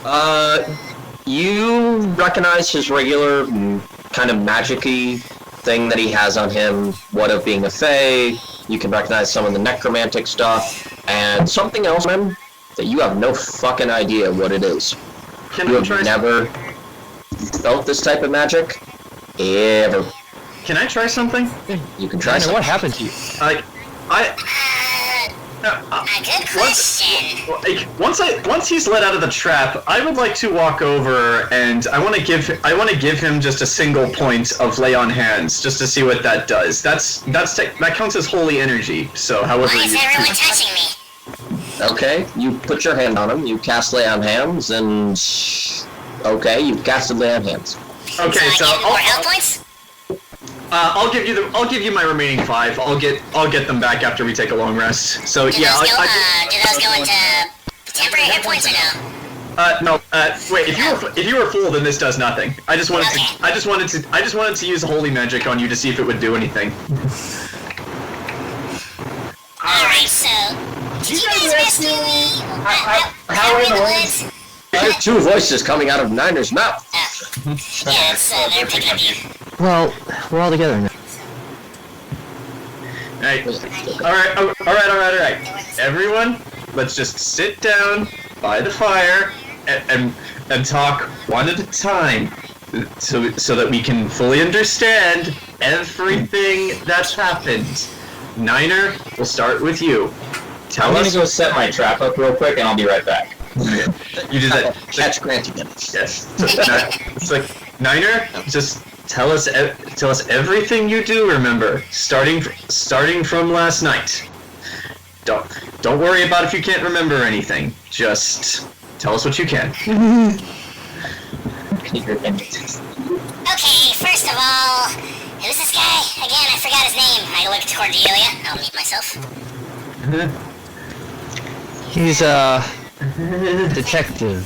You recognize his regular kind of magic-y thing that he has on him, what of being a fae. You can recognize some of the necromantic stuff, and something else on him that you have no fucking idea what it is. Can You I have try? never felt this type of magic, ever. Can I try something? You can try Niner, something. what happened to you? A good question. Once he's let out of the trap, I would like to walk over and I want to give him just a single point of lay on hands, just to see what that does. That counts as holy energy. So, however, Why is everyone touching me? Okay, you put your hand on him, you cast Lay on Hands, and... Okay, you've casted Lay on Hands. Okay, so more health points? I'll give you my remaining 5. I'll get them back after we take a long rest. So Do yeah, those go into temporary hit points or no? no. Wait. If you were full, then this does nothing. I just wanted to use holy magic on you to see if it would do anything. Alright, so did you guys rescue me? How in the woods? There's 2 voices coming out of Niner's mouth. Yeah, they're picking up you. Well, we're all together now. Right. All right. Everyone, let's just sit down by the fire and talk one at a time, so that we can fully understand everything that's happened. Niner, we'll start with you. I'm gonna go set my trap up real quick, and I'll be right back. You did that. Catch Grant again. Yes. It's like, Niner, just tell us everything you do remember, starting from last night. Don't worry about if you can't remember anything. Just tell us what you can. Okay, first of all, who's this guy? Again, I forgot his name. I look at Cordelia. I'll mute myself. He's a detective,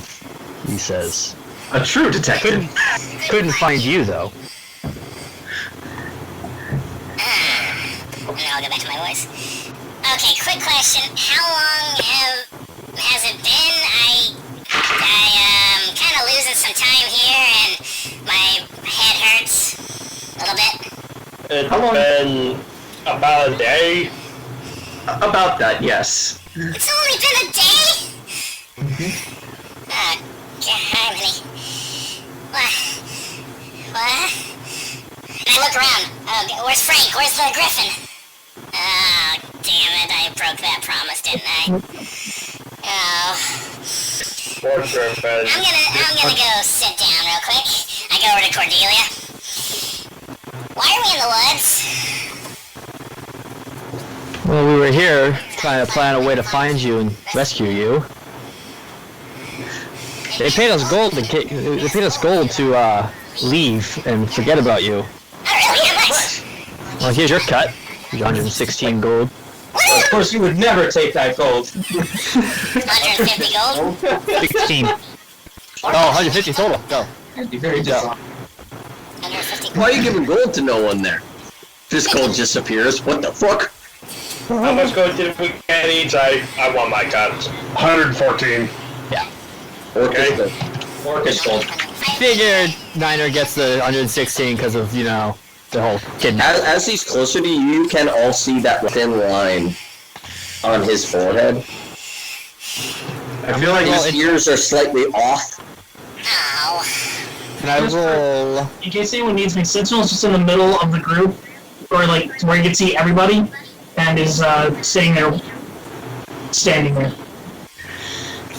he says. A true detective. Couldn't find you, though. And I'll go back to my voice. Okay, quick question. How long has it been? I'm kind of losing some time here, and my head hurts a little bit. It's been about a day. About that, yes. It's only been a day? Oh, God, what? And I look around. Oh, where's Frank? Where's the Griffin? Oh, damn it, I broke that promise, didn't I? Oh. Poor Griffin. I'm gonna go sit down real quick. I go over to Cordelia. Why are we in the woods? Well, we were here trying to plan a way to find you and rescue you. They paid us gold to leave and forget about you. Oh, really? How much? Well, here's your cut. 116 gold. Of course, you would never take that gold. 150 gold? 16. Oh, 150 total. Go. Very dumb. 150 Why are you giving gold to no one there? This gold disappears. What the fuck? How much gold did we get each? I want my cut. 114. Yeah. Okay. Orcish gold. Figured Niner gets the 116 because of, you know, the whole kidnap. As he's closer to you, you can all see that thin line on his forehead. I feel like His ears are slightly off. Ow. Can I roll? In case anyone needs me, Sentinel's just in the middle of the group, or like where you can see everybody, and is sitting there, standing there.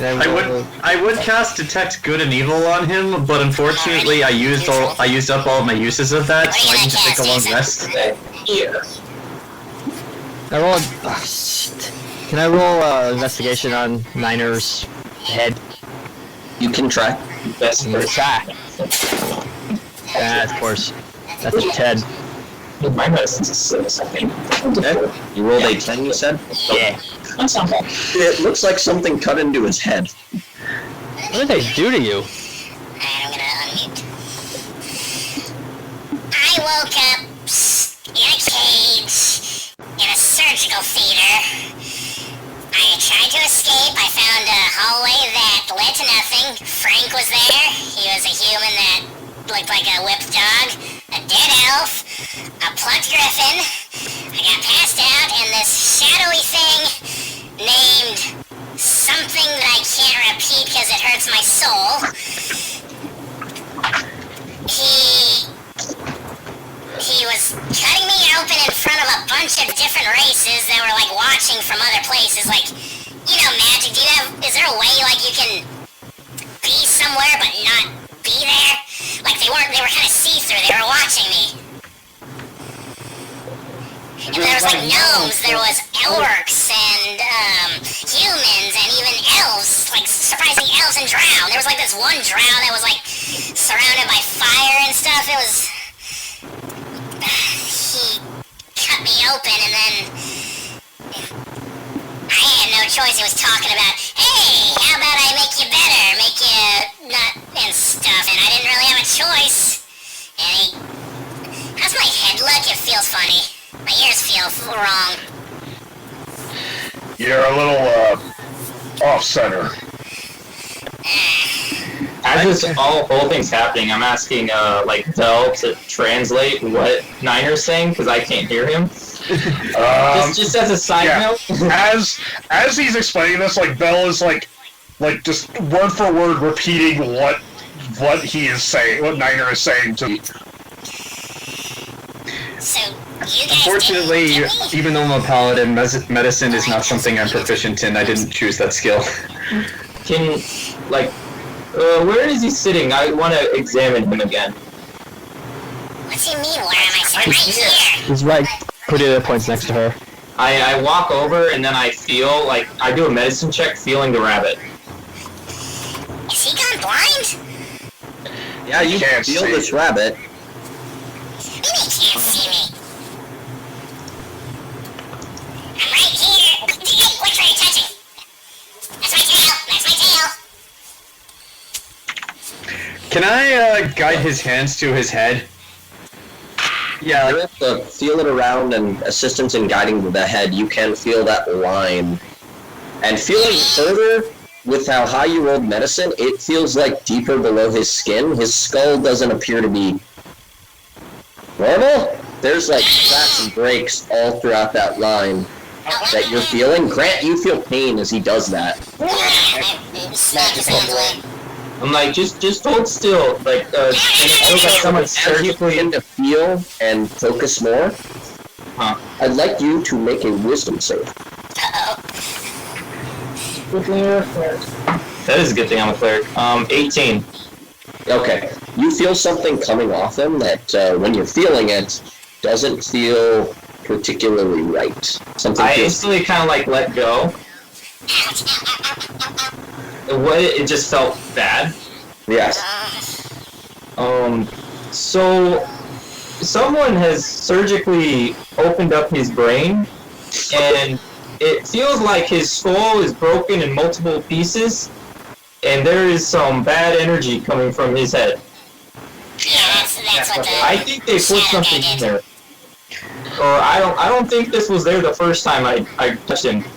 I would cast Detect Good and Evil on him, but unfortunately I used up all of my uses of that, so I need to take a long rest. Yeah. I roll. Shit. Can I roll investigation on Niner's head? You can try. Best I'm gonna try. Of course. That's a 10. My medicine's a 6, I think. Okay. You rolled a 10, you said? Yeah. That's not bad. It looks like something cut into his head. What did they do to you? Alright, I'm gonna unmute. I woke up in a cage, in a surgical theater. I tried to escape. I found a hallway that led to nothing. Frank was there. He was a human that looked like a whipped dog, a dead elf, a plucked griffin. I got passed out, and this shadowy thing named something that I can't repeat because it hurts my soul. He was cutting me open in front of a bunch of different races that were like watching from other places. Like, you know, magic. Is there a way like you can be somewhere but not be there? Like they were kind of see-through. They were watching me. And there was like gnomes, there was orcs and humans and even elves, like surprising elves and drow. There was like this one drow that was like surrounded by fire and stuff. It was he cut me open and then I had no choice. He was talking about, hey, how about I make you better, make you not and stuff, and I didn't really have a choice. And he, how's my head look? It feels funny. My ears feel wrong. You're a little, off-center. As this whole thing's happening, I'm asking, like, Del to translate what Niner's saying, because I can't hear him. Just as a side note. As he's explaining this, like, Bell is, like just word for word repeating what he is saying, what Niner is saying to me. So, Unfortunately, even though I'm a paladin, medicine is not something I'm proficient in. I didn't choose that skill. Can, like, where is he sitting? I want to examine him again. What's he mean? Where am I sitting? Right here. He's right. Cordelia points next to her. I walk over and then I feel like I do a medicine check, feeling the rabbit. Is he gone blind? Yeah, you Can't feel see this you. rabbit. Maybe he can't see me. I'm right here. Hey, which way are you touching? That's my tail. That's my tail. Can I guide his hands to his head? Yeah, you have to feel it around, and assistance in guiding the head, you can feel that line. And feeling further, with how high you rolled medicine, it feels like deeper below his skin. His skull doesn't appear to be normal. There's like cracks and breaks all throughout that line that you're feeling. Grant, you feel pain as he does that. Smack his hands away. I'm like, just hold still. Like, and it feels like someone's As you surgically... begin to feel and focus more, Huh. I'd like you to make a wisdom save. That is a good thing I'm a cleric. 18. Okay. You feel something coming off him that, when you're feeling it, doesn't feel particularly right. Something I feels... instantly kind of like let go. It just felt bad. Yes. So someone has surgically opened up his brain, and it feels like his skull is broken in multiple pieces, and there is some bad energy coming from his head. Yeah, that's what the I think they put shadow something guy in did. there. Or I don't think this was there the first time I touched him. Can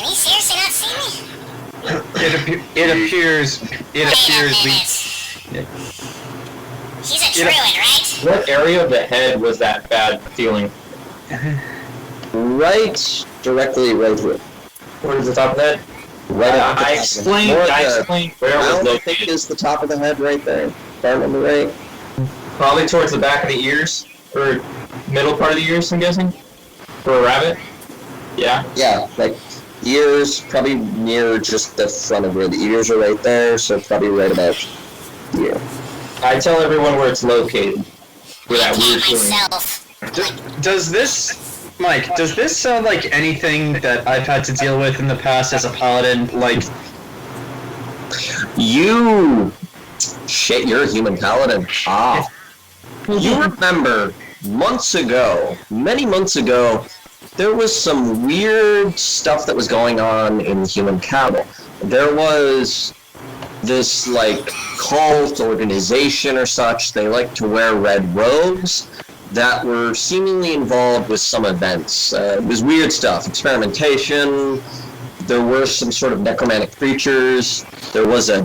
he seriously not see me? It appears Wait a minute. He's a druid, right? What area of the head was that bad feeling? Right directly right here. Towards the top of the head? Right at the I top. explained More where the it was crown, I think, located. is the top of the head right there. If I remember right. Probably towards the back of the ears, or middle part of the ears, I'm guessing? For a rabbit? Yeah. Yeah, like ears, probably near just the front of where the ears are right there, so probably right about here. I tell everyone where it's located. Where I that weird can't feeling. myself. Does this, Mike, does this sound like anything that I've had to deal with in the past as a paladin? Like, You... Shit, you're a human paladin. Ah. You remember, months ago, many months ago, there was some weird stuff that was going on in human cattle. There was this, like, cult organization or such. They like to wear red robes that were seemingly involved with some events. It was weird stuff. Experimentation. There were some sort of necromantic creatures. There was a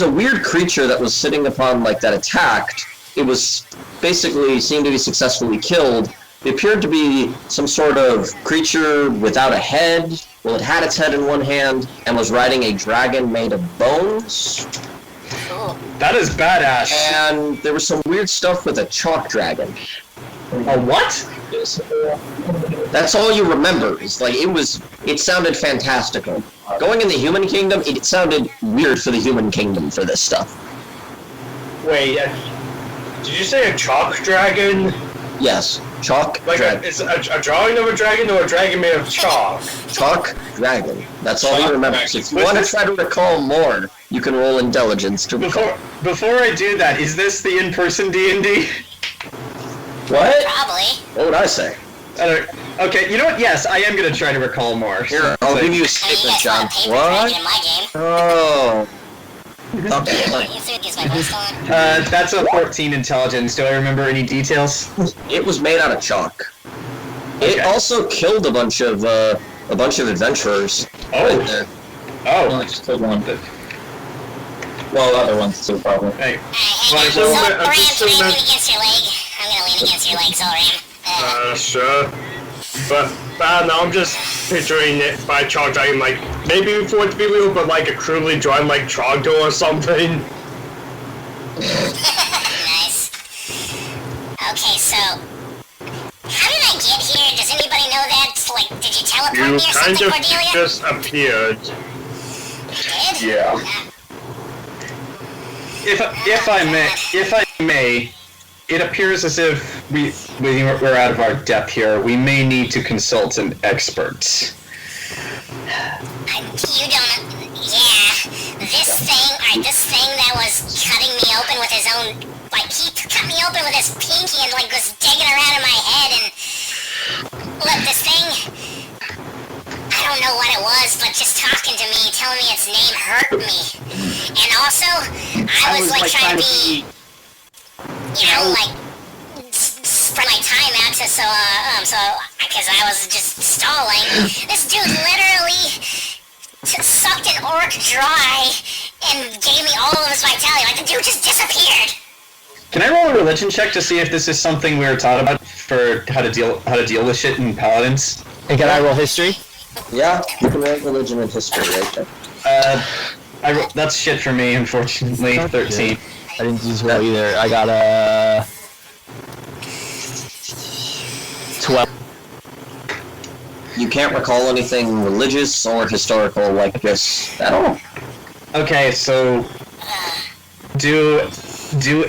weird creature that was sitting upon, like, that attacked. It was basically seemed to be successfully killed. It appeared to be some sort of creature without a head. Well, it had its head in one hand and was riding a dragon made of bones. Cool. that is badass. And there was some weird stuff with a chalk dragon. A what? That's all you remember. It's like it sounded fantastical. Going in the human kingdom, it sounded weird for the human kingdom for this stuff. Wait, did you say a chalk dragon? Yes, chalk Like dragon. it's a drawing of a dragon or a dragon made of chalk? Chalk dragon. That's all you remember. dragon. If you want to try to recall more, you can roll intelligence to recall. Before I do that, is this the in-person D&D? What? Probably. What would I say? Okay, you know what? Yes, I am gonna try to recall more. Here, I'll give you a I mean, you statement, guys John. want paper What? dragon in my game. Oh. Okay. You threw these my voice on. That's a 14 intelligence. Do I remember any details? It was made out of chalk. It Okay. also killed a bunch of adventurers. Oh. Right there. Oh. just killed one. Well, the other one's still problem. Hey. Hey, so- Zolram, I'm can just I so lean mad- against your leg? I'm gonna lean against your leg, Zolram. Sure. But I don't know, I'm just picturing it by chalk dragon, like, maybe for it to be real, but like a crudely drawn, like, Trogdor or something. Nice. Okay, so how did I get here? Does anybody know that? Like, did you teleport You me or kind something, of Cordelia? just appeared. You did? Yeah. If I may, it appears as if we're out of our depth here. We may need to consult an expert. You don't. Yeah, this thing that was cutting me open with his own. Like, he cut me open with his pinky and, like, was digging around in my head and. Look, this thing. I don't know what it was, but just talking to me, telling me its name hurt me. And also, I was like trying to be. You know, like. Spread my time out to so because I was just stalling. This dude literally sucked an orc dry and gave me all of his vitality. Like, the dude just disappeared. Can I roll a religion check to see if this is something we were taught about for how to deal with shit in paladins? And can I roll history? Yeah, you can roll religion and history right there. That's shit for me, unfortunately. 13. I didn't do as well either. I got a 12. You can't recall anything religious or historical like this at all. Okay, so do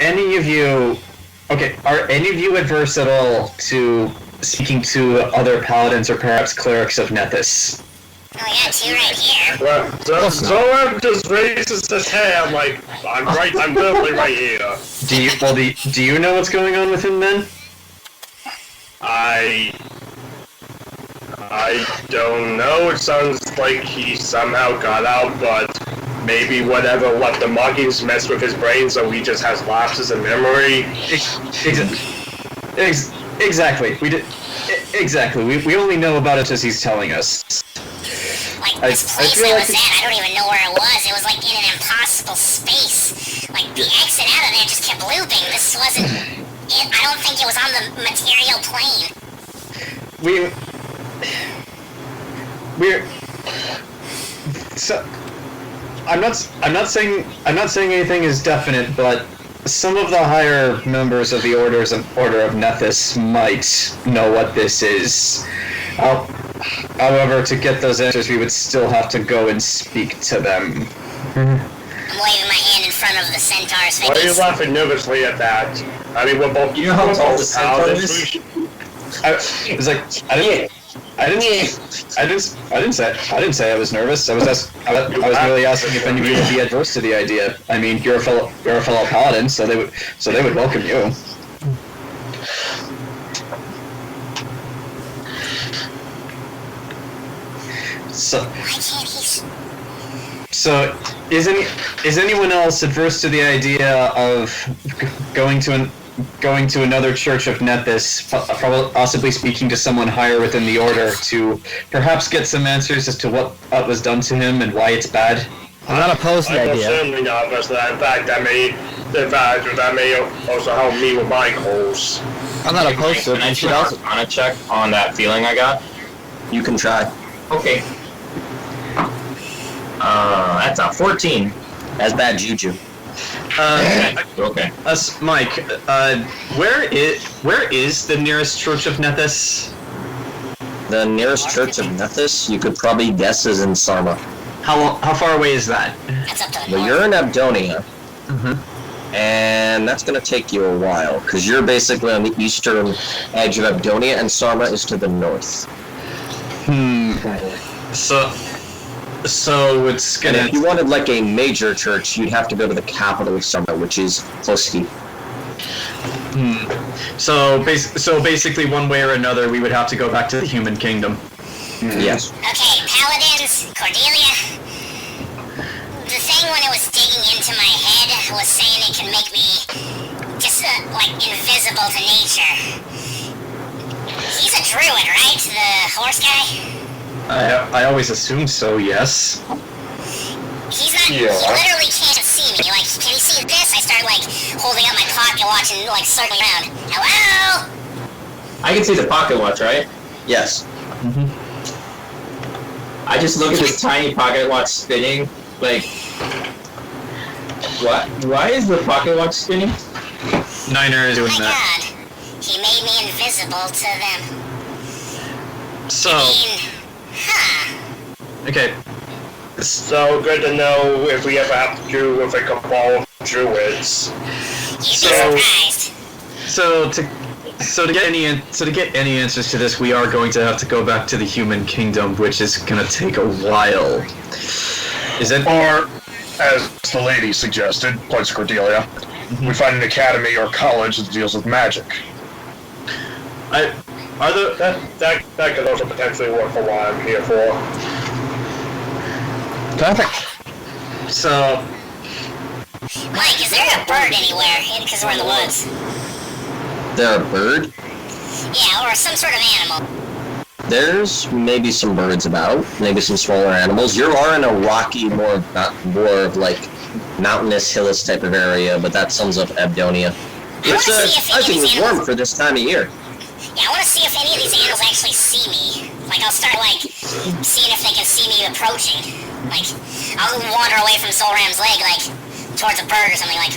any of you? Okay, are any of you adverse at all to speaking to other paladins or perhaps clerics of Nethys? Oh, I got two right here. Well, Zolram just raises his hand, like, I'm literally right here. Do you know what's going on with him then? I don't know. It sounds like he somehow got out, but maybe whatever left the markings messed with his brain, so he just has lapses in memory. Exactly. Exactly. We only know about it as he's telling us. Like, this place I was at, I don't even know where it was. It was like in an impossible space. Like, the exit out of there just kept looping. This wasn't it. I don't think it was on the material plane. We're so I'm not saying anything is definite, but some of the higher members of the Order of Nethys might know what this is. However, to get those answers, we would still have to go and speak to them. I'm waving my hand in front of the centaur's face. Why are you laughing nervously at that? I mean, we're both. You know how tall the centaur is? I didn't say I was nervous. I was merely asking if any of you would be adverse to the idea. I mean, you're a fellow paladin, so they would welcome you. So, Why can't he? So, is anyone else adverse to the idea of going to another church of Nethys, possibly speaking to someone higher within the order to perhaps get some answers as to what was done to him and why it's bad? I'm not opposed to the I'm idea. certainly not opposed to that. In fact, that may also help me with my goals. I'm not opposed to it. Can I You do should an also. Arcana check on that feeling I got? You can try. Okay. That's a 14. That's bad juju. Okay. Mike, where is the nearest Church of Nethys? The nearest church of Nethys, you could probably guess, is in Sarma. How far away is that? That's up to the But north. you're in Abdonia, Mm-hmm. and that's going to take you a while, because you're basically on the eastern edge of Abdonia, and Sarma is to the north. So it's And gonna. if you wanted like a major church, you'd have to go to the capital of Sarma, which is Kloski. So basically, one way or another, we would have to go back to the human kingdom. Yes. Okay, paladins, Cordelia. The thing when it was digging into my head was saying it can make me just like invisible to nature. He's a druid, right? The horse guy? I always assumed so. Yes. He's not. Yeah. He literally can't see me. Like, can he see this? I start like holding up my pocket watch and like circling around. Hello? I can see the pocket watch, right? Yes. I just look at this tiny pocket watch spinning, like, what? Why is the pocket watch spinning? Niner is Oh doing my that. god. He made me invisible to them. So I mean, okay. So good to know if we ever have to do with a cabal of druids. You'd be So- surprised. So to get any answers to this, we are going to have to go back to the human kingdom, which is gonna take a while. Is it? Or, as the lady suggested, points to Cordelia, we find an academy or college that deals with magic. Are the That could also potentially work for what I'm here for. Perfect. so Mike, is there a bird anywhere? Because we're in the woods. There a bird? Yeah, or some sort of animal. There's maybe some birds about, maybe some smaller animals. You are in a rocky, more of like mountainous, hillish type of area, but that sums up Abdonia. I It's wanna see if any of surprisingly these warm animals. for this time of year. Yeah, I want to see if any of these animals actually see me. Like, I'll start like seeing if they can see me approaching. Like, I'll wander away from Zolram's leg, like towards a bird or something. Like,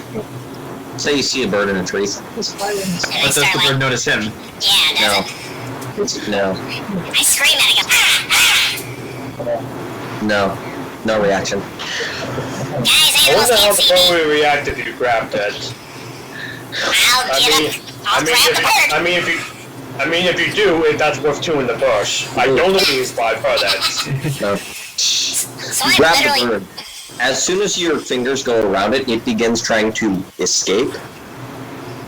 Say you see a bird in a tree. and they but does start the bird like, notice him? yeah, does No. it? No. I scream at it, go, ah, No. No reaction. ah! Guys, I animals wonder how can't the see bird me. would react if you grabbed it. I'll get up. I'll grab the bird. I mean, if you do, that's worth two in the bush. I don't know these five for that. No. So I Grab the literally. bird. As soon as your fingers go around it, it begins trying to escape,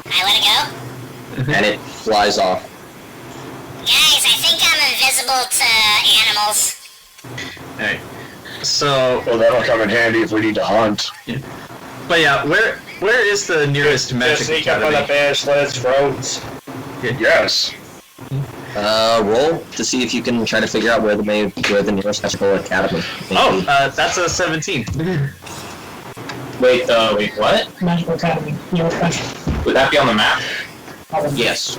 I let it go. and it flies off. Guys, I think I'm invisible to animals. Alright. So, Well, that'll come in handy if we need to hunt. but yeah, where is the nearest Just magic sneak up on a academy? bear, slit its throats. Yes. Roll to see if you can try to figure out where the nearest magical academy may Oh, be. that's a 17. Wait, what? Magical Academy. Your country. Would that be on the map? Yes.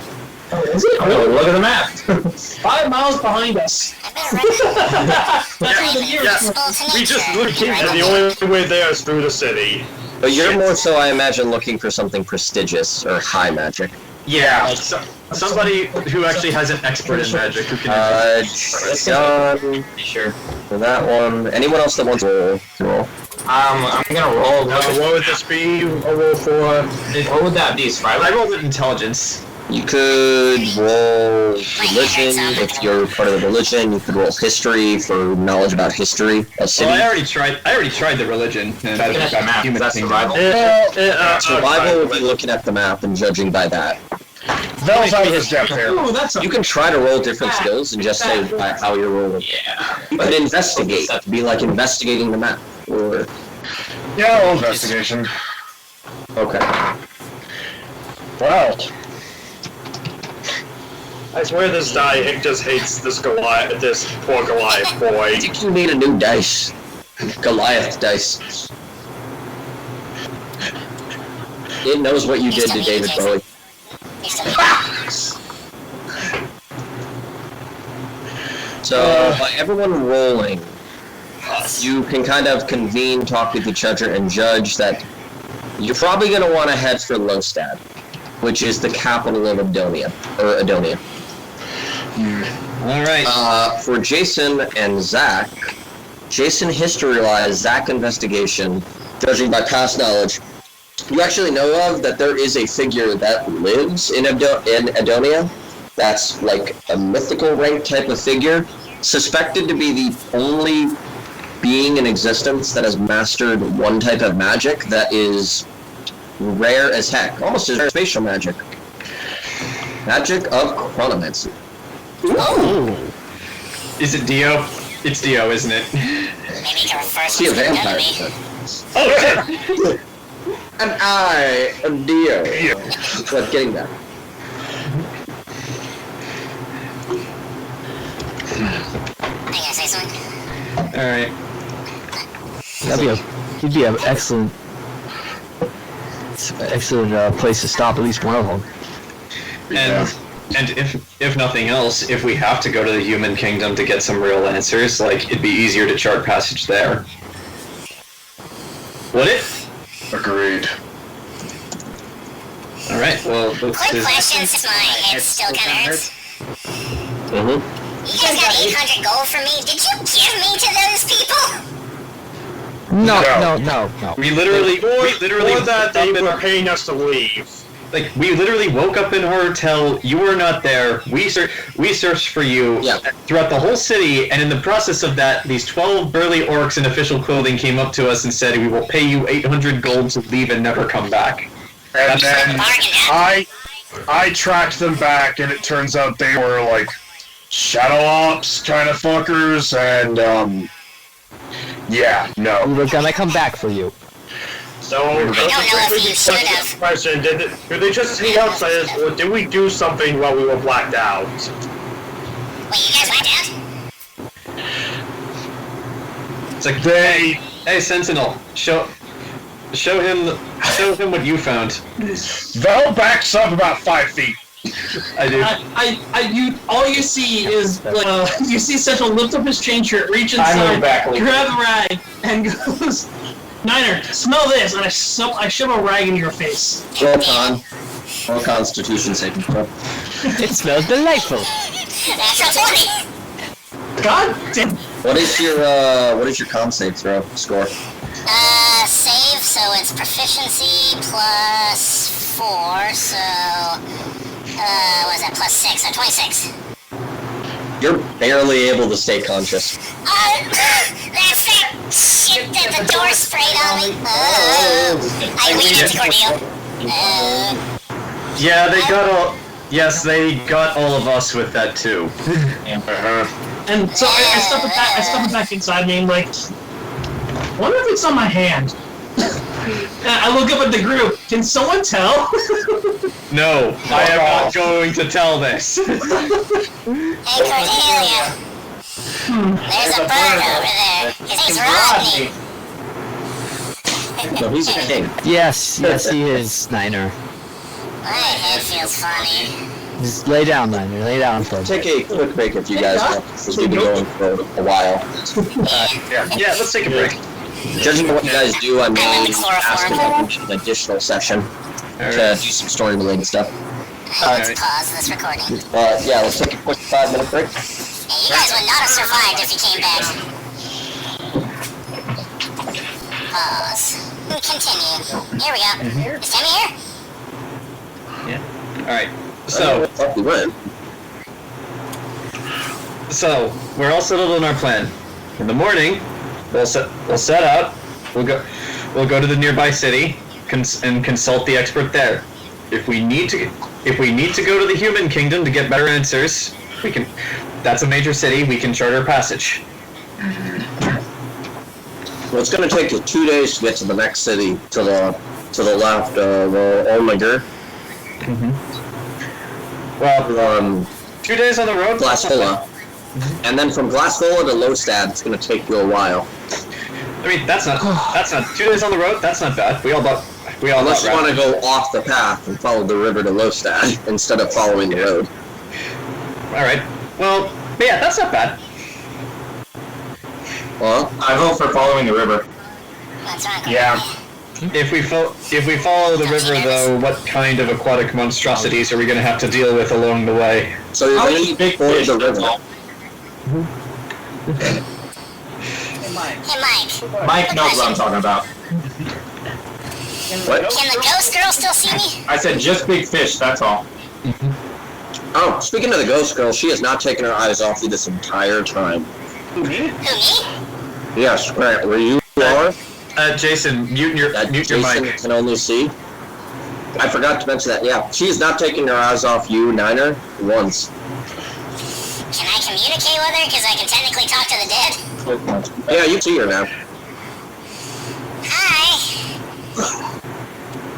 Oh, is it? Oh, look at the map. 5 miles behind us. I better run. That's where the I'm nearest invisible to We just nature. literally Right? And the only way there is through the city. But you're more so, I imagine, looking for something prestigious or high magic. Yeah, like somebody who actually has an expert in magic who can. Done Sure. for that one. Anyone else that wants to roll? I'm gonna roll. What would this be? A roll for? What would that be? Survival? I rolled an intelligence. You could roll religion if you're part of the religion. You could roll history for knowledge about history of Well, city. I already tried the religion. And Looking at the map, human that's kingdom. survival. Survival would be looking at the map and judging by that. Vel's out of his depth here. Ooh, that's a You can try to roll different skills and just say by how you're rolling. Yeah. You could investigate. Be like investigating the map. Or Yeah, roll investigation. okay. Well, I swear this guy just hates this Goliath, this poor Goliath boy. I think you need a new dice. Goliath dice. It knows what you did to David Bowie. So, by everyone rolling, you can kind of convene, talk with each other, and judge that you're probably going to want to head for Lostad, which is the capital of Adonia. Alright. For Jayson and Zach, Jayson history-wise, Zach investigation, judging by past knowledge, you actually know of that there is a figure that lives in Adonia. That's like a mythical rank type of figure, suspected to be the only being in existence that has mastered one type of magic that is rare as heck, almost as rare as spatial magic. Magic of chronomancy. Oh. Is it Dio? It's Dio, isn't it? Maybe you can refer See a to the vampire. enemy. Oh shit! And I am Dio. But getting that. Are you gonna say something? Alright. He'd be an excellent place to stop at least one of them. And if nothing else, if we have to go to the human kingdom to get some real answers, like, it'd be easier to chart passage there. Would it? Agreed. Alright, well, Quick question, since my head still kinda hurts. Mm-hmm. You guys got 800 gold from me. Did you give me to those people? No. We literally Before that, they woke were up paying us to leave. we literally woke up in our hotel, you were not there, we searched for you throughout the whole city, and in the process of that, these 12 burly orcs in official clothing came up to us and said, we will pay you 800 gold to leave and never come back. And then Bargain, huh? I tracked them back, and it turns out they were like shadow ops kind of fuckers, and yeah, no. We were gonna come back for you. So, I don't know if you should have. Question, did they just hang outside us, or did we do something while we were blacked out? Wait, you guys blacked out? It's like, hey Sentinel, show him what you found. Val backs up about 5 feet. I do. All you see is you see Central lift up his chain shirt, reach inside, grab a rag, and goes, Niner, smell this, and I shove a rag in your face. Roll Constitution saving throw. It smells delightful. Natural 20. God damn. What is your con save throw score? Save, so it's proficiency plus 4, so what is that, plus 6, so 26. You're barely able to stay conscious. That's that shit that the door sprayed on me. I lead it to Cordelia. Yeah, they got all of us with that too. And so I stuff it back inside me and like, wonder if it's on my hand. And I look up at the group. Can someone tell? No, I am not going to tell this. Hey Cordelia. There's a bird over there. His name's Rodney. No, he's a king. Yes, he is, Niner. My head feels funny. Just lay down, Niner. Lay down for a bit. Take a quick break if you guys want, because we've been going for a while. Yeah, let's take a break. Judging by what you guys do, I may ask an additional session to do some story-related stuff. Let's pause this recording. Yeah, let's take a quick 5-minute break. Hey, you guys would not have survived if you came back. Pause. Continue. Here we go. Is Temme here? Yeah. Alright. So we're all settled on our plan. In the morning, we'll set out. We'll go to the nearby city and consult the expert there. If we need to go to the human kingdom to get better answers, we can. That's a major city. We can charter passage. Well, it's going to take you 2 days to get to the next city to the left of Olie. Well, 2 days on the road. Glassfola. And then from Glassfola to Lostad, it's going to take you a while. I mean, that's not 2 days on the road. That's not bad. Unless you want to go off the path and follow the river to Lostad instead of following the road. All right. Well, but yeah, that's not bad. Well, I vote for following the river. What's wrong? Yeah. If we follow the river, though, what kind of aquatic monstrosities are we going to have to deal with along the way? So you're going to need big fish the river. Hey, Mike. Mike knows what I'm talking about. What? Can the ghost girl still see me? I said just big fish, that's all. Oh, speaking of the ghost girl, she has not taken her eyes off you this entire time. Who, me? Yes, right. Where you are? Jayson, mute your Jayson mic. can only see. I forgot to mention that. Yeah, she is not taking her eyes off you, Niner, once. Can I communicate with her? Because I can technically talk to the dead. Yeah, you see her now. Hi.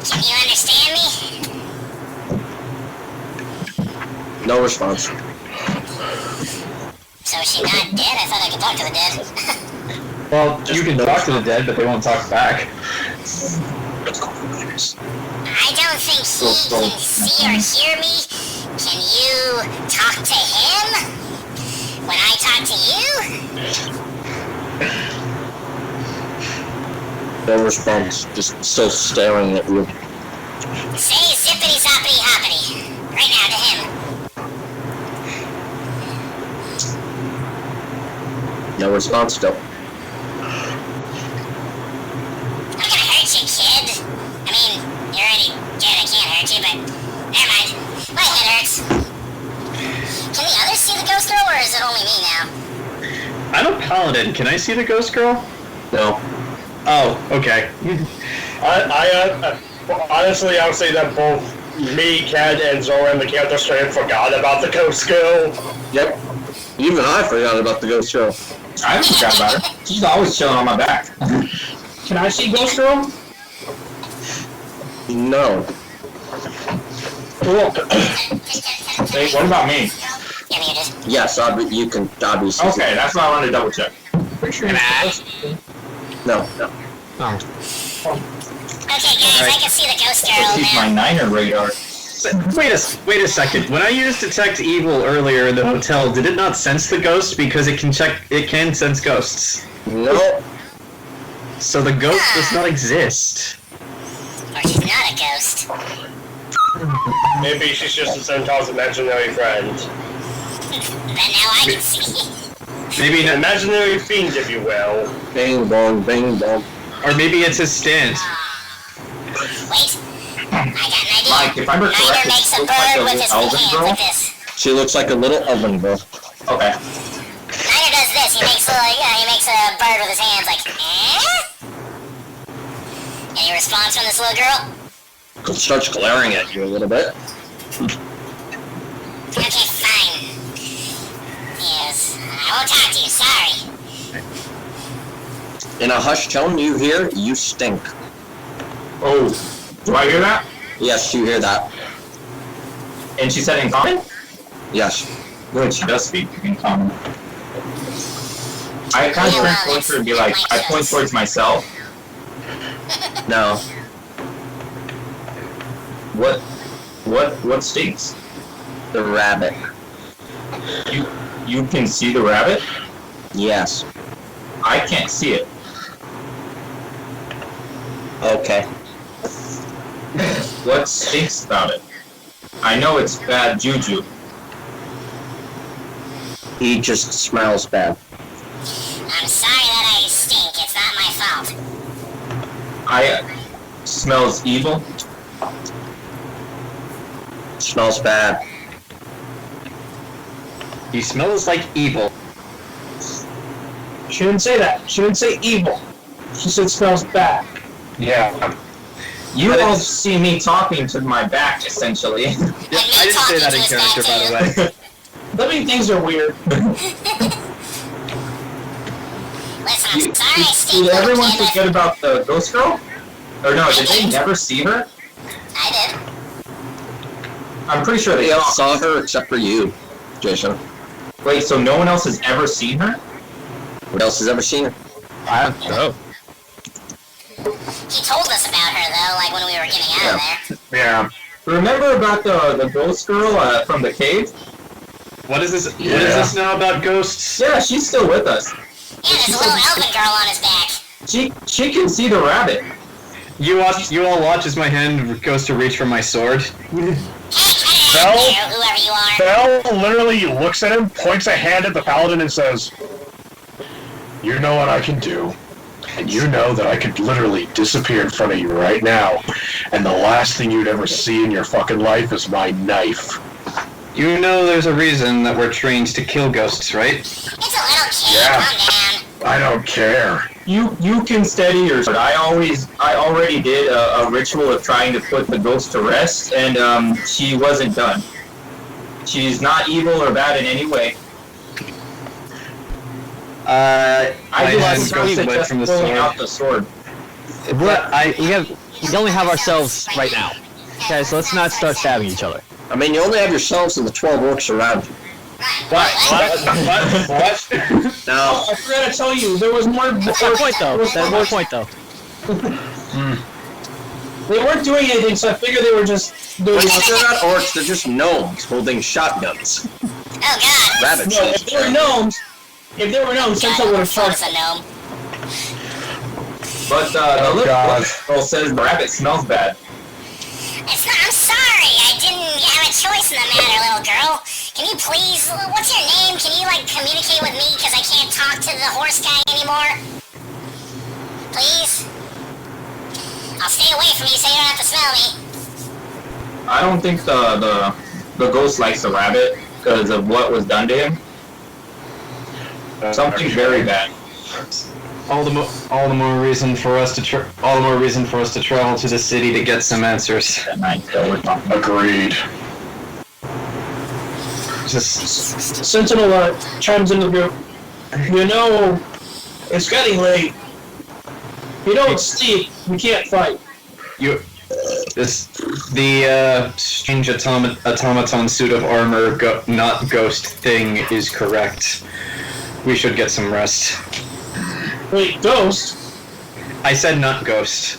Can you understand me? No response. So is she not dead? I thought I could talk to the dead. Well, you can talk to the dead, but they won't talk back. I don't think he can see or hear me. Can you talk to him? When I talk to you? No response. Just still staring at you. Say zippity zoppity hoppity. Right now to him. No response still. I'm gonna hurt you, kid. I mean, you're already dead, I can't hurt you, but never mind. My head hurts. Can the others see the ghost girl, or is it only me now? I'm a paladin. Can I see the ghost girl? No. Oh, okay. Honestly, I would say that both me, Ken, and Zolram, the character straight up forgot about the ghost girl. Yep. Even I forgot about the ghost girl. I forgot about her. She's always chilling on my back. Can I see Ghost Girl? No. Cool. Hey, what about me? You're muted. Yes, you can obviously. Okay, that's what I wanted to double check. No. Oh. Okay, guys, I can see the ghost girl Keep my now. Niner radar. Wait a second. When I used detect evil earlier in the hotel, did it not sense the ghost because it can sense ghosts? No. So the ghost does not exist. Or she's not a ghost. Maybe she's just a Centaur's imaginary friend. Then now I can see. Maybe An imaginary fiend, if you will. Bing bong, bing bong. or maybe it's his stand. Wait. I got an idea. Mike, if I remember Niner correctly, makes a she looks like bird a with his elven hands girl. like this. She looks like a little oven girl. Okay. Niner does this. He makes a bird with his hands like, eh? Any response from this little girl? Starts glaring at you a little bit. Okay, fine. Yes, I won't talk to you, sorry. In a hushed tone, you hear, "You stink." Oh, do I hear that? Yes, you hear that. And she said in common? Yes. Good, she does speak in common. I kind of turn towards her and be like, I point towards myself. No. What stinks? The rabbit. You can see the rabbit? Yes. I can't see it. Okay. What stinks about it? I know it's bad juju. He just smells bad. I'm sorry that I stink. It's not my fault. Smells evil. Smells bad. He smells like evil. She didn't say that. She didn't say evil. She said smells bad. Yeah. You all see me talking to my back, essentially. I didn't say that in character, by the way. Living things are weird. Listen, I'm sorry I stink, Did little everyone kid. forget about the ghost girl? Or no, did they never see her? I did. I'm pretty sure They they all saw. saw her except for you, Jayson. Wait, so no one else has ever seen her? What else has ever seen her? I don't know. He told us about her, though, like when we were getting out of there. Yeah. Remember about the ghost girl from the cave? What is this? What is this now about ghosts? Yeah, she's still with us. Yeah, there's a little elven girl on his back. She can see the rabbit. You all watch as my hand goes to reach for my sword. Bell, whoever you are. Bell literally looks at him, points a hand at the paladin, and says, You know what I can do. And you know that I could literally disappear in front of you right now, and the last thing you'd ever see in your fucking life is my knife. You know there's a reason that we're trained to kill ghosts, right? It's a little kid, Yeah. calm down. I don't care. You can steady your sword. I already did a ritual of trying to put the ghost to rest, and she wasn't done. She's not evil or bad in any way. I just goes suggest away from the pulling sword. out the sword. We only have ourselves right now. Okay, so let's not start stabbing each other. I mean, you only have yourselves and the 12 orcs around you. What? Now, I forgot to tell you, there was more. That's my point, though. That's my point, though. They weren't doing anything, so I figured they were just doing. they're not orcs, they're just gnomes holding shotguns. Oh god. Rabbits. No, if they were gnomes, Sentinel would have charged. a gnome. But the little girl says the rabbit smells bad. It's not, I'm sorry, I didn't have a choice in the matter, little girl. Can you please, what's your name? Can you, communicate with me? Because I can't talk to the horse guy anymore. Please? I'll stay away from you so you don't have to smell me. I don't think the ghost likes the rabbit because of what was done to him. Something very bad. All the more reason for us to travel to the city to get some answers. That night that we're talking about. Agreed. Just Sentinel chimes into the group. You know, it's getting late. If you don't sleep, we can't fight. the strange automaton suit of armor, not ghost thing is correct. We should get some rest. Wait, ghost? I said not ghost.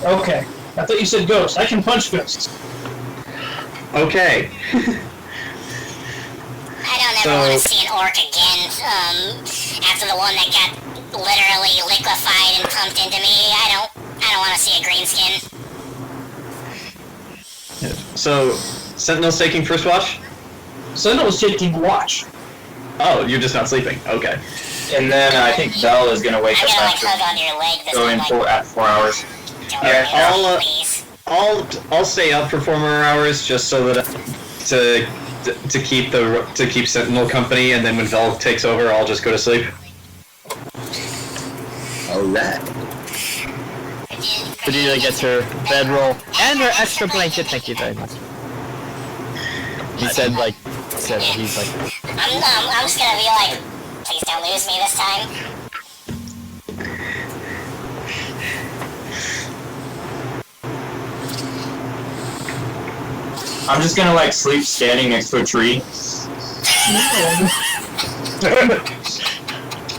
Okay. I thought you said ghost. I can punch ghosts. Okay. I don't ever want to see an orc again, after the one that got literally liquefied and pumped into me. I don't want to see a green skin. So, Sentinel's taking first watch? Sentinel was taking watch. Oh, you're just not sleeping. Okay. And then I think Belle is gonna wake I'm up gonna after hug onto your leg this going time. at 4 hours. Don't Yeah, worry, please. I'll stay up for 4 more hours just so that to keep Sentinel company, and then when Vel takes over, I'll just go to sleep. Alright. Cordelia gets her bedroll and her extra blanket. Thank you very much. He said he's like. I'm just gonna be like, please don't lose me this time. I'm just gonna sleep standing next to a tree.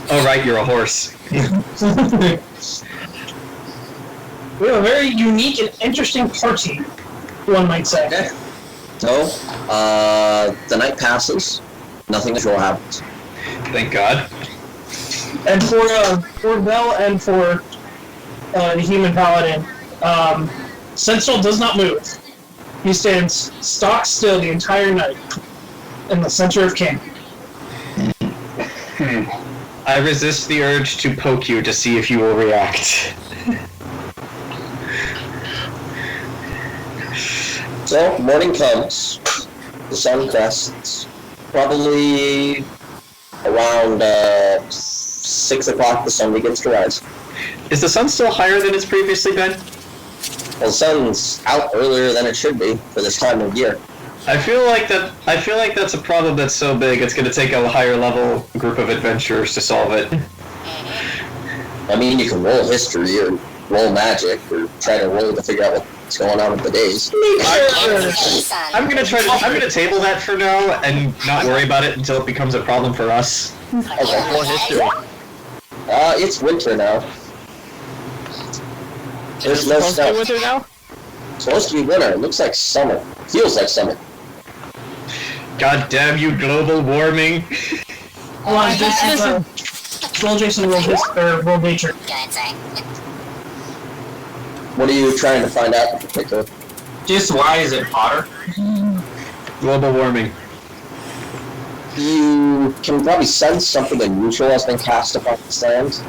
Oh right, you're a horse. We have a very unique and interesting party, one might say. Okay. So, the night passes. Nothing unusual happens. Thank God. And for Bell and for the human paladin, Sentinel does not move. He stands stock still the entire night in the center of camp. I resist the urge to poke you to see if you will react. So, morning comes. The sun crests. Probably around 6 o'clock the sun begins to rise. Is the sun still higher than it's previously been? Well, the sun's out earlier than it should be for this time of year. I feel like that's a problem that's so big it's going to take a higher level group of adventurers to solve it. I mean, you can roll history or roll magic or try to roll to figure out what's going on with the days. I'm gonna table that for now and not worry about it until it becomes a problem for us. Okay. More history. It's winter now. There's no Supposed to snow. be winter now? It's supposed to be winter. It looks like summer. Feels like summer. God damn you, global warming! Hold on, Jason, roll Jason, roll nature. Go ahead, sorry. What are you trying to find out in particular? Just why is it hotter? Global warming. You can probably sense something unusual has been cast upon this land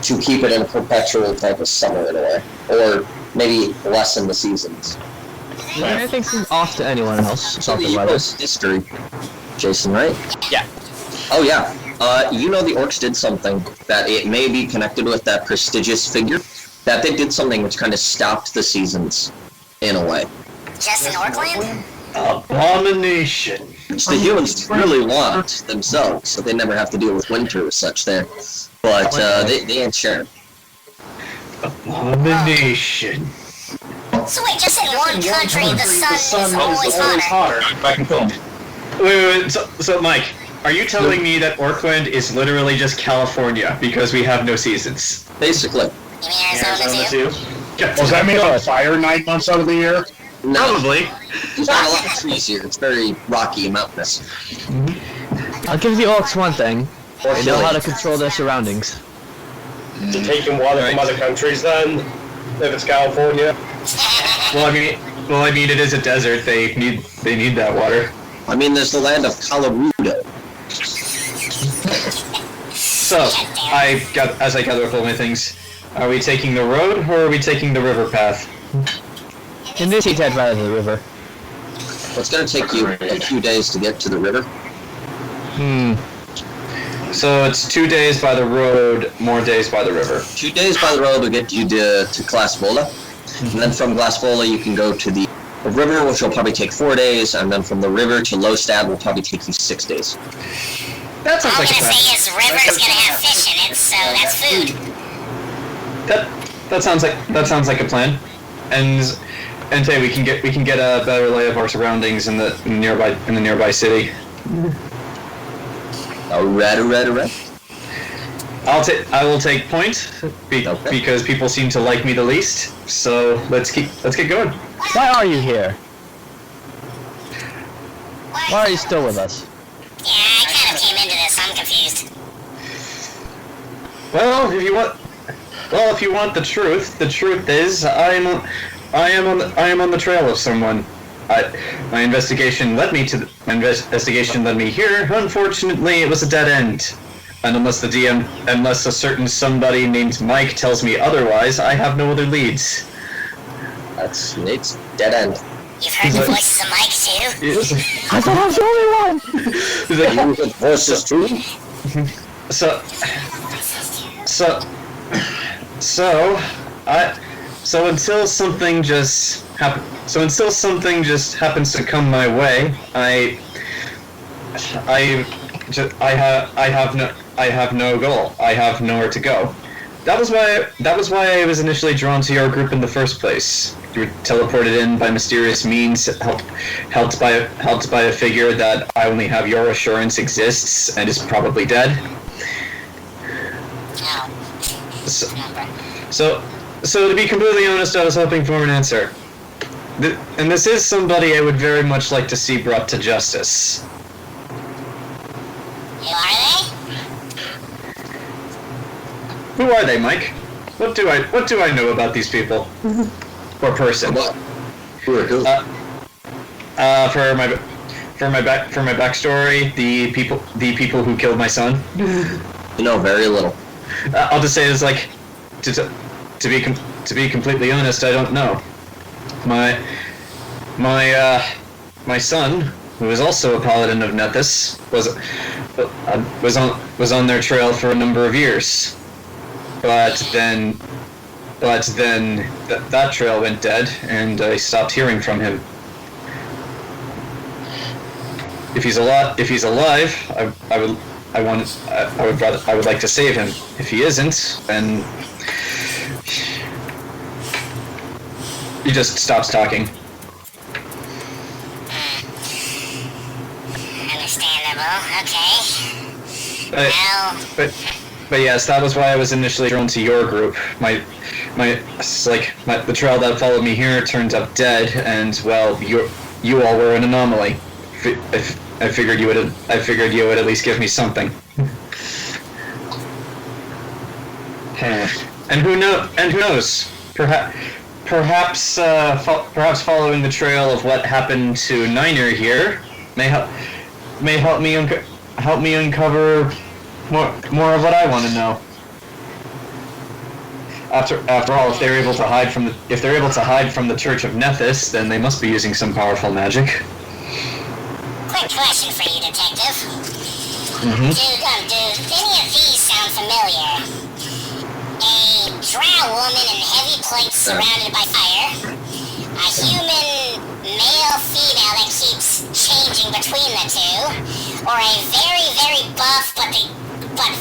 to keep it in a perpetual type of summer in a way, or maybe lessen the seasons. Does anything seem off to anyone else? So Talking the about U.S. this. history, Jayson, right? Yeah. Oh yeah. You know the orcs did something that it may be connected with that prestigious figure. That they did something which kind of stopped the seasons, in a way. Just in Orkland? Abomination. Which the humans really want themselves, so they never have to deal with winter or such there. But they ain't sharing. Abomination. So wait, just in one country, the sun is always hotter. Back and film. Wait. So Mike, are you telling me that Orkland is literally just California because we have no seasons? Basically. You mean Arizona too? Was that made on fire 9 months out of the year? No, Probably. there's not a lot of trees here. It's very rocky and mountainous. I'll give the orcs one thing. Or They know how to hilly. control their surroundings. You're taking water from other countries then? If it's California? Well, I mean, it is a desert. They need that water. I mean, there's the land of Colorado. So, as I gather up all my things, are we taking the road or are we taking the river path? In this heat, I'd rather the river. It's going to take you a few days to get to the river. So it's 2 days by the road, more days by the river. 2 days by the road will get you to Glassvola. And then from Glassvola you can go to the river, which will probably take 4 days, and then from the river to Lostad will probably take you 6 days. That All sounds I'm like a gonna plan. say is river's gonna have fish in it, so that's food. That sounds like a plan. And hey, we can get a better lay of our surroundings in the nearby city. Alright. I will take point Okay. because people seem to like me the least. So let's get going. Why are you here? Why are you still with us? Yeah, I kind of came into this, so I'm confused. Well, if you want the truth is I am on the trail of someone. My investigation led me here. Unfortunately, it was a dead end. And unless a certain somebody named Mike tells me otherwise, I have no other leads. It's dead end. You've heard the voices of Mike too? I thought I was the only one! He's like, You with voices too? So until something just happens to come my way, I have no goal. I have nowhere to go. That was why I was initially drawn to your group in the first place. You were teleported in by mysterious means, helped by a figure that I only have your assurance exists and is probably dead. So to be completely honest, I was hoping for an answer. And this is somebody I would very much like to see brought to justice. Who are they? Who are they, Mike? What do I know about these people? Or person? What? Who? For my backstory, the people who killed my son. You know very little. I'll just say it's like to be completely honest, I don't know. My son, who is also a paladin of Nethys, was on their trail for a number of years. But then that trail went dead, and I stopped hearing from him. If he's alive, I would like to save him. If he isn't, then he just stops talking. Understandable, okay. But yes, that was why I was initially drawn to your group. The trail that followed me here turned up dead, and well, you all were an anomaly. I figured you would at least give me something. And who knows? perhaps following the trail of what happened to Niner here may help me uncover more of what I want to know. After all, if they're able to hide from the Church of Nethys, then they must be using some powerful magic. Quick question for you, Detective. Mm-hmm. Do any of these sound familiar? A drow woman in heavy plates surrounded by fire. A human male-female that keeps changing between the two. Or a very, very buff but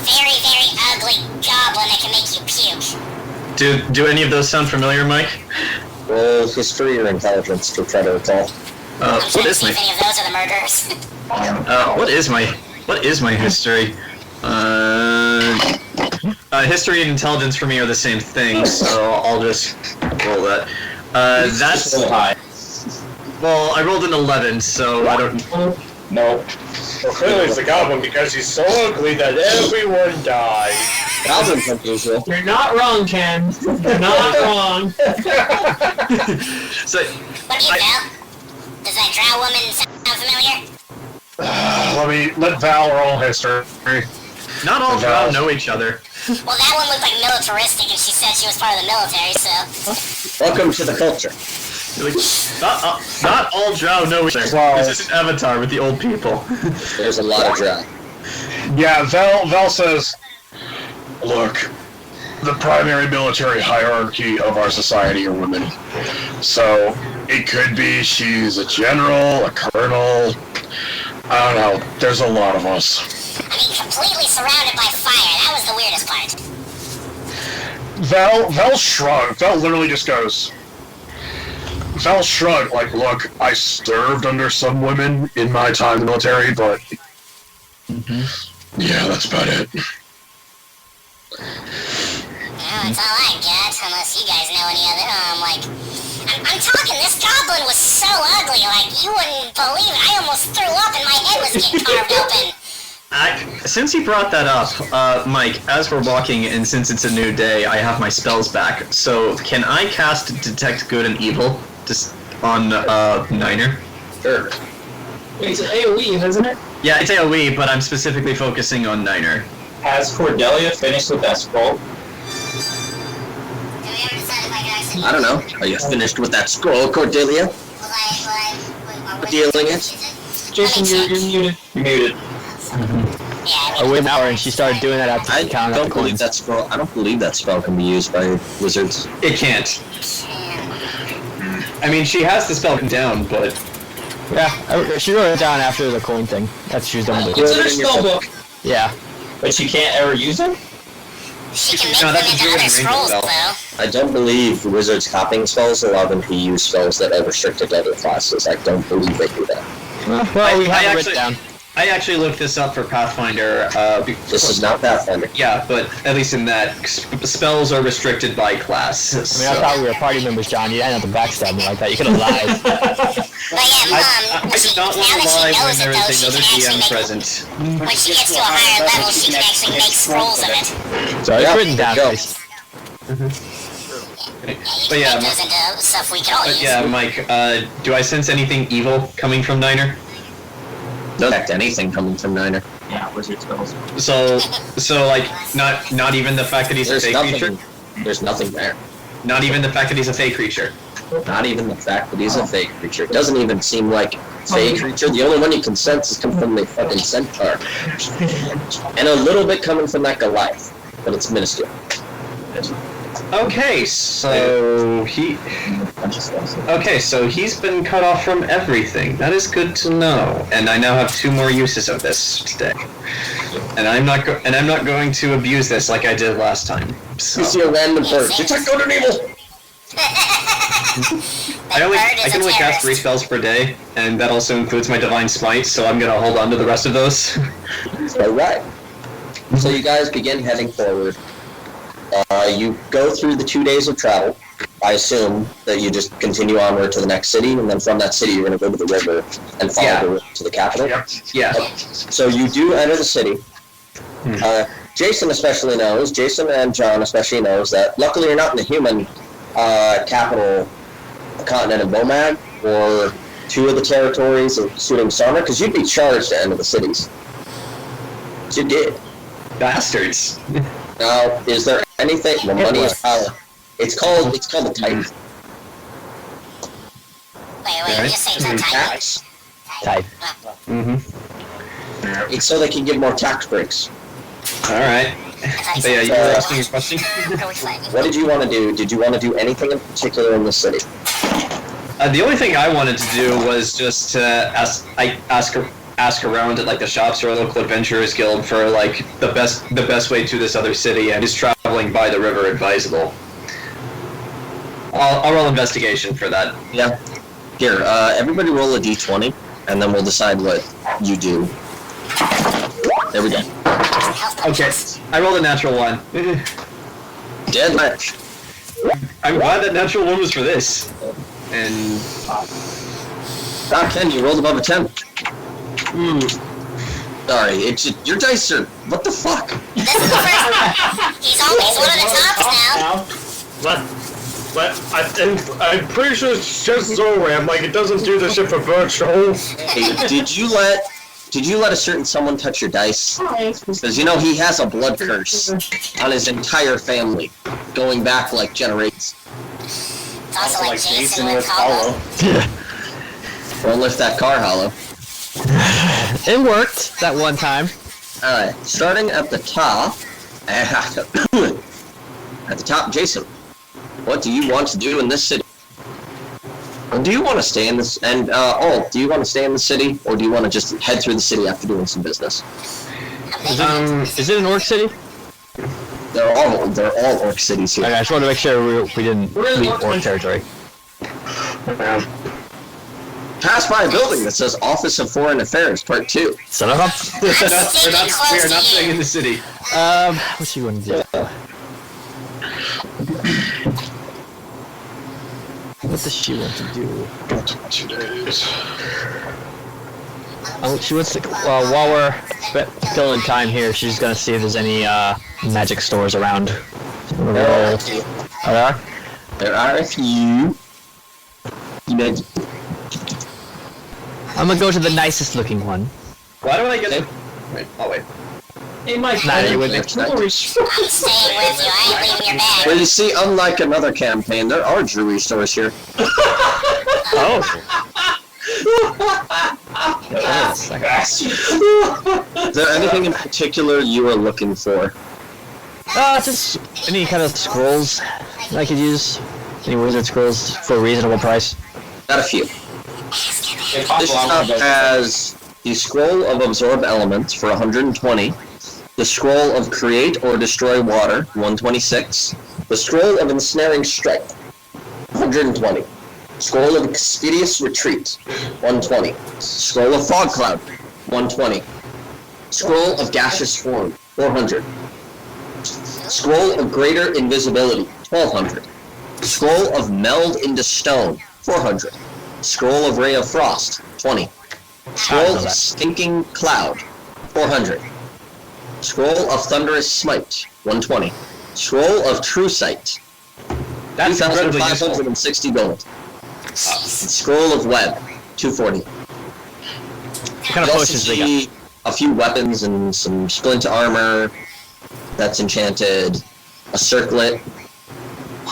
very, very ugly goblin that can make you puke. Do any of those sound familiar, Mike? Roll history or intelligence to try to recall. What is my? If any of those are the murderers. What is my history? History and intelligence for me are the same thing, so I'll just roll that. That's so high. well, I rolled an 11, so I don't. No. Well, clearly it's a goblin because he's so ugly that everyone dies. Goblins unusual. You're not wrong, Ken. You're not wrong. So, What do you Val? Does that drow woman sound familiar? Let Val roll history. not all drow know each other. Well, that one looked like militaristic, and she said she was part of the military, so... Welcome to the culture. Like, not all drow know each other. Wow. This is an avatar with the old people. There's a lot of drow. Yeah, Val says, look, the primary military hierarchy of our society are women. So, it could be she's a general, a colonel, I don't know, there's a lot of us. I mean, completely surrounded by fire. That was the weirdest part. Val shrugged. Val literally just goes. Val shrugged, like, look, I served under some women in my time in the military, but... Yeah, that's about it. Well, that's all I got, unless you guys know any other, I'm talking, this goblin was so ugly, like, you wouldn't believe it. I almost threw up and my head was getting carved open. Since you brought that up, Mike, as we're walking, and since it's a new day, I have my spells back. So, can I cast Detect Good and Evil just on Niner? Sure. Wait, it's AoE, isn't it? Yeah, it's AoE, but I'm specifically focusing on Niner. Has Cordelia finished with that scroll? Have we ever decided if I can actually... I don't know. Are you finished with that scroll, Cordelia? Dealing it? Jason, you're muted. You're muted. Yeah, I waited an hour and she started doing that after I she counted up don't the believe coins. that scroll. I don't believe that spell can be used by wizards. It can't. I mean, she has the spell down, but... Yeah, she wrote it down after the coin thing. That's what she was done with it. It's in her spell book. Yeah. But she can't ever use them? she can No, make that's them a into other druid ranger scrolls, spell. though. I don't believe wizards copying spells allow them to use spells that are restricted to other classes. I don't believe they do that. Well, we I have it actually- written down. I actually looked this up for Pathfinder. This is not Pathfinder. Yeah, but at least in that, spells are restricted by class. I mean, I thought we were party members, John. You didn't have to backstab me like that. You could have lied. But yeah, I did not want to lie when there is another DM present. when she gets to a higher level, she can actually make scrolls of it. So it's Yeah, written down. go. At least. Yeah, you But can yeah, make those into stuff we can all But use. yeah, Mike, do I sense anything evil coming from Niner? Don't affect anything coming from Niner. Yeah, wizard spells. So like, not even the fact that he's a There's fey creature? nothing. There's nothing there. Not even the fact that he's a fey creature? Not even the fact that he's a fey creature. It doesn't even seem like fey creature. The only one you can sense is coming from the fucking centaur. And a little bit coming from that Goliath. But it's minuscule. Okay, so he's been cut off from everything. That is good to know. And I now have 2 more uses of this today. And I'm not going to abuse this like I did last time. So. You see a random bird. Detect good and evil! I can only cast 3 spells per day, and that also includes my Divine Smite, so I'm gonna hold on to the rest of those. Alright. So you guys begin heading forward. You go through the 2 days of travel. I assume that you just continue onward to the next city, and then from that city you're going to go to the river and follow Yeah. the river to the capital. Yeah. So you do enter the city. Jayson especially knows, Jayson and John especially knows that luckily you're not in the human capital, the continent of Bomag, or 2 of the territories, including Sarna, because you'd be charged to enter the cities. You did. Bastards. Now, is there anything? Well, money is power. It's called a type. Wait, you just say it's a type? Tax. Type. It's so they can give more tax breaks. Alright. So yeah, you were asking a question? What did you want to do? Did you want to do anything in particular in the city? The only thing I wanted to do was just ask around at like the shops or a local adventurers guild for like the best way to this other city, and is traveling by the river advisable. I'll roll investigation for that. Yeah. Here, everybody roll a d20, and then we'll decide what you do. There we go. Okay, I rolled a natural 1. Dead match. I'm glad that natural 1 was for this. And Ken, you rolled above a 10. Sorry, it's just, your dice are. What the fuck? This is the first. He's always one of the tops now. But I'm pretty sure it's just Zolram. Like it doesn't do the shit for virtual. Hey, did you let a certain someone touch your dice? Because you know he has a blood curse on his entire family, going back like generations. It's also like Jayson with Hollow. Don't lift that car, Hollow. It worked that one time. Alright, starting at the top. At the top, Jayson. What do you want to do in this city? And do you want to stay in this? And do you want to stay in the city, or do you want to just head through the city after doing some business? Is it an orc city? They're all orc cities here. Okay, I just wanted to make sure we didn't leave orc territory. Pass by a building that says Office of Foreign Affairs, Part 2. Son of a... we are not staying in the city. What you want to do? What does she want to do? 2 days. She wants to, while we're killing time here, she's gonna see if there's any magic stores around. There are a few. Magic. I'm gonna go to the nicest looking one. Why don't I get it? Wait, I'll wait. Hey, Mike. Nah, you wouldn't. I'm staying with you. I ain't leaving your bag. Well, you see, unlike another campaign, there are jewelry stores here. Oh. Is there anything in particular you are looking for? Just any kind of scrolls I could use. Any wizard scrolls for a reasonable price. Got a few. This shop has the Scroll of Absorb Elements for 120, the Scroll of Create or Destroy Water, 126, the Scroll of Ensnaring Strike, 120, Scroll of Expeditious Retreat, 120, Scroll of Fog Cloud, 120, Scroll of Gaseous Form, 400, Scroll of Greater Invisibility, 1200, Scroll of Meld into Stone, 400, Scroll of Ray of Frost, 20, Scroll of Stinking Cloud, 400, Scroll of Thunderous Smite, 120, Scroll of True Sight, That's incredibly useful. 2,560 gold. Scroll of Web, 240. What kind of You also potions they got? see a few weapons and some splint armor that's enchanted, a circlet.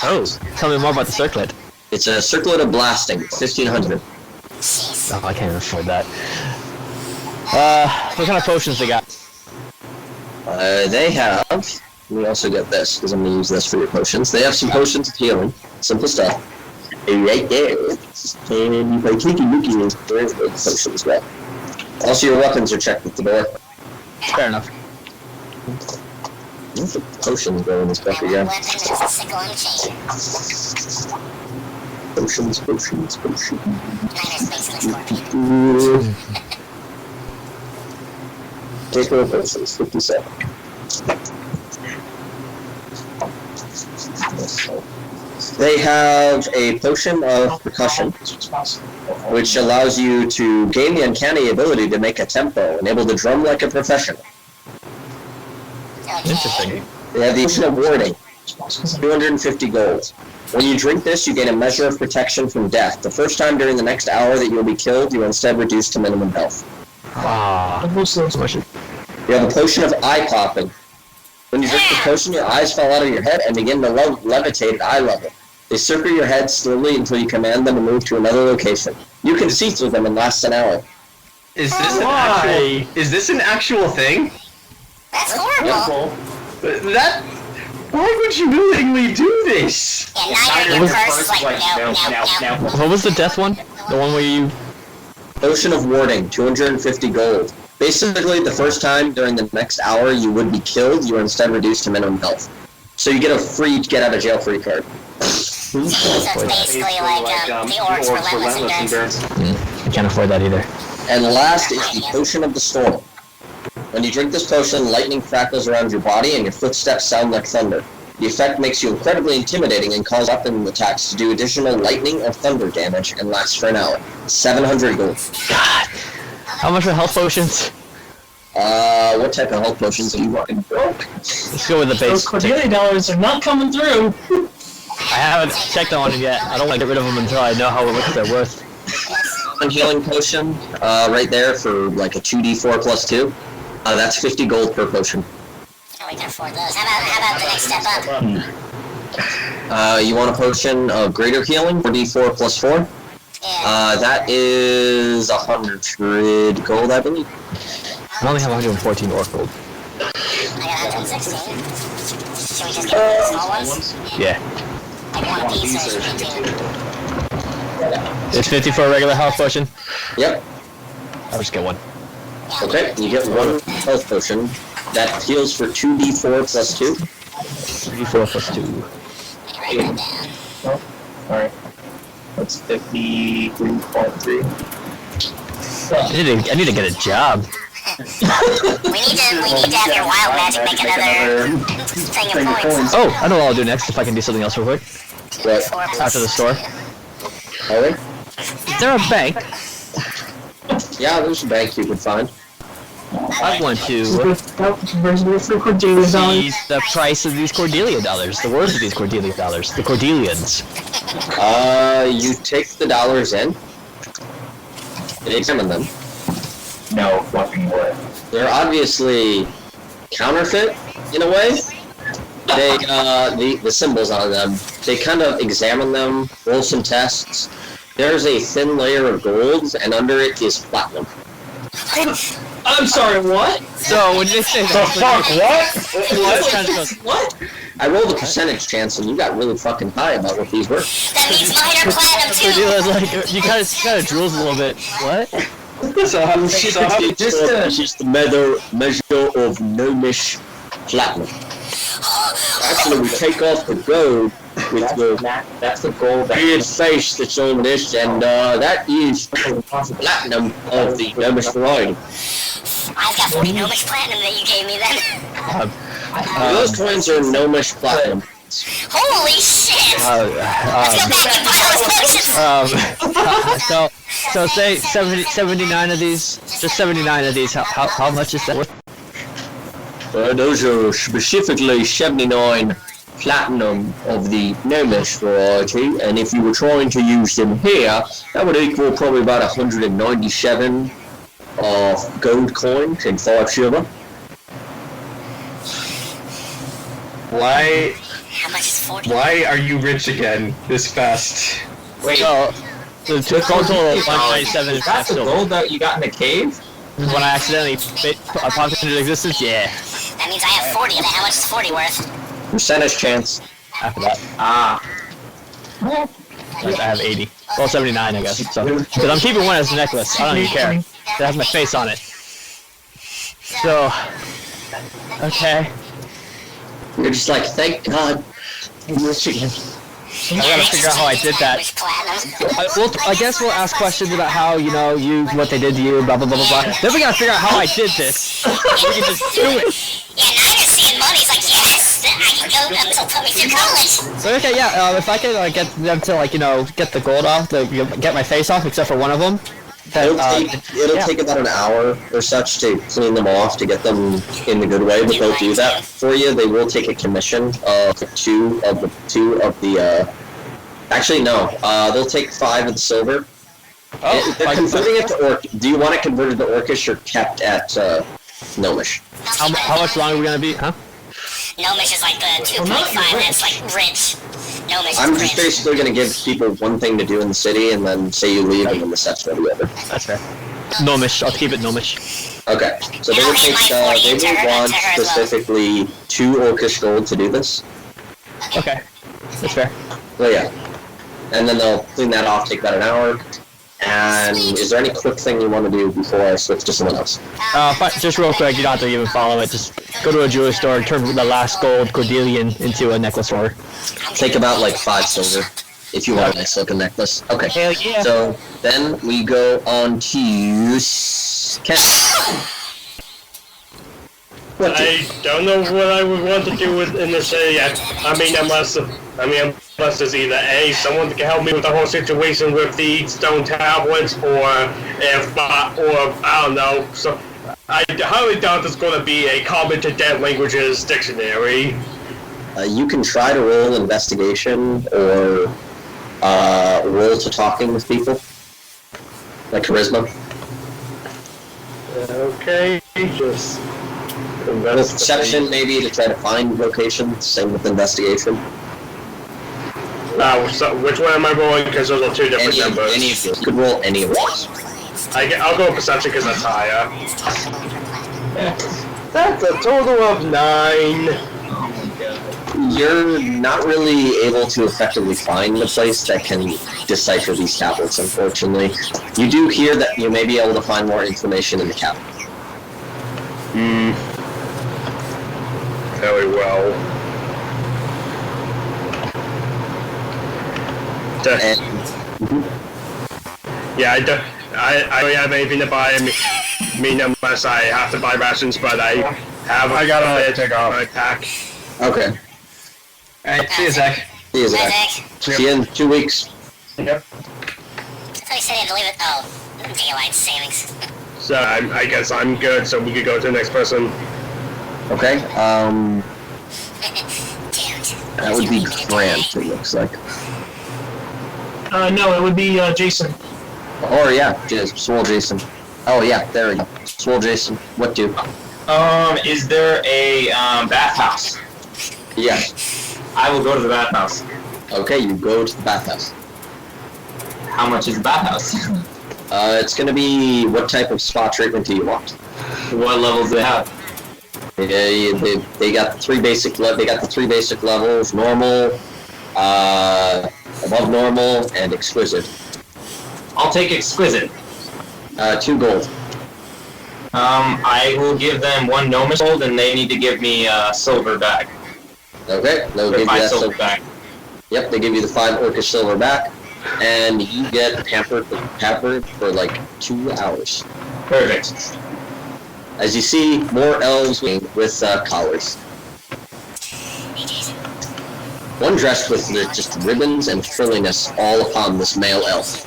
Oh, tell me more about the circlet. It's a circlet of blasting, 1,500. Oh, I can't even afford that. What kind of potions they got? They have, let me also get this, because I'm going to use this for your potions. They have some potions of healing, simple stuff. Right there. And by taking Nuki, there's the potion as well. Also, your weapons are checked at the door. Fair enough. Where's the potions go in this book again? Weapon is a sickle and chain. Potions. Mine is basically scorpion. Take more potions, 57. They have a potion of percussion, which allows you to gain the uncanny ability to make a tempo and able to drum like a professional. Okay. Interesting. They have the potion of warding, 250 gold. When you drink this, you gain a measure of protection from death. The first time during the next hour that you will be killed, you are instead reduced to minimum health. You have a potion of eye popping. When you drink the potion, your eyes fall out of your head and begin to levitate at eye level. They circle your head slowly until you command them to move to another location. You can see through them in less than an hour. Is this an actual thing? That's horrible. Why would you willingly do this? Yeah, now you're first, like, no. What was the death one? The one where you... Potion of warding, 250 gold. Basically, the first time during the next hour you would be killed, you are instead reduced to minimum health. So you get a free get-out-of-jail-free card. So it's basically like the Orc's Relentless Endurance. I can't afford that either. And last is the Potion of the Storm. When you drink this potion, lightning crackles around your body and your footsteps sound like thunder. The effect makes you incredibly intimidating and causes weapon attacks to do additional lightning or thunder damage and lasts for an hour. 700 gold. God. How much for health potions? What type of health potions do you want? Let's go with the base. Those Cordelia dollars are not coming through. I haven't checked on it yet. I don't want to get rid of them until I know how much they're worth. One healing potion, right there for like a 2d4 plus 2. That's 50 gold per potion. Oh, we can afford those. How about the next step up? You want a potion of greater healing, 4d4 plus 4? Yeah. That is 100 gold, I believe. I only have 114 orc gold. I got 116. Should we just get the small ones? Yeah. Like one apiece, or should we do? It's 50 for a regular health potion. Yep. I'll just get one. Okay, you get one health potion that heals for 2d4 plus 2. 3d4 plus 2. Write that down. Oh, alright. That's 53.3. I need to get a job. we need to have your wild magic make another thing of points. Oh, I know what I'll do next if I can do something else real quick. What? After the store. Olie? Is there a bank? Yeah, there's a bank you can find. I want to see Cordelia dollars. the price of these Cordelia dollars, the worth of these Cordelia dollars, the Cordelians. You take the dollars in, and examine them. No fucking way. They're obviously counterfeit, in a way. They, the symbols on them, they kind of examine them, roll some tests. There's a thin layer of gold, and under it is platinum. I'm sorry, what? So when they say The fuck, what? What? I rolled a percentage chance, and you got really fucking high about what these were. That means mine are platinum too. Cordelia's like, you kind of drools a little bit. What? It's just the measure of gnomish platinum. Actually, we take off the gold with That's the gold weird face that's on this, and that is platinum of the gnomish variety. I've got 40 gnomish platinum that you gave me then. Those coins are gnomish platinum. Holy shit! Let's go back and buy those potions! So say 79 of these, just 79 of these, how much is that worth? Those are specifically 79 platinum of the gnomish variety, and if you were trying to use them here, that would equal probably about 197 gold coins and 5 silver. How much is 40? Why are you rich again this fast? Wait, So, the total of 197 is 5 that's the silver. gold that you got in the cave? When I accidentally popped it into existence, yeah. That means I have 40 of it. How much is 40 worth? Percentage chance. After that, Ah. I have 80. Well, 79, I guess. So, because I'm keeping one as a necklace. I don't even care. It has my face on it. So, okay. You're just like, thank God, I'm rich again. I gotta figure out how I did that. I guess we'll ask questions about how, what they did to you, blah, blah, blah, blah, blah. Then we gotta figure out how I did this. We can just do it. Yeah, now you're seeing money. He's like, yes! I can go until put me through college. So, okay, yeah, if I can get them to, get the gold off, get my face off, except for one of them, It'll take about an hour or such to clean them off to get them in the good way, but they'll do that for you. They will take a commission of two of the. Actually, no. They'll take 5 of the silver. Oh, they're converting it to orc. Do you want it converted to orcish or kept at gnomish? How much longer are we gonna be? Huh? Gnomish is like the 2.5. That's like rich. Gnomish I'm is just rich. basically going to give people one thing to do in the city, and then say you leave, and then the set's ready over. That's fair. Gnomish. I'll keep it gnomish. Okay, so they will take. They will want specifically 2 orcish gold to do this. Okay, that's fair. Well, yeah, and then they'll clean that off. Take about an hour. And is there any quick thing you want to do before I switch to someone else? Just real quick, you don't have to even follow it. Just go to a jewelry store, turn the last gold Cordelian into a necklace for her. Take about like 5 silver if you want a nice looking necklace. Okay. Hell yeah. So then we go on to Ken. I don't know what I would want to do in the city. Unless there's either A, someone can help me with the whole situation with the stone tablets, or I don't know. So I highly doubt there's going to be a common to dead languages dictionary. You can try to roll investigation or roll to talking with people, like charisma. Okay, just. Perception maybe to try to find locations. Same with investigation. So which one am I rolling? Because those are 2 different numbers. Any of you. You could roll any of those. I'll go with perception because that's higher. That's a total of 9. You're not really able to effectively find the place that can decipher these tablets, unfortunately. You do hear that you may be able to find more information in the cabinet. Very well. Yeah, I don't have anything to buy. Unless I have to buy rations, but I gotta take off my pack. Okay. Alright, see you, Zach. See you, Zach. See you in 2 weeks. Yep. I thought you said you had to leave it. Oh, daylight savings. So I guess I'm good. So we could go to the next person. Okay. Damn. That would be Grant. It looks like. No, it would be Jayson. Or yeah, Swole Jayson. Oh yeah, there we go. Swole Jayson. What do? Is there a bathhouse? Yes. I will go to the bathhouse. Okay, you go to the bathhouse. How much is the bathhouse? It's gonna be what type of spa treatment do you want? What levels do they have? They got the 3 basic. They got the 3 basic levels: normal, above normal, and exquisite. I'll take exquisite. 2 gold. I will give them 1 gnomish gold, and they need to give me a silver back. Okay, they'll give you that silver back. Yep, they give you the 5 orcish silver back, and you get pampered for like 2 hours. Perfect. As you see, more elves with collars. One dressed with just ribbons and frilliness all upon this male elf.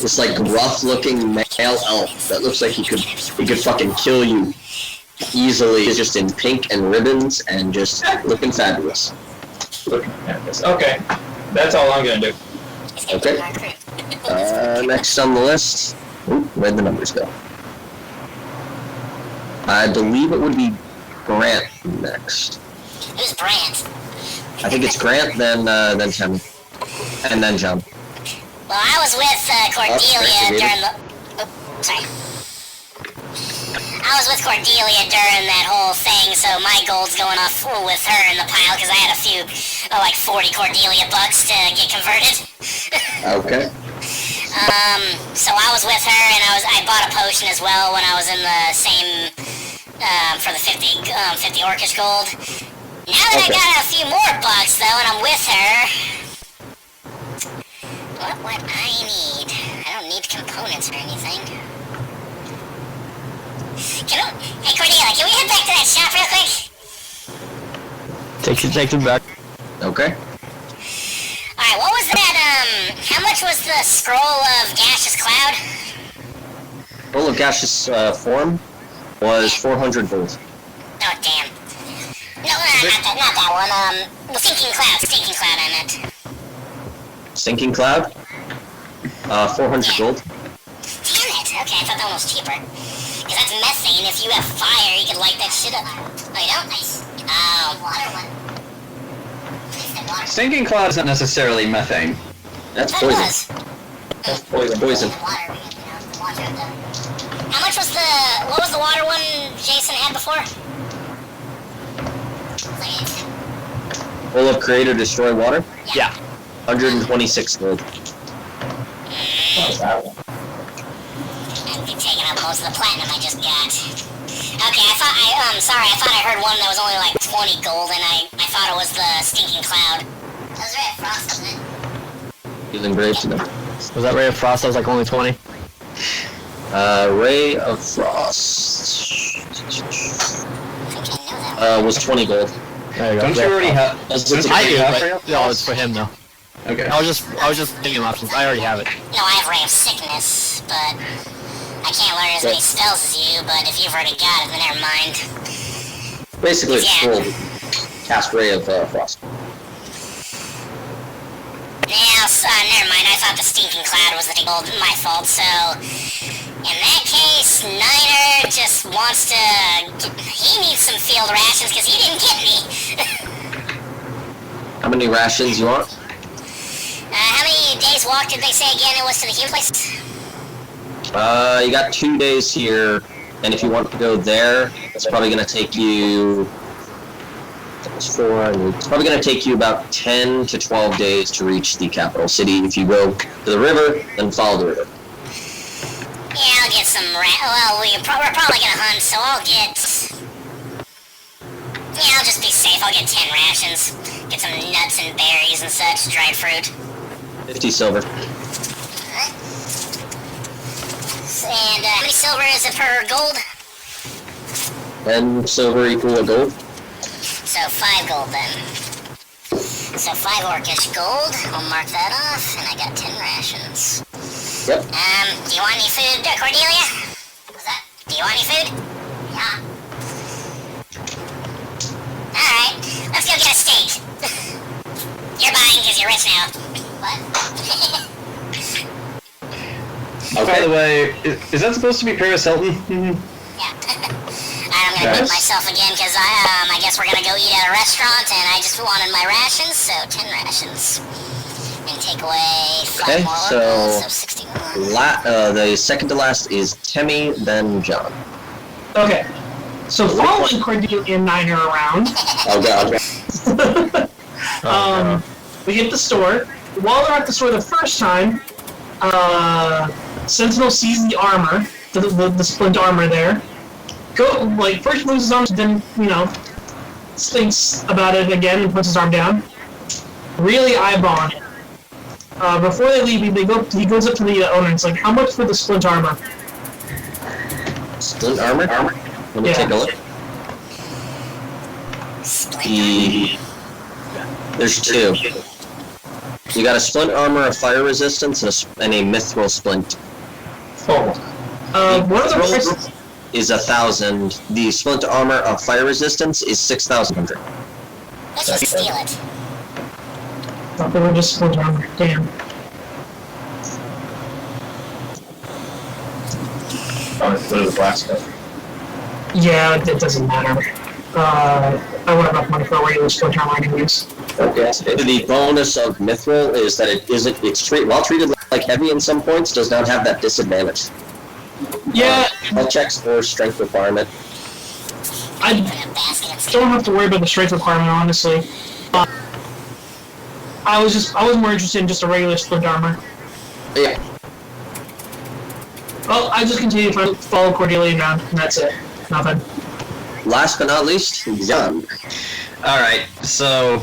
This like rough-looking male elf that looks like he could fucking kill you easily. He's just in pink and ribbons and just looking fabulous. Okay, that's all I'm gonna do. Okay. Next on the list. Ooh, where'd the numbers go? I believe it would be Grant next. Who's Brant? I think it's Grant, then Temme, and then John. Well, I was with Cordelia during the... Oh, sorry. I was with Cordelia during that whole thing, so my gold's going off with her in the pile because I had a few, like 40 Cordelia bucks to get converted. Okay. So I was with her, and I bought a potion as well when I was in the same, for the 50 orcish gold. Now that I got a few more bucks, though, and I'm with her, what I need? I don't need components or anything. Hey Cordelia, can we head back to that shop real quick? Take them back. Okay. Alright, Alright, what was that, how much was the scroll of gaseous cloud? Roll of gaseous form was 400 gold. Oh, damn. No, not that one, the sinking cloud I meant. Sinking cloud? 400 gold. Damn it, okay, I thought that one was cheaper. Because that's methane, if you have fire, you can light that shit up. Oh, you don't? Nice. Water one. Stinking cloud isn't necessarily methane. That's That poison. was. That's poison. How much was what was the water one Jayson had before? Roll of create or destroy water? Yeah. 126 gold. I'd be taking up most of the platinum I just got. Okay, I thought I heard one that was only like 20 gold, and I thought it was the stinking cloud. That was Ray of Frost, wasn't it? He's engraved to them. Was that Ray of Frost? That was like only 20? Ray of Frost. I think I know that one. Was 20 gold. There you go. Don't you already have? That's Don't you I already do, have but Ray of no, Frost? it's for him though. Okay. I was just giving him options. I already have it. No, I have Ray of Sickness, but I can't learn as many spells as you, but if you've already got it, then never mind. Basically, it's Yeah. full. Cast Ray of Frost. Yeah, never mind. I thought the stinking cloud was the gold. My fault. So, in that case, Niner just wants to. He needs some field rations because he didn't get me. How many rations you want? How many days walk did they say again it was to the healing place? You got 2 days here, and if you want to go there, it's probably going to take you. It's probably going to take you about 10 to 12 days to reach the capital city. If you go to the river, then follow the river. Yeah, I'll get some well, we're probably gonna hunt, so I'll get... Yeah, I'll just be safe. I'll get 10 rations. Get some nuts and berries and such, dried fruit. 50 silver. Alright. And how many silver is it per gold? 10 silver equal a gold. So 5 gold then. So 5 orcish gold. I'll mark that off, and I got 10 rations. Yep. Do you want any food, Cordelia? What's that? Do you want any food? Yeah. Alright, let's go get a steak. You're buying because you're rich now. What? By the way, is that supposed to be Paris Hilton? Yeah. I'm gonna cook myself again because I guess we're gonna go eat at a restaurant and I just wanted my rations, so 10 rations. And take away 5 more oracles, so 61. The second to last is Temme, then John. Okay. So following Cordelia and Niner around, we hit the store. While they're at the store the first time, Sentinel sees the armor, the splint armor there. First moves his arm, then, thinks about it again and puts his arm down. Really eyeballing it. Before they leave, he goes up to the owner and it's like, how much for the splint armor? Splint armor? Let me take a look. There's 2. You got a splint armor of fire resistance and a mithril splint. What are the prices? Is 1,000. The splint armor of fire resistance is 6,100. Let's just steal it. Thought they were just splint armor. Damn. Yeah, it doesn't matter. I won't have enough money for a regular splint armor anyways. The bonus of mithril is that it's while treated like heavy in some points, does not have that disadvantage. Yeah. Health checks or strength requirement. I don't have to worry about the strength requirement, honestly. I was more interested in just a regular splint armor. Yeah. Well, I just continue to follow Cordelia around, and that's it. Nothing. Last but not least, John. All right. So,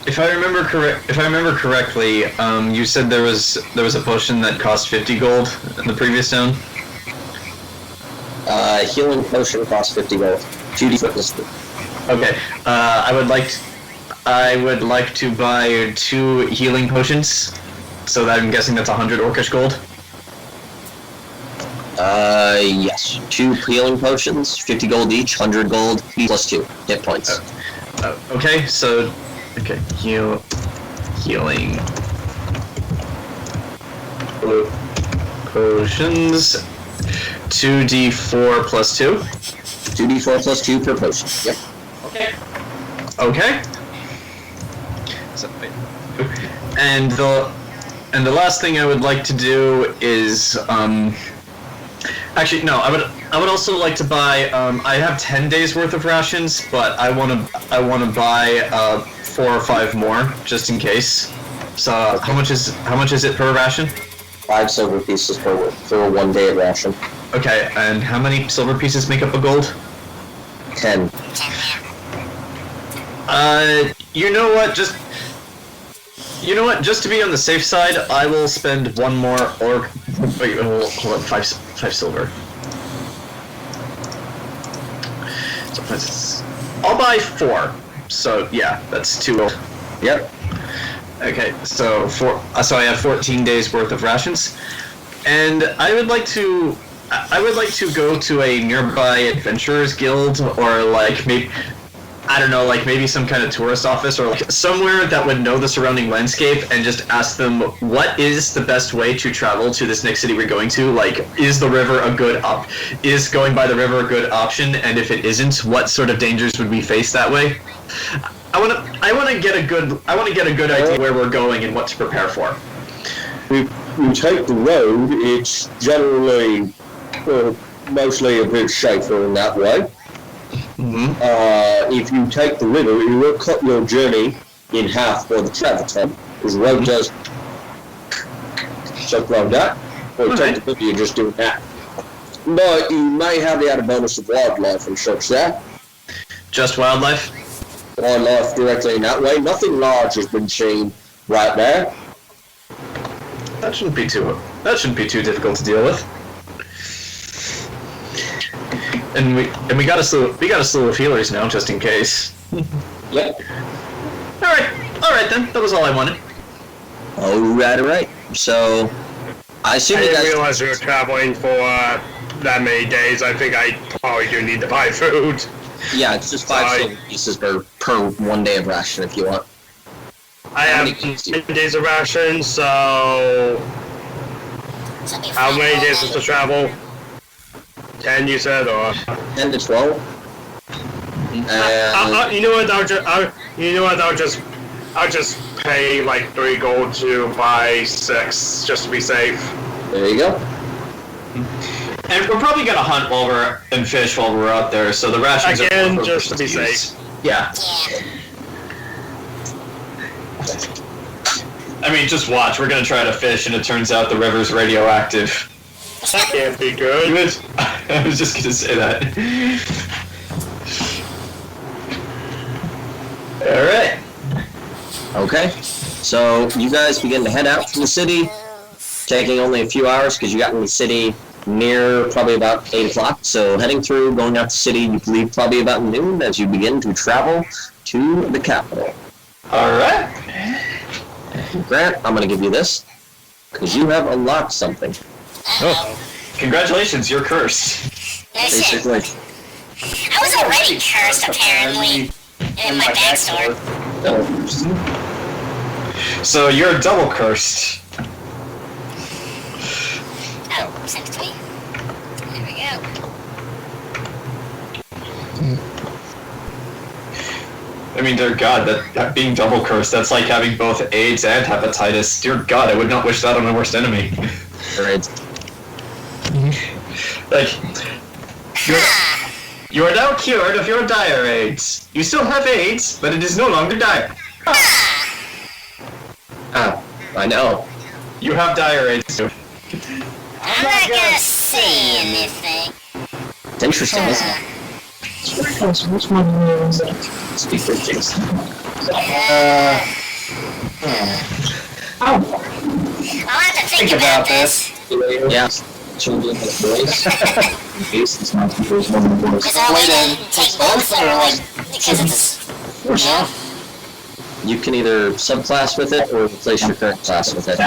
if I remember correctly, you said there was a potion that cost 50 gold in the previous zone. Healing potion costs 50 gold. 2d fitness. Okay. I I would like to buy 2 healing potions. So that I'm guessing that's 100 Orcish gold. Yes. 2 healing potions, 50 gold each, 100 gold, plus 2 hit points. Okay, so... Okay, healing... Potions... 2d4 plus 2? 2d4 plus 2 per potion, yep. Okay. So, and the last thing I would like to do is actually no, I would also like to buy I have 10 days worth of rations, but I want to buy 4 or 5 more just in case. So how much is it per ration? 5 silver pieces for 1 day of ration. Okay, and how many silver pieces make up a gold? 10. You know what? Just to be on the safe side, I will spend 1 more or wait, hold on, 5 silver. So I'll buy 4. So yeah, that's 2 gold. Yep. Okay, so I have 14 days worth of rations, and I would like to go to a nearby adventurers guild, or like maybe, I don't know, like maybe some kind of tourist office, or like somewhere that would know the surrounding landscape, and just ask them what is the best way to travel to this next city we're going to. Like, is the river a good is going by the river a good option? And if it isn't, what sort of dangers would we face that way? I want to get a good idea where we're going and what to prepare for. If you take the road, it's generally mostly a bit safer in that way. Mm-hmm. If you take the river, it will cut your journey in half for the travel time, because the road does something like that. Or you take the river, you're just doing that. But you may have the added bonus of wildlife and such there. Just wildlife? Wildlife directly in that way. Nothing large has been seen right there. That shouldn't be too difficult to deal with. And we got a slew of healers now, just in case. Yep. All right then. That was all I wanted. Alright. So, I assume I you didn't guys... realize we were traveling for that many days. I think I probably do need to buy food. Yeah, it's just 5 silver pieces per 1 day of ration if you want. I have 10 days of ration, so... How many days is the travel? 10 you said, or? 10 to 12. You know what? I'll just pay like 3 gold to buy 6 just to be safe. There you go. And we're probably gonna hunt and fish while we're out there, so the rations again, are just to be safe. Yeah. I mean, just watch. We're gonna try to fish, and it turns out the river's radioactive. That can't be good. I was just gonna say that. Alright. Okay. So, you guys begin to head out from the city, taking only a few hours because you got in the city near probably about 8 o'clock. So, heading through, going out the city, you leave probably about noon as you begin to travel to the capital. Alright. Grant, I'm going to give you this because you have unlocked something. Oh. Congratulations, you're cursed. Listen, Basically. I was already cursed, apparently, in my backstory. So you're double cursed. Oh, send it to me. There we go. I mean, dear God, that being double cursed, that's like having both AIDS and hepatitis. Dear God, I would not wish that on my worst enemy. Right. Like, you are now cured of your dire AIDS. You still have AIDS, but it is no longer dire. Ah, I know. You have dire AIDS too. I'm not gonna say anything. It's interesting, isn't it? Which one is that? Speak for Jayson. I'll have to think about this. Yeah. Children with boys. Is that way to take both, or like, because it's, you know? You can either subclass with it or replace your current class with it.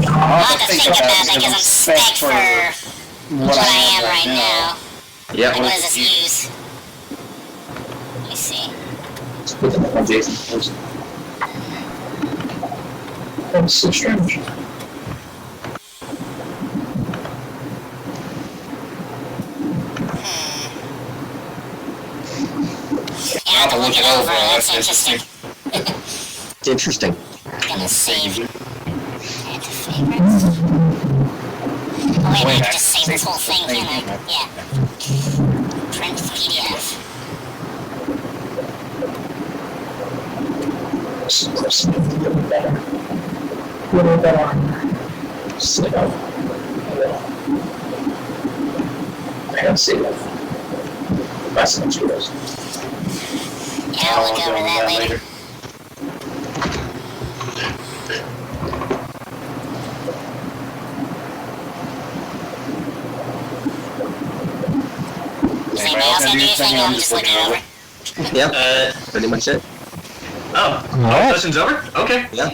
I'll have to think about that because I'm spec for what I am right now. Yeah. And what does this use? Let me see. That's so strange. Yeah, I have to look it over. That's interesting. It's interesting. Gonna save. Add to favorites. Oh wait, I can just save this whole thing, can I? Yeah. Print PDF. Yeah, I'll look over that later. Does anybody else have anything? I'm just looking over. Yeah, pretty much it. Oh, Alright. session's over? Okay. Yeah.